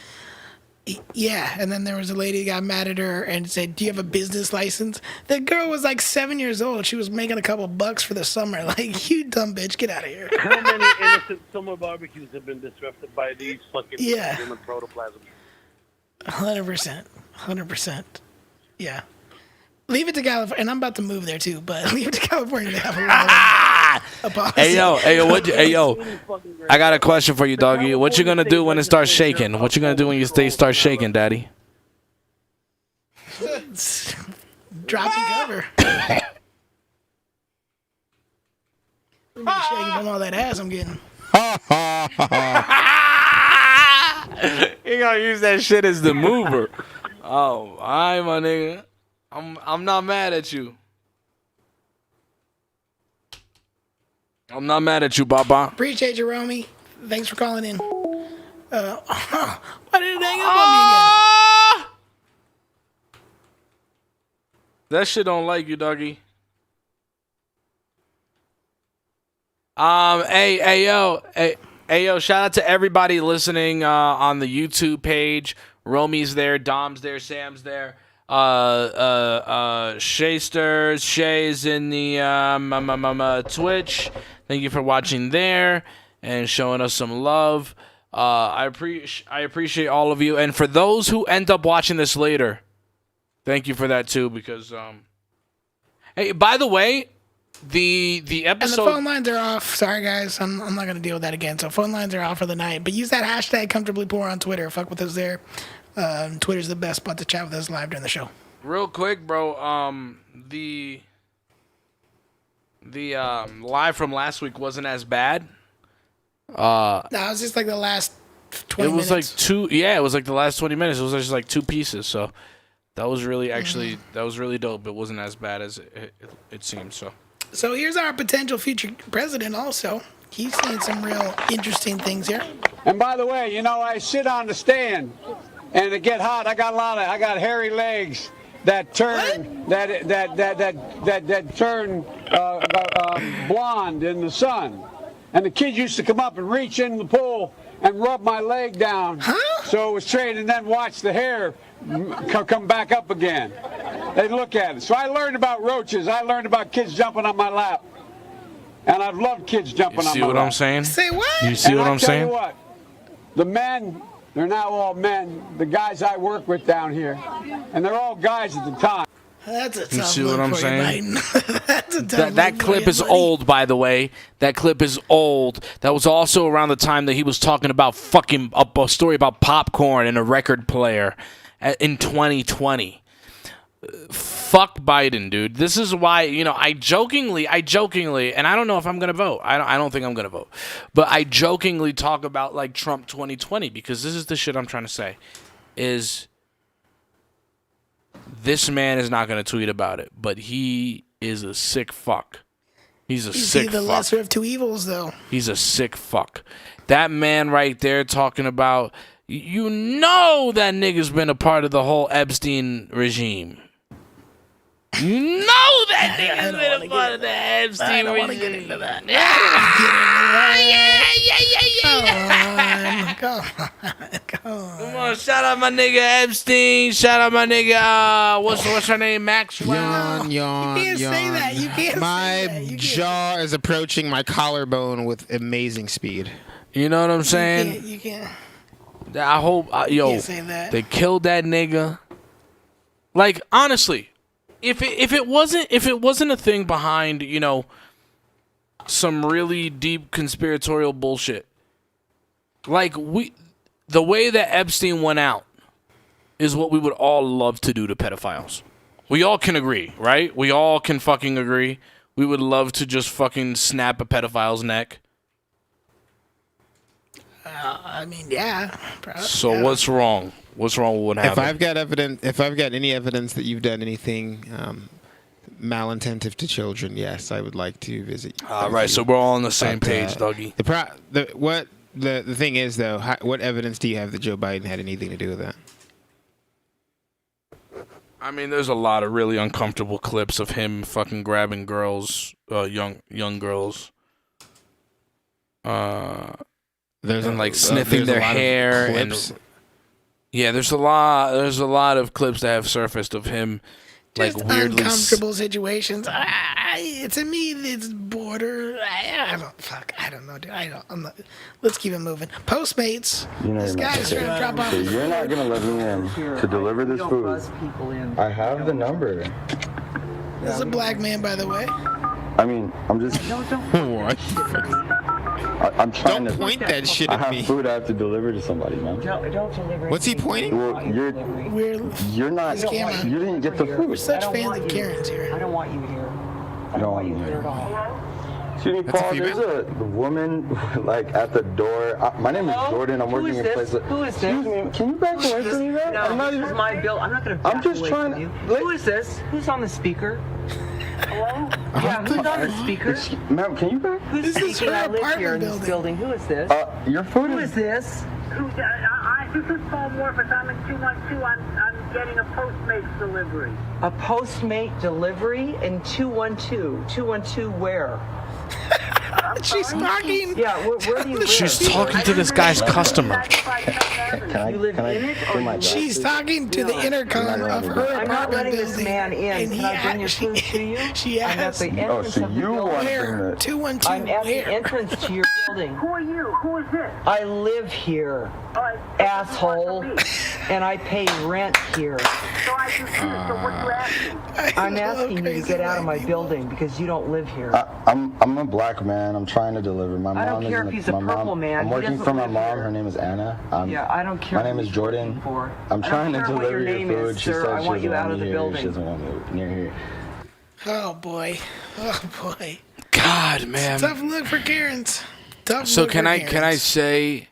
Speaker 2: yeah. And then there was a lady who got mad at her and said, "Do you have a business license?" The girl was like 7 years old. She was making a couple bucks for the summer. Like, you dumb bitch, get out of here.
Speaker 7: How many innocent summer barbecues have been disrupted by these fucking human protoplasm?
Speaker 2: 100%. Yeah. Leave it to California, and I'm about to move there too, but leave it to California to have a lot of
Speaker 4: Hey yo, I got a question for you, doggy. What you gonna do when it starts shaking? What you gonna do when they start shaking, daddy?
Speaker 2: Drop and cover. Shaking from all that ass I'm getting.
Speaker 4: You gonna use that shit as the mover. Oh, all right, my nigga. I'm not mad at you. I'm not mad at you, Baba.
Speaker 2: Appreciate you, Romy. Thanks for calling in. Why did it hang up on me again?
Speaker 4: That shit don't like you, doggy. Hey, yo, shout out to everybody listening on the YouTube page. Romy's there, Dom's there, Sam's there. Shay's in the Twitch. Thank you for watching there and showing us some love. I appreciate all of you. And for those who end up watching this later, thank you for that too. Because hey, by the way, the episode
Speaker 2: and the phone lines are off. Sorry guys, I'm not gonna deal with that again. So phone lines are off for the night. But use that hashtag comfortably poor on Twitter. Fuck with us there. Twitter's the best spot to chat with us live during the show.
Speaker 4: Real quick, bro. The live from last week wasn't as bad.
Speaker 2: No, it was just like the last 20 minutes.
Speaker 4: It was like two. Yeah, it was like the last 20 minutes. It was just like two pieces. So that was really that was really dope. It wasn't as bad as it seemed.
Speaker 2: So here's our potential future president. Also, he's saying some real interesting things here.
Speaker 8: And by the way, you know, I sit on the stand, and it get hot. I got hairy legs that turn that turn blonde in the sun. And the kids used to come up and reach in the pool and rub my leg down, so it was straight, and then watch the hair come back up again. They'd look at it. So I learned about roaches. I learned about kids jumping on my lap, and I've loved kids jumping on my lap.
Speaker 4: You see what I'm saying?
Speaker 2: Say what?
Speaker 4: You see what I'm saying?
Speaker 8: And I tell you what, the men, they're now all men, the guys I work with down here, and they're all guys at the time.
Speaker 2: That's a tough
Speaker 4: You see
Speaker 2: look
Speaker 4: what I'm
Speaker 2: for you,
Speaker 4: saying?
Speaker 2: That's a tough
Speaker 4: That
Speaker 2: look for
Speaker 4: clip
Speaker 2: you,
Speaker 4: is
Speaker 2: buddy.
Speaker 4: old, by the way. That clip is old. That was also around the time that he was talking about fucking a story about popcorn and a record player in 2020. Fuck Biden, dude. This is why, you know, I jokingly, and I don't know if I'm gonna vote. I don't think I'm gonna vote, but I jokingly talk about like Trump 2020 because this is the shit I'm trying to say. Is this man is not going to tweet about it, but he is a sick fuck. He's a sick fuck.
Speaker 2: He's the lesser of two evils, though.
Speaker 4: He's a sick fuck. That man right there talking about, you know that nigga's been a part of the whole Epstein regime. You know that nigga's been a part of the Epstein regime. I don't want to get into that. Come on, shout out my nigga Epstein. Shout out my nigga, what's her name? Maxwell.
Speaker 3: Yawn.
Speaker 2: You can't say that. You can't
Speaker 3: My
Speaker 2: say that. You
Speaker 3: jaw is approaching my collarbone with amazing speed.
Speaker 4: You know what I'm saying?
Speaker 2: You can't.
Speaker 4: I hope, yo,
Speaker 2: can't say that.
Speaker 4: they killed that nigga. Like, honestly, if it wasn't a thing behind, you know, some really deep conspiratorial bullshit, like the way that Epstein went out is what we would all love to do to pedophiles. We all can agree, right? We all can fucking agree. We would love to just fucking snap a pedophile's neck.
Speaker 2: I mean, yeah.
Speaker 4: So
Speaker 2: yeah.
Speaker 4: what's wrong? What's wrong with what happened?
Speaker 3: If I've got any evidence that you've done anything malintentive to children, yes, I would like to visit.
Speaker 4: All right, so we're all on the same page, doggy.
Speaker 3: The thing is, though, what evidence do you have that Joe Biden had anything to do with that?
Speaker 4: I mean, there's a lot of really uncomfortable clips of him fucking grabbing girls, young girls, and like sniffing their hair, and yeah, there's a lot of clips that have surfaced of him
Speaker 2: Just
Speaker 4: like weirdly
Speaker 2: uncomfortable situations. To me, it's border. I don't know, dude. I'm not. Let's keep it moving. Postmates. This guy's trying to drop off.
Speaker 9: So you're not gonna let me in to deliver this food. I have the number.
Speaker 2: This is a black man, by the way.
Speaker 9: I mean, I'm just.
Speaker 3: What?
Speaker 9: I'm trying
Speaker 3: Don't
Speaker 9: to.
Speaker 3: point that shit
Speaker 9: I
Speaker 3: at
Speaker 9: have
Speaker 3: me.
Speaker 9: food I have to deliver to somebody, man.
Speaker 10: Don't deliver.
Speaker 3: What's he pointing?
Speaker 9: Well, you're not.
Speaker 2: camera.
Speaker 9: You didn't get the
Speaker 2: We're
Speaker 9: food.
Speaker 2: such fans of Karen's here.
Speaker 10: I don't want you here.
Speaker 9: I don't want you here.
Speaker 10: At all.
Speaker 9: Excuse me,
Speaker 3: That's a
Speaker 9: Paul. There's
Speaker 3: female?
Speaker 9: a woman like at the door. My name is Jordan. I'm working in a place.
Speaker 10: Who is this?
Speaker 9: Excuse me. Can you back away from me, man?
Speaker 10: No,
Speaker 9: I'm not
Speaker 10: this
Speaker 9: even.
Speaker 10: is my bill. I'm not going to back
Speaker 9: I'm just
Speaker 10: away
Speaker 9: trying
Speaker 10: from you.
Speaker 9: to.
Speaker 10: Who is this? Who's on the speaker? Hello? Yeah, who's on the speaker?
Speaker 9: Ma'am, can you back?
Speaker 10: Who's
Speaker 2: This is
Speaker 10: speaking?
Speaker 2: her
Speaker 10: I live here in
Speaker 2: apartment
Speaker 10: this building. Who is this?
Speaker 9: Your food
Speaker 10: Who
Speaker 9: is.
Speaker 10: is this?
Speaker 11: This is Paul Morphus. I'm in 212. I'm getting a Postmates delivery.
Speaker 10: A Postmate delivery in 212. 212 where?
Speaker 2: She's talking.
Speaker 10: Yeah, where do you live?
Speaker 4: She's talking to this guy's customer.
Speaker 9: Can I?
Speaker 10: You live
Speaker 9: Can I
Speaker 10: in it
Speaker 9: get
Speaker 10: or
Speaker 9: my
Speaker 10: you
Speaker 9: bag,
Speaker 2: She's
Speaker 9: please?
Speaker 2: talking to the intercom of her
Speaker 10: I'm not
Speaker 2: apartment
Speaker 10: letting this
Speaker 2: building.
Speaker 10: man in.
Speaker 2: And
Speaker 10: Can I bring your food to you?
Speaker 2: She
Speaker 10: I'm at
Speaker 2: asked,
Speaker 10: the entrance
Speaker 9: so
Speaker 10: of the
Speaker 9: you
Speaker 10: building.
Speaker 9: want-
Speaker 2: where? 212
Speaker 10: I'm at the
Speaker 2: where?
Speaker 10: entrance to your building.
Speaker 11: Who are you? Who is this?
Speaker 10: I live here,
Speaker 11: All right,
Speaker 10: asshole, and I pay rent here.
Speaker 11: So I can see. So what you asking?
Speaker 10: I'm asking you to get out of my building because you don't live here.
Speaker 9: I'm a black man. I'm trying to deliver. My mom
Speaker 10: I don't care
Speaker 9: is
Speaker 10: if he's a purple man.
Speaker 9: I'm
Speaker 10: He
Speaker 9: working
Speaker 10: doesn't
Speaker 9: for my
Speaker 10: live
Speaker 9: mom.
Speaker 10: here.
Speaker 9: Her name is Anna.
Speaker 10: Yeah, I don't care
Speaker 9: My name
Speaker 10: who
Speaker 9: is
Speaker 10: he's
Speaker 9: Jordan.
Speaker 10: working for.
Speaker 9: I'm trying to
Speaker 10: I don't care what
Speaker 9: deliver
Speaker 10: your
Speaker 9: your
Speaker 10: name
Speaker 9: food.
Speaker 10: is,
Speaker 9: She
Speaker 10: sir.
Speaker 9: said
Speaker 10: I
Speaker 9: she
Speaker 10: want you
Speaker 9: doesn't
Speaker 10: out of
Speaker 9: me
Speaker 10: the
Speaker 9: here.
Speaker 10: building.
Speaker 9: She doesn't want me near here.
Speaker 2: Oh boy. Oh boy.
Speaker 4: God, man.
Speaker 2: Tough look for Karen's. Tough
Speaker 4: So
Speaker 2: look
Speaker 4: can
Speaker 2: for
Speaker 4: I say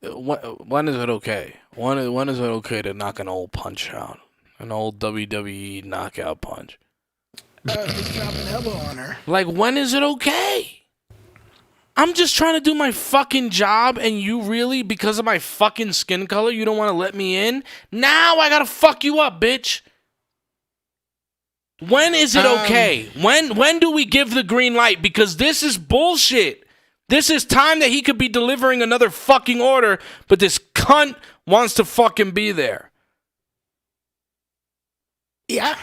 Speaker 4: when is it okay? When is it okay to knock an old punch out? An old WWE knockout punch?
Speaker 2: Just drop an elbow on her.
Speaker 4: Like, when is it okay? I'm just trying to do my fucking job, and you really, because of my fucking skin color, you don't want to let me in? Now I gotta fuck you up, bitch. When is it okay? When do we give the green light? Because this is bullshit. This is time that he could be delivering another fucking order, but this cunt wants to fucking be there.
Speaker 2: Yeah.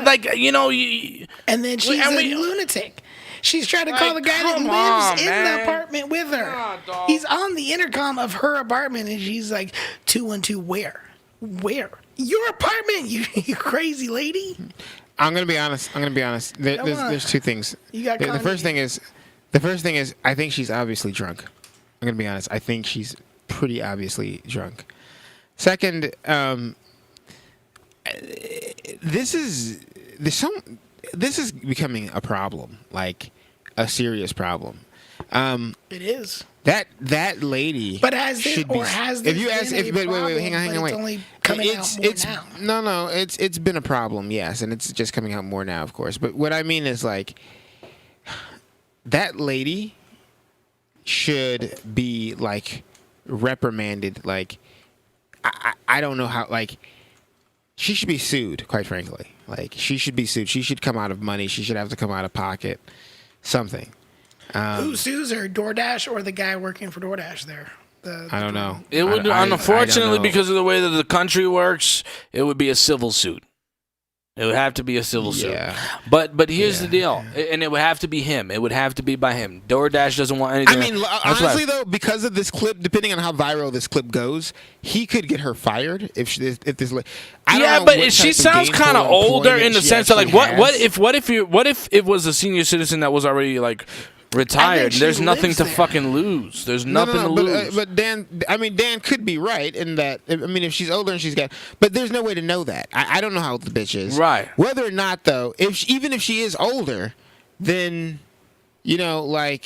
Speaker 4: Like, you know,
Speaker 2: and then she's a lunatic. She's trying to call the guy that lives in the apartment with her. He's on the intercom of her apartment, and she's like, 212, where? Where? Your apartment, you crazy lady.
Speaker 3: I'm gonna be honest. There's two things.
Speaker 2: You got
Speaker 3: the first thing is I think she's obviously drunk. I'm gonna be honest. I think she's pretty obviously drunk. Second, this is becoming a problem, like a serious problem.
Speaker 2: It is.
Speaker 3: That lady.
Speaker 2: But has this
Speaker 3: should
Speaker 2: or
Speaker 3: be,
Speaker 2: has this
Speaker 3: if you ask,
Speaker 2: been a
Speaker 3: wait,
Speaker 2: problem,
Speaker 3: hang on,
Speaker 2: but
Speaker 3: wait.
Speaker 2: it's only coming out more now?
Speaker 3: No, it's been a problem, yes, and it's just coming out more now, of course. But what I mean is, like, that lady should be, like, reprimanded. Like, I don't know how, like, she should be sued, quite frankly. Like, she should be sued. She should come out of money. She should have to come out of pocket. Something.
Speaker 2: Who sues her, DoorDash or the guy working for DoorDash there?
Speaker 3: I don't know.
Speaker 4: It would, unfortunately, because of the way that the country works, it would be a civil suit. It would have to be a civil suit. But here's the deal, and it would have to be him. It would have to be by him. DoorDash doesn't want anything.
Speaker 3: I mean, honestly, though, because of this clip, depending on how viral this clip goes, he could get her fired if this.
Speaker 4: Yeah, but she sounds kind of older in the sense of, like, what if it was a senior citizen that was already, like, retired? There's nothing to fucking lose. There's nothing to lose.
Speaker 3: But Dan could be right in that. I mean, if she's older and she's got, but there's no way to know that. I don't know how old the bitch is.
Speaker 4: Right.
Speaker 3: Whether or not, though, even if she is older, then, you know, like,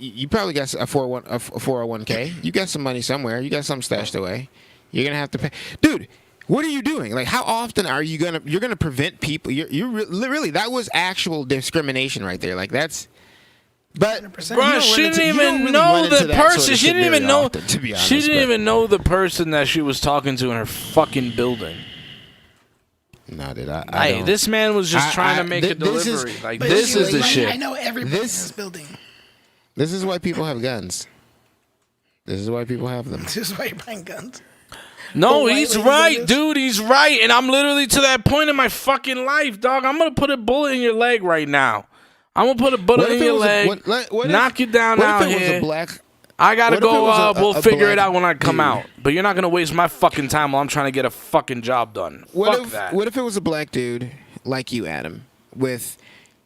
Speaker 3: you probably got a 401k. You got some money somewhere. You got something stashed away. You're gonna have to pay, dude. What are you doing? Like, how often are you you're gonna prevent people? You're really, that was actual discrimination right there. Like, that's. But
Speaker 4: bro, she didn't even know the person. She didn't even know. She didn't even know the person that she was talking to in her fucking building.
Speaker 3: No, did I?
Speaker 4: Hey, this man was just trying to make a delivery. This is the shit.
Speaker 2: I know everybody in this building.
Speaker 3: This is why people have guns. This is why people have them.
Speaker 2: This is why you're buying guns.
Speaker 4: No, he's right, dude. He's right, and I'm literally to that point in my fucking life, dog. I'm gonna put a bullet in your leg right now. I'm gonna put a bullet in your leg, knock you down out here. I gotta go up. We'll figure it out when I come out. But you're not gonna waste my fucking time while I'm trying to get a fucking job done. Fuck that.
Speaker 3: What if it was a black dude like you, Adam.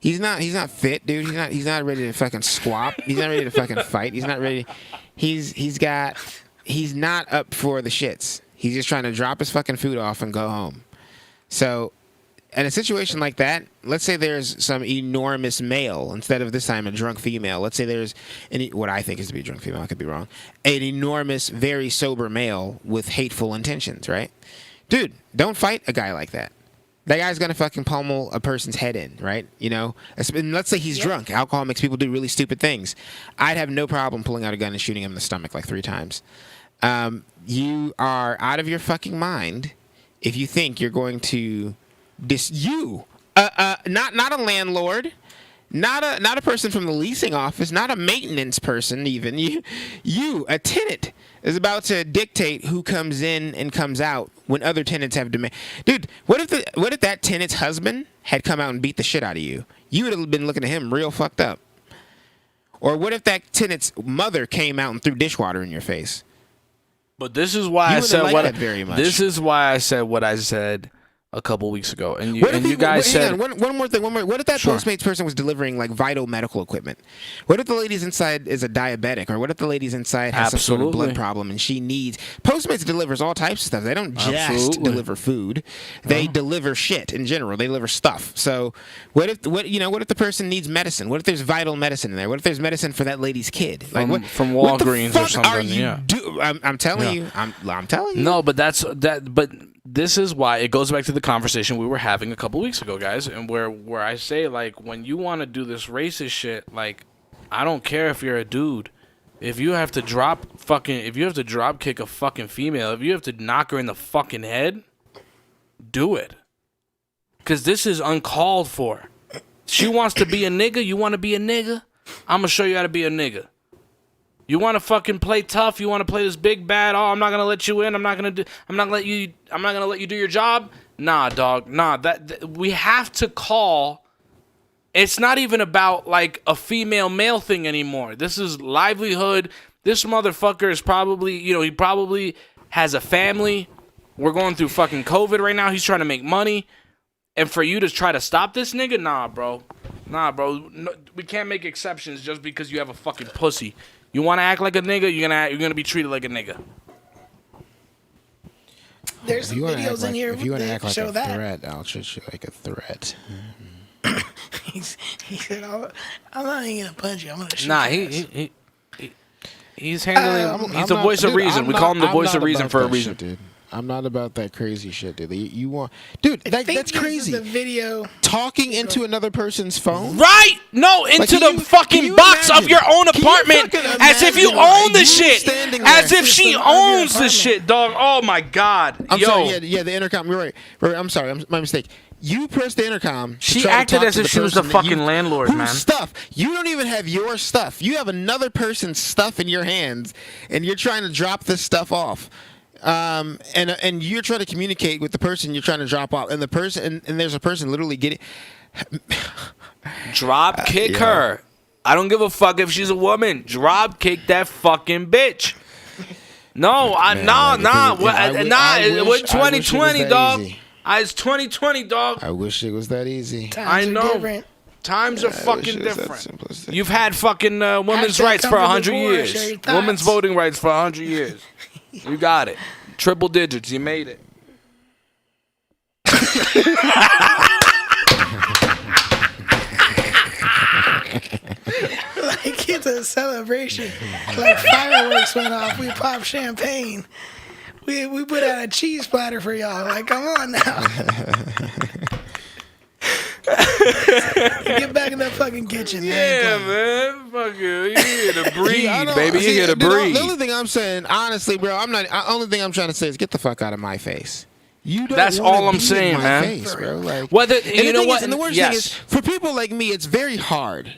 Speaker 3: He's not fit, dude. He's not ready to fucking squat. He's not ready to fucking fight. He's not ready. He's not up for the shits. He's just trying to drop his fucking food off and go home. So, in a situation like that, let's say there's some enormous male instead of this time a drunk female. Let's say there's what I think is to be a drunk female. I could be wrong. An enormous, very sober male with hateful intentions, right? Dude, don't fight a guy like that. That guy's gonna fucking pummel a person's head in, right? You know, and let's say he's drunk. Alcohol makes people do really stupid things. I'd have no problem pulling out a gun and shooting him in the stomach like 3 times. You are out of your fucking mind if you think you're going to not a landlord, not a person from the leasing office, not a maintenance person even. You a tenant is about to dictate who comes in and comes out when other tenants have demand. Dude, what if that tenant's husband had come out and beat the shit out of you? You would have been looking at him real fucked up. Or what if that tenant's mother came out and threw dishwater in your face?
Speaker 4: But this is why I said what I said a couple weeks ago, and you guys said
Speaker 3: one more thing. What if that Postmates person was delivering like vital medical equipment? What if the lady's inside is a diabetic, or what if the lady's inside has some sort of blood problem and she needs Postmates delivers all types of stuff. They don't just deliver food; they deliver shit in general. They deliver stuff. So what if the person needs medicine? What if there's vital medicine in there? What if there's medicine for that lady's kid?
Speaker 4: From Walgreens or something?
Speaker 3: I'm telling you. I'm telling you.
Speaker 4: No, but But this is why it goes back to the conversation we were having a couple weeks ago, guys, and where I say, like, when you want to do this racist shit, like, I don't care if you're a dude. If you have to drop kick a fucking female, if you have to knock her in the fucking head, do it. Because this is uncalled for. She wants to be a nigga, you want to be a nigga? I'm going to show you how to be a nigga. You want to fucking play tough? You want to play this big bad? Oh, I'm not gonna let you in. I'm not gonna let you do your job. Nah, dog. Nah. That we have to call. It's not even about like a female male thing anymore. This is livelihood. This motherfucker is probably, he probably has a family. We're going through fucking COVID right now. He's trying to make money, and for you to try to stop this nigga, nah, bro. No, we can't make exceptions just because you have a fucking pussy. You want to act like a nigga, you're gonna be treated like a nigga.
Speaker 2: There's some videos in here
Speaker 3: if you want to act like
Speaker 2: show
Speaker 3: a
Speaker 2: that.
Speaker 3: threat, I'll treat you like a threat.
Speaker 2: He said, "I'm not even gonna punch you. I'm gonna shoot."
Speaker 4: Nah, he's handling. He's the voice of reason. We call him the voice of reason for a reason,
Speaker 3: dude. I'm not about that crazy shit, dude. You want, dude? That's crazy.
Speaker 2: The video
Speaker 3: talking into another person's phone,
Speaker 4: right? No, into the fucking box of your own apartment, as if you own the shit, as if she owns the shit, dog. Oh my god,
Speaker 3: I'm sorry. Yeah, the intercom. You're right. I'm sorry. My mistake. You pressed the intercom.
Speaker 4: She acted as if she was the fucking landlord, man.
Speaker 3: Stuff. You don't even have your stuff. You have another person's stuff in your hands, and you're trying to drop this stuff off. And you're trying to communicate with the person you're trying to drop off, and the person and there's a person literally getting
Speaker 4: drop kick her. I don't give a fuck if she's a woman. Drop kick that fucking bitch. No, It's 2020, dog. It's 2020, dog.
Speaker 3: I wish it was that easy.
Speaker 2: Times are different.
Speaker 4: Times are fucking different. You've had fucking women's rights for 100 years. Women's voting rights for 100 years. You got it. Triple digits. You made it.
Speaker 2: Like it's a celebration. Like fireworks went off. We popped champagne. We put out a cheese platter for y'all. Like, come on now. Get back in that fucking kitchen,
Speaker 4: man. Fuck you. You here to breathe, baby. You here to breathe.
Speaker 3: The only thing I'm saying, honestly, bro, only thing I'm trying to say is get the fuck out of my face. You don't.
Speaker 4: That's all I'm saying, man.
Speaker 3: Face, bro. Like,
Speaker 4: whether you know what,
Speaker 3: and the worst thing is, for people like me, it's very hard.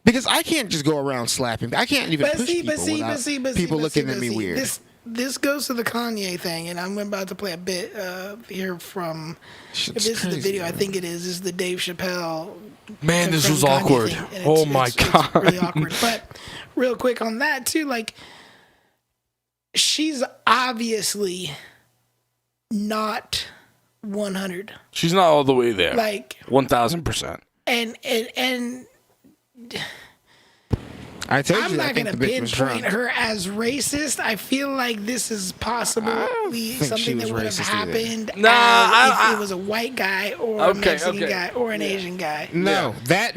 Speaker 3: Because I can't just go around slapping. I can't even push people without people looking at me weird.
Speaker 2: This goes to the Kanye thing, and I'm about to play a bit here from. If this is the video, I think it is. This is the Dave Chappelle.
Speaker 4: Man, this was awkward. Oh my god,
Speaker 2: it's really awkward. But real quick on that too, like she's obviously not 100.
Speaker 4: She's not all the way there.
Speaker 2: Like
Speaker 4: 1,000%.
Speaker 2: And
Speaker 3: I told
Speaker 2: I'm
Speaker 3: you.
Speaker 2: not
Speaker 3: I think
Speaker 2: gonna
Speaker 3: the bitch was drunk.
Speaker 2: pinpoint her as racist. I feel like this is possibly
Speaker 3: think she
Speaker 2: something
Speaker 3: was
Speaker 2: that would have
Speaker 3: racist either.
Speaker 2: happened
Speaker 4: Nah,
Speaker 2: if it was a white guy or a Mexican guy or an Asian guy.
Speaker 3: No, that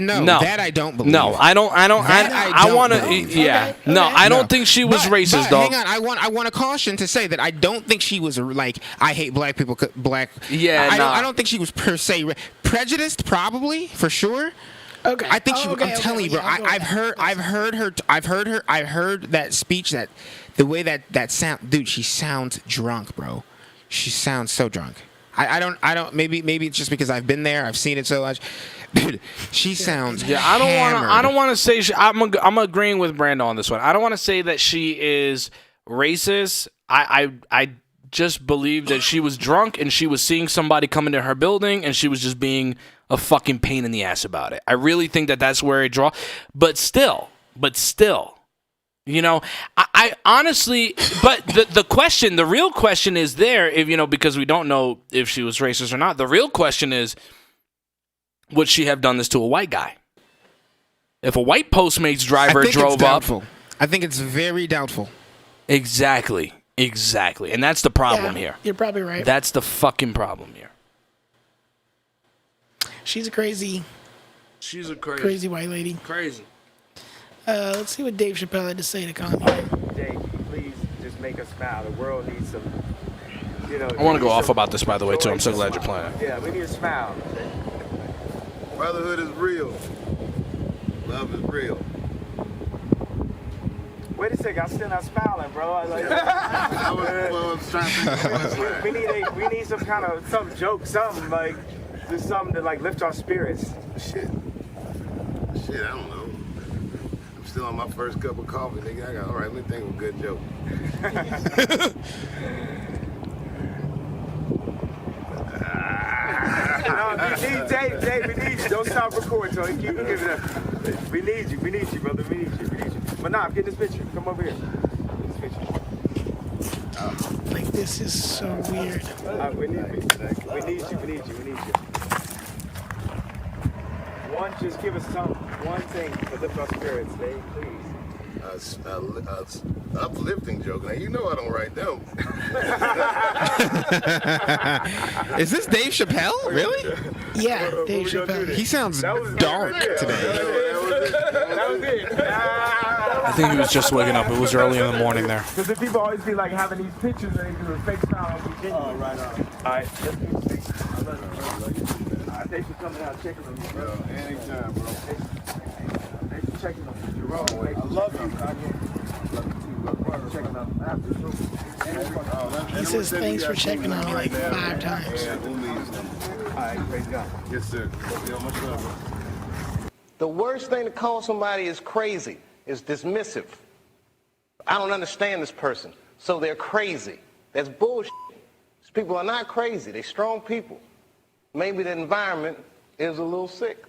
Speaker 3: I don't believe.
Speaker 4: No, I don't. I want to. Yeah.
Speaker 2: Okay.
Speaker 4: No, I don't think she was racist,
Speaker 3: but
Speaker 4: dog.
Speaker 3: Hang on, I want a caution to say that I don't think she was like I hate black people.
Speaker 4: Yeah,
Speaker 3: I don't think she was per se prejudiced. Probably for sure.
Speaker 2: Okay.
Speaker 3: I think she.
Speaker 2: Okay,
Speaker 3: I'm telling you, bro.
Speaker 2: yeah,
Speaker 3: I've heard that speech. That the way that sound, dude. She sounds drunk, bro. She sounds so drunk. I don't. Maybe it's just because I've been there. I've seen it so much. Dude, she sounds.
Speaker 4: Yeah,
Speaker 3: hammered.
Speaker 4: I don't want to say. I'm agreeing with Brando on this one. I don't want to say that she is racist. I just believe that she was drunk and she was seeing somebody come into her building and she was just being a fucking pain in the ass about it. I really think that that's where it draws. But still, you know, I honestly, but the real question is there, if, you know, because we don't know if she was racist or not. The real question is, would she have done this to a white guy? If a white Postmates driver drove up.
Speaker 3: I think it's very doubtful.
Speaker 4: Exactly. And that's the problem here.
Speaker 2: You're probably right.
Speaker 4: That's the fucking problem here.
Speaker 2: She's a crazy white lady.
Speaker 4: Crazy.
Speaker 2: Let's see what Dave Chappelle had to say to Kanye.
Speaker 12: Dave, please just make us smile. The world needs some, you know.
Speaker 4: I want to go off about this, by the way, too. I'm so glad you're playing.
Speaker 12: Yeah, we need a smile.
Speaker 13: Brotherhood is real. Love is real.
Speaker 12: Wait a second, I'm still not smiling, bro. I was
Speaker 13: trying to think.
Speaker 12: We need some kind of some joke, something like just something to like lift our spirits.
Speaker 13: Shit, I don't know. I'm still on my first cup of coffee, nigga. All right, let me think of a good joke.
Speaker 12: Dave, we need you. Don't stop recording, Tony. Keep giving it up. We need you, brother. We need you. But nah, get this picture. Come over here. Get this picture.
Speaker 2: Like, this is so weird.
Speaker 12: We need you. One, just give us one thing to lift our spirits, Dave, please.
Speaker 13: Uplifting joke. Now, you know I don't write them.
Speaker 3: Is this Dave Chappelle? Really?
Speaker 2: Yeah, Dave Chappelle.
Speaker 3: He sounds dark today.
Speaker 12: That was it.
Speaker 4: I think he was just waking up. It was early in the morning there.
Speaker 12: Because the people always be like having these pictures and they do a fake smile on Virginia. Oh, right on. All right. Thanks for coming out checking on me, bro.
Speaker 13: Anytime, bro.
Speaker 12: Thanks for checking on me. Jerome,
Speaker 13: I love you,
Speaker 12: Kanye. Love you too, bro. Checking on after.
Speaker 2: He says thanks for checking on me like 5 times.
Speaker 13: Yeah, who needs them?
Speaker 12: All right, praise God.
Speaker 13: Yes, sir. Yo, much love, bro.
Speaker 14: The worst thing to call somebody is crazy is dismissive. I don't understand this person, so they're crazy. That's bullshit. These people are not crazy. They're strong people. Maybe the environment is a little sick.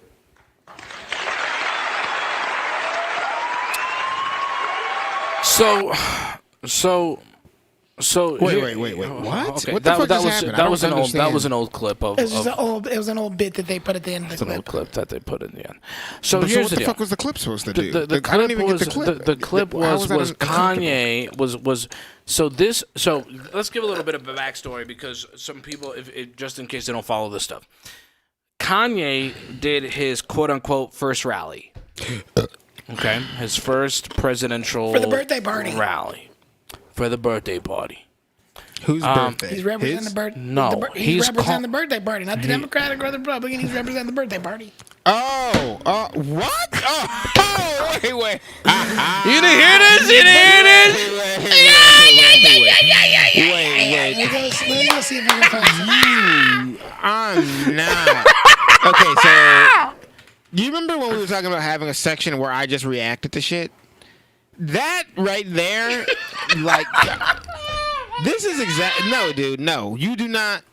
Speaker 4: So.
Speaker 3: Wait. What?
Speaker 4: Okay.
Speaker 3: What the fuck just happened?
Speaker 4: That was an old clip of.
Speaker 2: It was an old bit that they put at the end of the
Speaker 4: It's an
Speaker 2: clip.
Speaker 4: old clip that they put in the end. So
Speaker 3: But
Speaker 4: here's
Speaker 3: what
Speaker 4: the
Speaker 3: the
Speaker 4: deal.
Speaker 3: fuck was the clip supposed to do?
Speaker 4: The
Speaker 3: I don't even
Speaker 4: was
Speaker 3: get the clip.
Speaker 4: the clip
Speaker 3: How
Speaker 4: was
Speaker 3: that
Speaker 4: Kanye was so let's give a little bit of a backstory because some people just in case they don't follow this stuff. Kanye did his quote unquote first rally. Okay, his first presidential
Speaker 2: For the birthday party.
Speaker 4: rally for the birthday party.
Speaker 3: Whose birthday?
Speaker 2: He's representing the birthday.
Speaker 4: No,
Speaker 2: he's representing the birthday party, not the Democratic or the Republican. He's representing the birthday party.
Speaker 3: Oh, what? Oh, wait.
Speaker 4: You didn't hear this?
Speaker 3: Wait.
Speaker 2: Let me go see if I can find something.
Speaker 3: I'm not. Okay, so you remember when we were talking about having a section where I just reacted to shit? That right there, like, this is no, dude, no, you do not.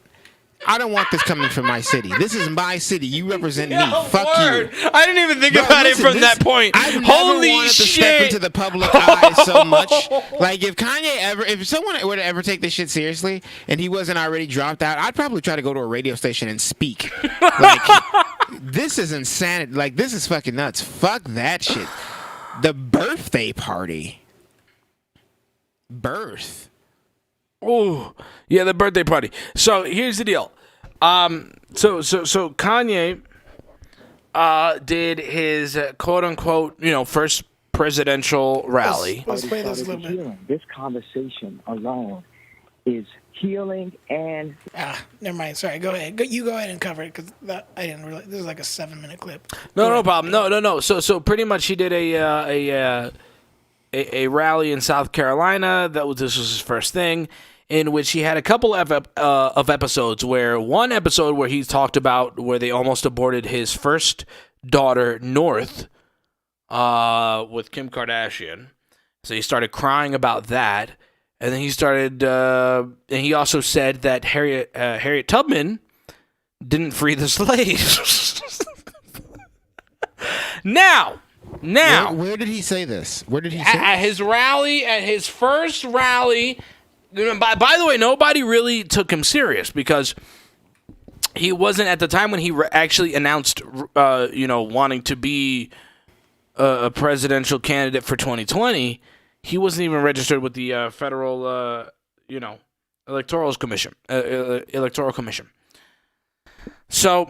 Speaker 3: I don't want this coming from my city. This is my city. You represent me. Fuck
Speaker 4: word.
Speaker 3: you.
Speaker 4: I didn't even think about it from that point.
Speaker 3: I've
Speaker 4: Holy
Speaker 3: never wanted
Speaker 4: shit.
Speaker 3: to step into the public eye so much. Like, if someone were to ever take this shit seriously and he wasn't already dropped out, I'd probably try to go to a radio station and speak. Like, this is insanity. Like, this is fucking nuts. Fuck that shit. The birthday party. Birth.
Speaker 4: Oh, yeah, the birthday party. So here's the deal. So Kanye did his quote unquote, first presidential rally.
Speaker 2: Let's play this a little bit.
Speaker 15: This conversation alone is healing and
Speaker 2: never mind. Sorry, go ahead. You go ahead and cover it because I didn't really. This is like a 7-minute clip.
Speaker 4: No problem. No. So pretty much he did a rally in South Carolina. This was his first thing, in which he had a couple of episodes one episode where he talked about where they almost aborted his first daughter, North, with Kim Kardashian. So he started crying about that. And then he started, and he also said that Harriet Tubman didn't free the slaves. Now,
Speaker 3: where did he say this? Where did he say
Speaker 4: at his rally, at his first rally? By the way, nobody really took him serious because he wasn't at the time when he actually announced, wanting to be a presidential candidate for 2020. He wasn't even registered with the federal, electoral commission. So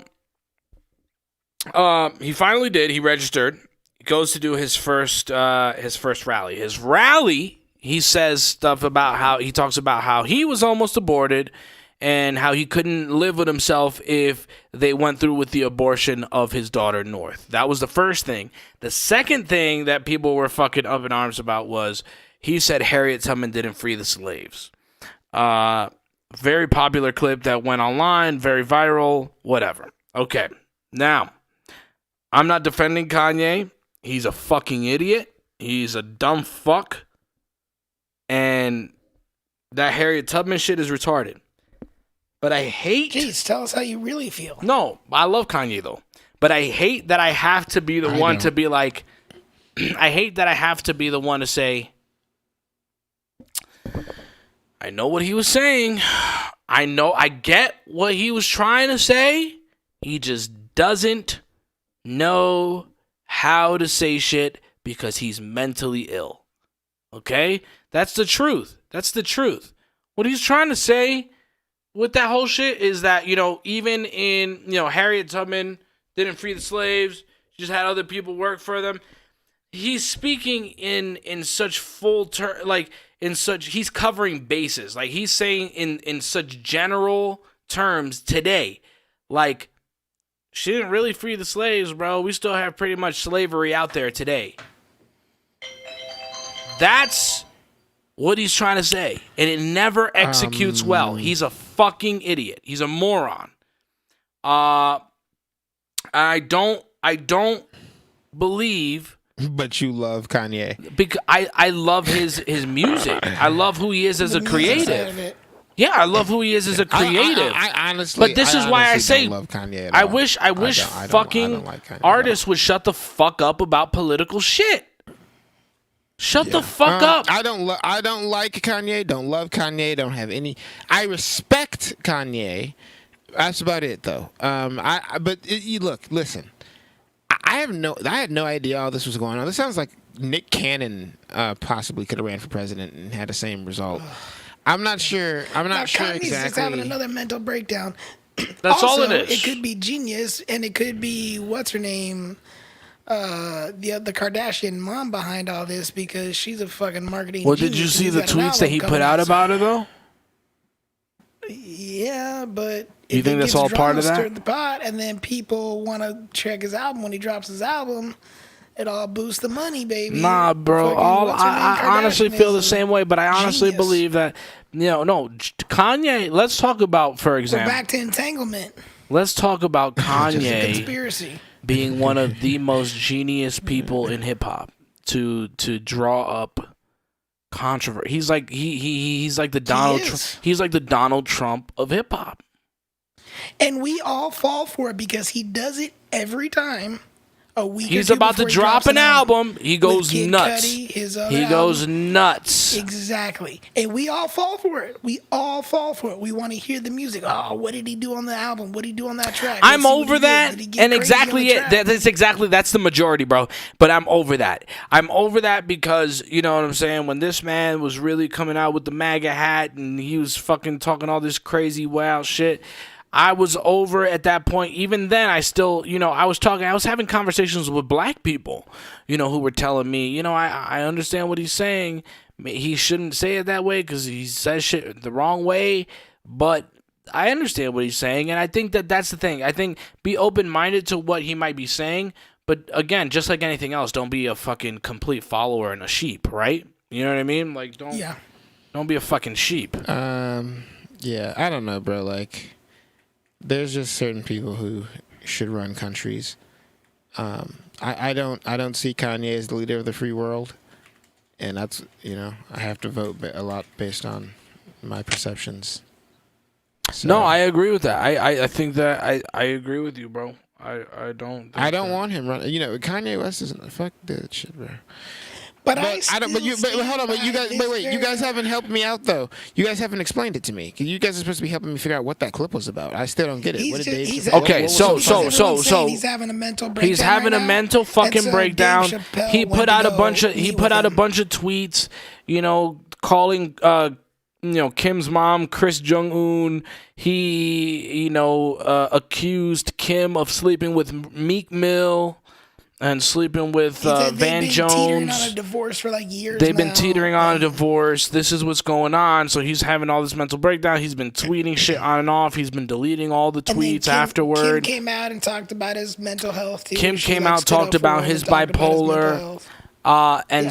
Speaker 4: he finally did. He registered. He goes to do his first rally. His rally, he says stuff about how he talks about how he was almost aborted and how he couldn't live with himself if they went through with the abortion of his daughter, North. That was the first thing. The second thing that people were fucking up in arms about was he said Harriet Tubman didn't free the slaves. Very popular clip that went online, very viral, whatever. Okay, now, I'm not defending Kanye. He's a fucking idiot. He's a dumb fuck. And that Harriet Tubman shit is retarded. But I hate...
Speaker 2: Jeez, tell us how you really feel.
Speaker 4: No, I love Kanye, though. But I hate that I have to be the one to be like... I hate that I have to be the one to say... I know what he was saying. I get what he was trying to say. He just doesn't know how to say shit because he's mentally ill. Okay? That's the truth. What he's trying to say with that whole shit is that, even in, Harriet Tubman didn't free the slaves, she just had other people work for them. He's speaking in such full term, he's covering bases. Like, he's saying in such general terms today, like, she didn't really free the slaves, bro. We still have pretty much slavery out there today. That's what he's trying to say. And it never executes well. He's a fucking idiot. He's a moron. I don't believe...
Speaker 3: But you love Kanye.
Speaker 4: Because I love his music. I love who he is as a creative. Yeah, I love who he is as a creative.
Speaker 3: I honestly,
Speaker 4: but this is why I say,
Speaker 3: don't love Kanye at
Speaker 4: I
Speaker 3: all.
Speaker 4: wish
Speaker 3: I don't
Speaker 4: fucking
Speaker 3: like Kanye
Speaker 4: artists would shut the fuck up about political shit. Shut the fuck up.
Speaker 3: I don't like Kanye. Don't love Kanye. Don't have any. I respect Kanye. That's about it, though. Listen. I had no idea all this was going on. This sounds like Nick Cannon possibly could have ran for president and had the same result. I'm not sure.
Speaker 2: Kanye's
Speaker 3: exactly.
Speaker 2: just having another mental breakdown.
Speaker 4: That's
Speaker 2: also,
Speaker 4: all it is.
Speaker 2: It could be genius, and it could be what's her name, the Kardashian mom behind all this because she's a fucking marketing.
Speaker 4: Well, did you see the tweets that he put out about her though?
Speaker 2: Yeah, but
Speaker 4: you think that's all part of that?
Speaker 2: Stirred the pot, and then people want to check his album when he drops his album. It all boosts the money, baby.
Speaker 4: Nah, bro. I honestly feel the same way, but I honestly believe that Kanye. Let's talk about, for example,
Speaker 2: we're back to entanglement.
Speaker 4: Let's talk about Kanye
Speaker 2: conspiracy
Speaker 4: being one of the most genius people in hip hop to draw up controversy. He's like he's like the Donald Trump of hip hop.
Speaker 2: And we all fall for it because he does it every time. A week
Speaker 4: He's
Speaker 2: or two
Speaker 4: about to
Speaker 2: before he
Speaker 4: drop
Speaker 2: drops
Speaker 4: an album. He goes
Speaker 2: With Kid
Speaker 4: nuts.
Speaker 2: Cudi, his other
Speaker 4: He goes
Speaker 2: album.
Speaker 4: nuts.
Speaker 2: Exactly. And we all fall for it. We all fall for it. We want to hear the music. Oh, what did he do on the album? What did he do on that track?
Speaker 4: I'm
Speaker 2: Let's see what
Speaker 4: over
Speaker 2: he did.
Speaker 4: that,
Speaker 2: Did he get
Speaker 4: and
Speaker 2: crazy
Speaker 4: exactly
Speaker 2: on the
Speaker 4: it.
Speaker 2: track?
Speaker 4: That's the majority, bro. But I'm over that. I'm over that because you know what I'm saying. When this man was really coming out with the MAGA hat and he was fucking talking all this crazy wild shit, I was over at that point. Even then, I still, I was having conversations with black people, who were telling me, I understand what he's saying. He shouldn't say it that way because he says shit the wrong way, but I understand what he's saying, and I think that's the thing. I think be open-minded to what he might be saying, but again, just like anything else, don't be a fucking complete follower and a sheep, right? You know what I mean? Like, don't be a fucking sheep.
Speaker 3: Yeah, I don't know, bro. Like, there's just certain people who should run countries. I don't see Kanye as the leader of the free world, and that's I have to vote a lot based on my perceptions. So,
Speaker 4: no, I agree with that. I think that I agree with you, bro. I don't
Speaker 3: want him running. Kanye West isn't fuck that shit, bro.
Speaker 2: But
Speaker 3: I don't. But hold on. But you guys, wait. You guys haven't helped me out though. You guys haven't explained it to me. You guys are supposed to be helping me figure out what that clip was about. I still don't get it. What did Dave?
Speaker 2: He's having a mental breakdown.
Speaker 4: He's having a mental fucking breakdown. He put out a bunch of tweets. Calling Kim's mom Chris Jong-un. He accused Kim of sleeping with Meek Mill. And sleeping with Van Jones. They've been teetering on a divorce for like years. They've been teetering on a divorce. This is what's going on. So he's having all this mental breakdown. He's been tweeting shit on and off. He's been deleting all the tweets afterward.
Speaker 2: Kim came out and talked about his mental health.
Speaker 4: Kim came out, talked about his bipolar.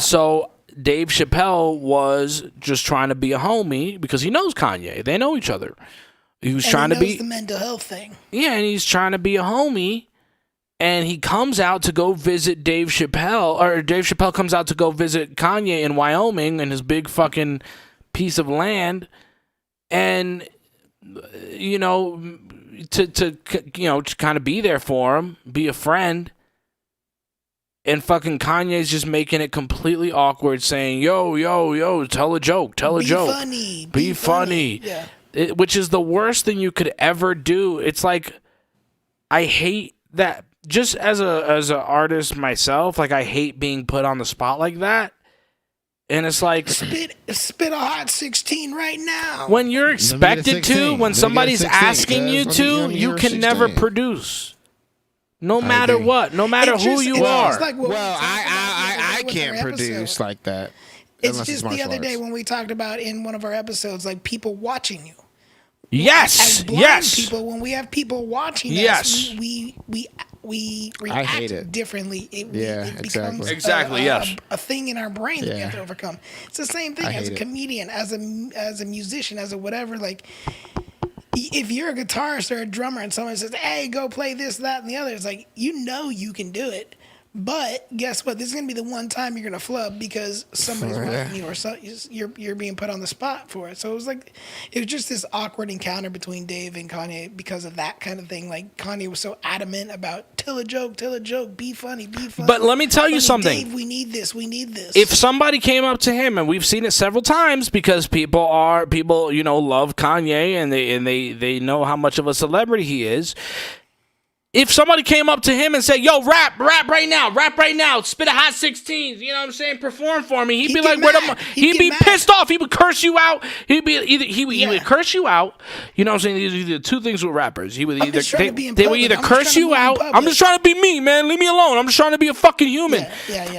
Speaker 4: So Dave Chappelle was just trying to be a homie because he knows Kanye. They know each other. He was trying to be
Speaker 2: the mental health thing.
Speaker 4: Yeah, and he's trying to be a homie. And he comes out to go visit Dave Chappelle, or Dave Chappelle comes out to go visit Kanye in Wyoming in his big fucking piece of land, and to kind of be there for him, be a friend. And fucking Kanye's just making it completely awkward, saying, "Yo, tell a joke, be funny."
Speaker 2: Yeah.
Speaker 4: Which is the worst thing you could ever do. It's like, I hate that. Just as a artist myself, like I hate being put on the spot like that. And it's like
Speaker 2: spit a hot 16 right now.
Speaker 4: When you're expected to, when somebody's asking you to, you can never produce. No matter what, no matter who you are.
Speaker 3: I can't produce like that.
Speaker 2: It's just the other day when we talked about in one of our episodes, like people watching you.
Speaker 4: Yes,
Speaker 2: as blind people, when we have people watching us, we react differently. It becomes a thing in our brain that we have to overcome. It's the same thing as a comedian, as a musician, as a whatever. Like, if you're a guitarist or a drummer and someone says, "Hey, go play this, that, and the other," it's like, you can do it. But guess what? This is gonna be the one time you're gonna flub because somebody's watching you, or you're being put on the spot for it. So it was just this awkward encounter between Dave and Kanye because of that kind of thing. Like Kanye was so adamant about tell a joke, be funny.
Speaker 4: But let me tell you something.
Speaker 2: Dave, we need this.
Speaker 4: If somebody came up to him, and we've seen it several times because people love Kanye and they know how much of a celebrity he is. If somebody came up to him and said, "Yo, rap right now, spit a hot 16, you know what I'm saying, perform for me," he'd be like, he'd be pissed off. He would curse you out. He would curse you out. You know what I'm saying? These are the two things with rappers. They would either curse you out. I'm just trying to be me, man. Leave me alone. I'm just trying to be a fucking human.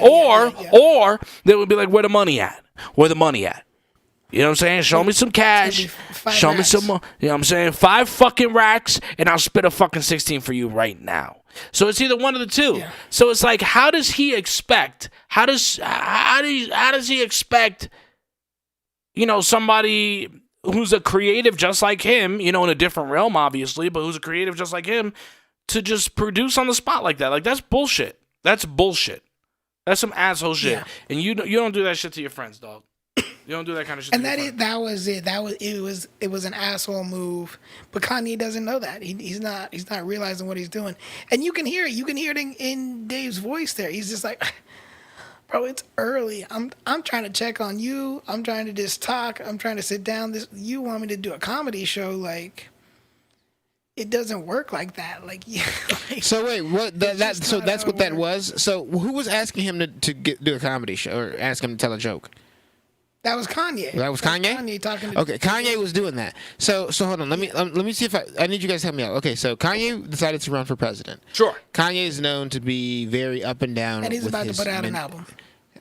Speaker 4: Or they would be like, "Where the money at? Where the money at?" You know what I'm saying? Show me some cash. Show me some, you know what I'm saying? 5 fucking racks, and I'll spit a fucking 16 for you right now. So it's either one of the two. Yeah. So it's like, how does he expect? How does he expect? Somebody who's a creative just like him, in a different realm, obviously, but who's a creative just like him, to just produce on the spot like that? Like, that's bullshit. That's bullshit. That's some asshole shit. Yeah. And you don't do that shit to your friends, dog. You don't do that kind of shit.
Speaker 2: And that was it. It was an asshole move. But Kanye doesn't know that. He's not realizing what he's doing. And you can hear it. You can hear it in Dave's voice there. He's just like, bro, it's early. I'm trying to check on you. I'm trying to just talk. I'm trying to sit down. You want me to do a comedy show? Like, it doesn't work like that. Like,
Speaker 3: so wait, what? So that's what that was. So who was asking him to do a comedy show or ask him to tell a joke?
Speaker 2: That was Kanye.
Speaker 3: That was Kanye?
Speaker 2: Kanye talking to
Speaker 3: Okay, Kanye was doing that. So hold on. Let me see if I need you guys to help me out. Okay, so Kanye decided to run for president.
Speaker 4: Sure.
Speaker 3: Kanye is known to be very up and down.
Speaker 2: And he's
Speaker 3: with
Speaker 2: about
Speaker 3: his
Speaker 2: to put out an album.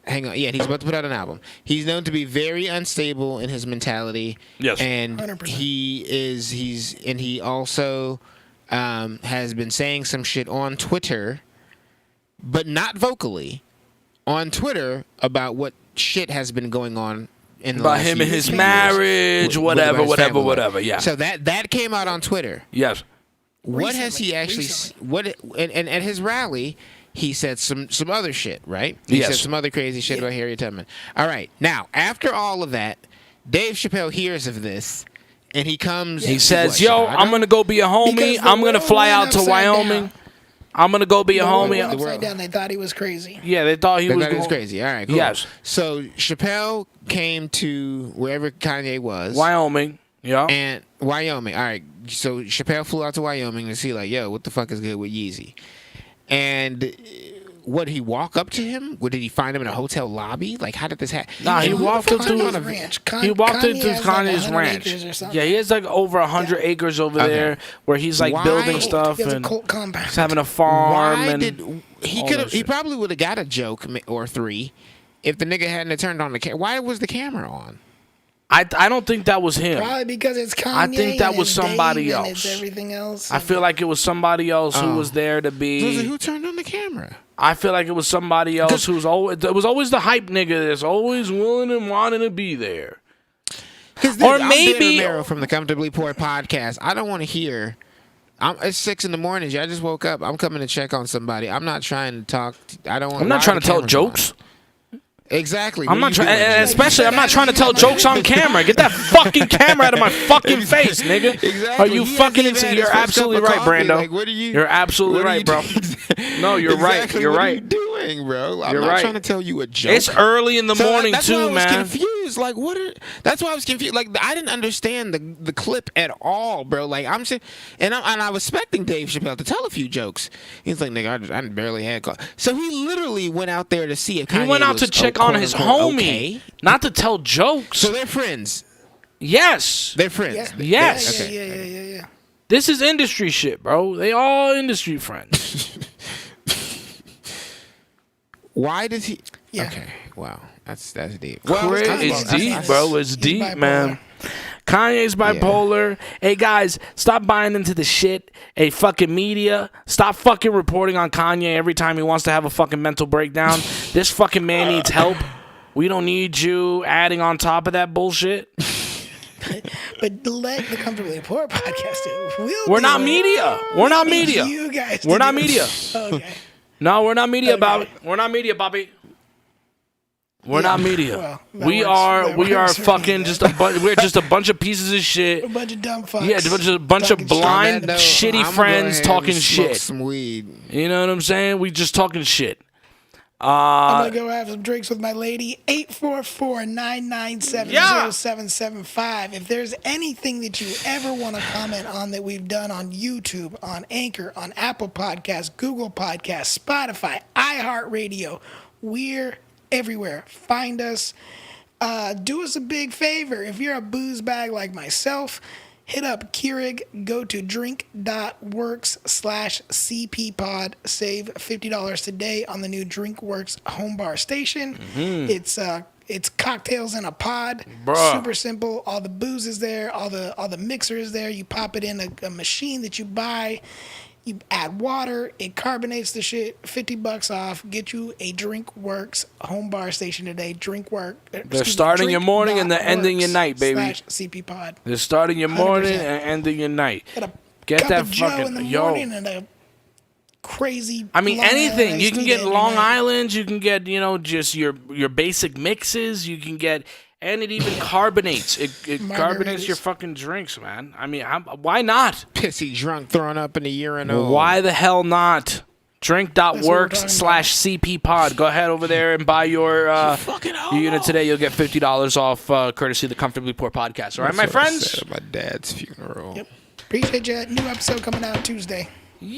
Speaker 3: Hang on. Yeah, he's about to put out an album. He's known to be very unstable in his mentality.
Speaker 4: Yes.
Speaker 3: And
Speaker 2: 100%.
Speaker 3: he also has been saying some shit on Twitter, but not vocally, on Twitter about what shit has been going on in the
Speaker 4: About
Speaker 3: last
Speaker 4: him
Speaker 3: few
Speaker 4: and his
Speaker 3: years.
Speaker 4: marriage,
Speaker 3: With his family life.
Speaker 4: whatever. Yeah.
Speaker 3: So that came out on Twitter.
Speaker 4: Yes.
Speaker 3: What has he actually? And at his rally, he said some other shit, right? He
Speaker 4: Yes.
Speaker 3: said some other crazy shit about Harriet Tubman. All right, now after all of that, Dave Chappelle hears of this, and he comes.
Speaker 4: He
Speaker 3: to
Speaker 4: says,
Speaker 3: what,
Speaker 4: "Yo,
Speaker 3: Chicago?
Speaker 4: I'm gonna go be a homie.
Speaker 2: Because the
Speaker 4: I'm gonna
Speaker 2: world
Speaker 4: fly
Speaker 2: went
Speaker 4: out to
Speaker 2: upside
Speaker 4: Wyoming.
Speaker 2: down.
Speaker 4: I'm gonna go be a
Speaker 2: The world went
Speaker 4: homie."
Speaker 2: upside down. They thought he was crazy.
Speaker 4: Yeah, they thought he
Speaker 3: They
Speaker 4: was
Speaker 3: thought it was crazy. All right, cool.
Speaker 4: Yes.
Speaker 3: So Chappelle came to wherever Kanye was,
Speaker 4: Wyoming. Yeah.
Speaker 3: and Wyoming. All right, so Chappelle flew out to Wyoming to see, like, yo, what the fuck is good with Yeezy? And what, did he walk up to him? Or did he find him in a hotel lobby? Like, how did this happen?
Speaker 4: Nah, he walked into
Speaker 2: Kanye's ranch.
Speaker 4: He walked
Speaker 2: Kanye
Speaker 4: into
Speaker 2: has like
Speaker 4: Kanye's
Speaker 2: 100
Speaker 4: ranch.
Speaker 2: acres or something.
Speaker 4: Yeah, he has like over 100 acres over there where he's like
Speaker 3: Why-
Speaker 4: building stuff
Speaker 2: He has a
Speaker 4: and
Speaker 2: cult compound.
Speaker 4: he's having a farm.
Speaker 3: Why
Speaker 4: and
Speaker 3: did he
Speaker 4: all
Speaker 3: could
Speaker 4: that
Speaker 3: have? He
Speaker 4: shit.
Speaker 3: probably would have got a joke or three if the nigga hadn't have turned on the camera. Why was the camera on?
Speaker 4: I don't think that was him.
Speaker 2: Probably because it's Kanye.
Speaker 4: I think that
Speaker 2: and
Speaker 4: was
Speaker 2: it's
Speaker 4: somebody
Speaker 2: Dave and
Speaker 4: else.
Speaker 2: It's everything else.
Speaker 4: I feel like it was somebody else who was there to
Speaker 3: So
Speaker 4: be.
Speaker 3: who turned on the camera?
Speaker 4: I feel like it was somebody else who's always. It was always the hype nigga that's always willing and wanting to be there.
Speaker 3: Or
Speaker 4: maybe-
Speaker 3: maybe Romero from the Comfortably Poor podcast. I don't want to hear. It's 6 a.m. I just woke up. I'm coming to check on somebody. I'm not trying to talk. I don't.
Speaker 4: I'm not trying to tell jokes.
Speaker 3: Exactly.
Speaker 4: I'm
Speaker 3: What
Speaker 4: not
Speaker 3: are you
Speaker 4: trying,
Speaker 3: doing?
Speaker 4: especially I'm not trying to tell jokes on camera. Get that fucking camera out of my fucking face, nigga.
Speaker 3: Exactly.
Speaker 4: Are you
Speaker 3: He
Speaker 4: fucking
Speaker 3: hasn't even
Speaker 4: insane?
Speaker 3: had
Speaker 4: You're
Speaker 3: his first
Speaker 4: absolutely
Speaker 3: cup
Speaker 4: right,
Speaker 3: of coffee.
Speaker 4: Brando.
Speaker 3: Like, what are you?
Speaker 4: You're absolutely
Speaker 3: what are
Speaker 4: right,
Speaker 3: you
Speaker 4: bro.
Speaker 3: doing?
Speaker 4: No, you're right.
Speaker 3: Exactly.
Speaker 4: You're
Speaker 3: what
Speaker 4: right.
Speaker 3: Are you doing, bro? I'm
Speaker 4: You're
Speaker 3: not
Speaker 4: right.
Speaker 3: trying to tell you a joke.
Speaker 4: It's early in the morning
Speaker 3: that's
Speaker 4: too,
Speaker 3: why I was
Speaker 4: man.
Speaker 3: confused. Like, what? That's why I was confused. Like, I didn't understand the clip at all, bro. Like, I'm saying, and I was expecting Dave Chappelle to tell a few jokes. He's like, nigga, I barely had. So he literally went out there to see if Kanye
Speaker 4: He went out
Speaker 3: was,
Speaker 4: to check on his
Speaker 3: quote-unquote,
Speaker 4: homie,
Speaker 3: okay.
Speaker 4: not to tell jokes.
Speaker 3: So they're friends.
Speaker 4: Yes.
Speaker 3: They're friends.
Speaker 4: Yes.
Speaker 2: Yeah.
Speaker 4: This is industry shit, bro. They all industry friends.
Speaker 3: Why does he?
Speaker 2: Yeah.
Speaker 3: Okay. Wow. That's deep.
Speaker 4: It's deep, bro. It's deep, man. Kanye's bipolar. Hey, guys, stop buying into the shit. Hey, fucking media, stop fucking reporting on Kanye every time he wants to have a fucking mental breakdown. This fucking man needs help. We don't need you adding on top of that bullshit.
Speaker 2: But let the Comfortably Poor podcast do.
Speaker 4: We're not media. We're not media.
Speaker 2: You guys.
Speaker 4: We're not media.
Speaker 2: Okay.
Speaker 4: No, we're not media, Bobby. We're not media, Bobby. We're not media.
Speaker 2: Well, that
Speaker 4: we
Speaker 2: works.
Speaker 4: are
Speaker 2: That works.
Speaker 4: fucking just a bunch. We're just a bunch of pieces of shit.
Speaker 2: A bunch of dumb fucks.
Speaker 4: Yeah, a bunch of
Speaker 2: Talking
Speaker 4: blind,
Speaker 3: On that note,
Speaker 4: shitty
Speaker 3: I'ma go
Speaker 4: friends
Speaker 3: ahead
Speaker 4: talking
Speaker 3: and smoke
Speaker 4: shit.
Speaker 3: Some weed.
Speaker 4: You know what I'm saying? We just talking shit.
Speaker 2: I'm gonna go have some drinks with my lady. 844-997-0775. If there's anything that you ever want to comment on that we've done on YouTube, on Anchor, on Apple Podcasts, Google Podcasts, Spotify, iHeartRadio, we're everywhere. Find us. Do us a big favor. If you're a booze bag like myself, hit up Keurig, go to drink.works/CPPod, save $50 today on the new DrinkWorks home bar station. It's cocktails in a pod.
Speaker 4: Bruh.
Speaker 2: Super simple. All the booze is there, all the mixer is there. You pop it in a machine that you buy. You add water, it carbonates the shit, $50 off. Get you a DrinkWorks home bar station today.
Speaker 4: They're starting your morning and they're ending your night, baby.
Speaker 2: /CPPod.
Speaker 4: They're starting your morning
Speaker 2: 100%.
Speaker 4: and ending your night. Get
Speaker 2: Cup
Speaker 4: that
Speaker 2: of Joe
Speaker 4: fucking
Speaker 2: in the morning and a crazy.
Speaker 4: I mean,
Speaker 2: Long
Speaker 4: anything.
Speaker 2: Island
Speaker 4: You
Speaker 2: iced
Speaker 4: can
Speaker 2: tea
Speaker 4: get
Speaker 2: at
Speaker 4: Long
Speaker 2: night.
Speaker 4: Island. You can get, just your basic mixes. You can get And it even carbonates. It carbonates your fucking drinks, man. I mean, why not?
Speaker 3: Pissy drunk, throwing up in a urinal.
Speaker 4: Why the hell not? Drink.works/CP pod. Go ahead over there and buy your unit today. You'll get $50 off courtesy of the Comfortably Poor podcast. All right, my friends?
Speaker 3: I said at my dad's funeral.
Speaker 2: Yep. Appreciate you. New episode coming out Tuesday.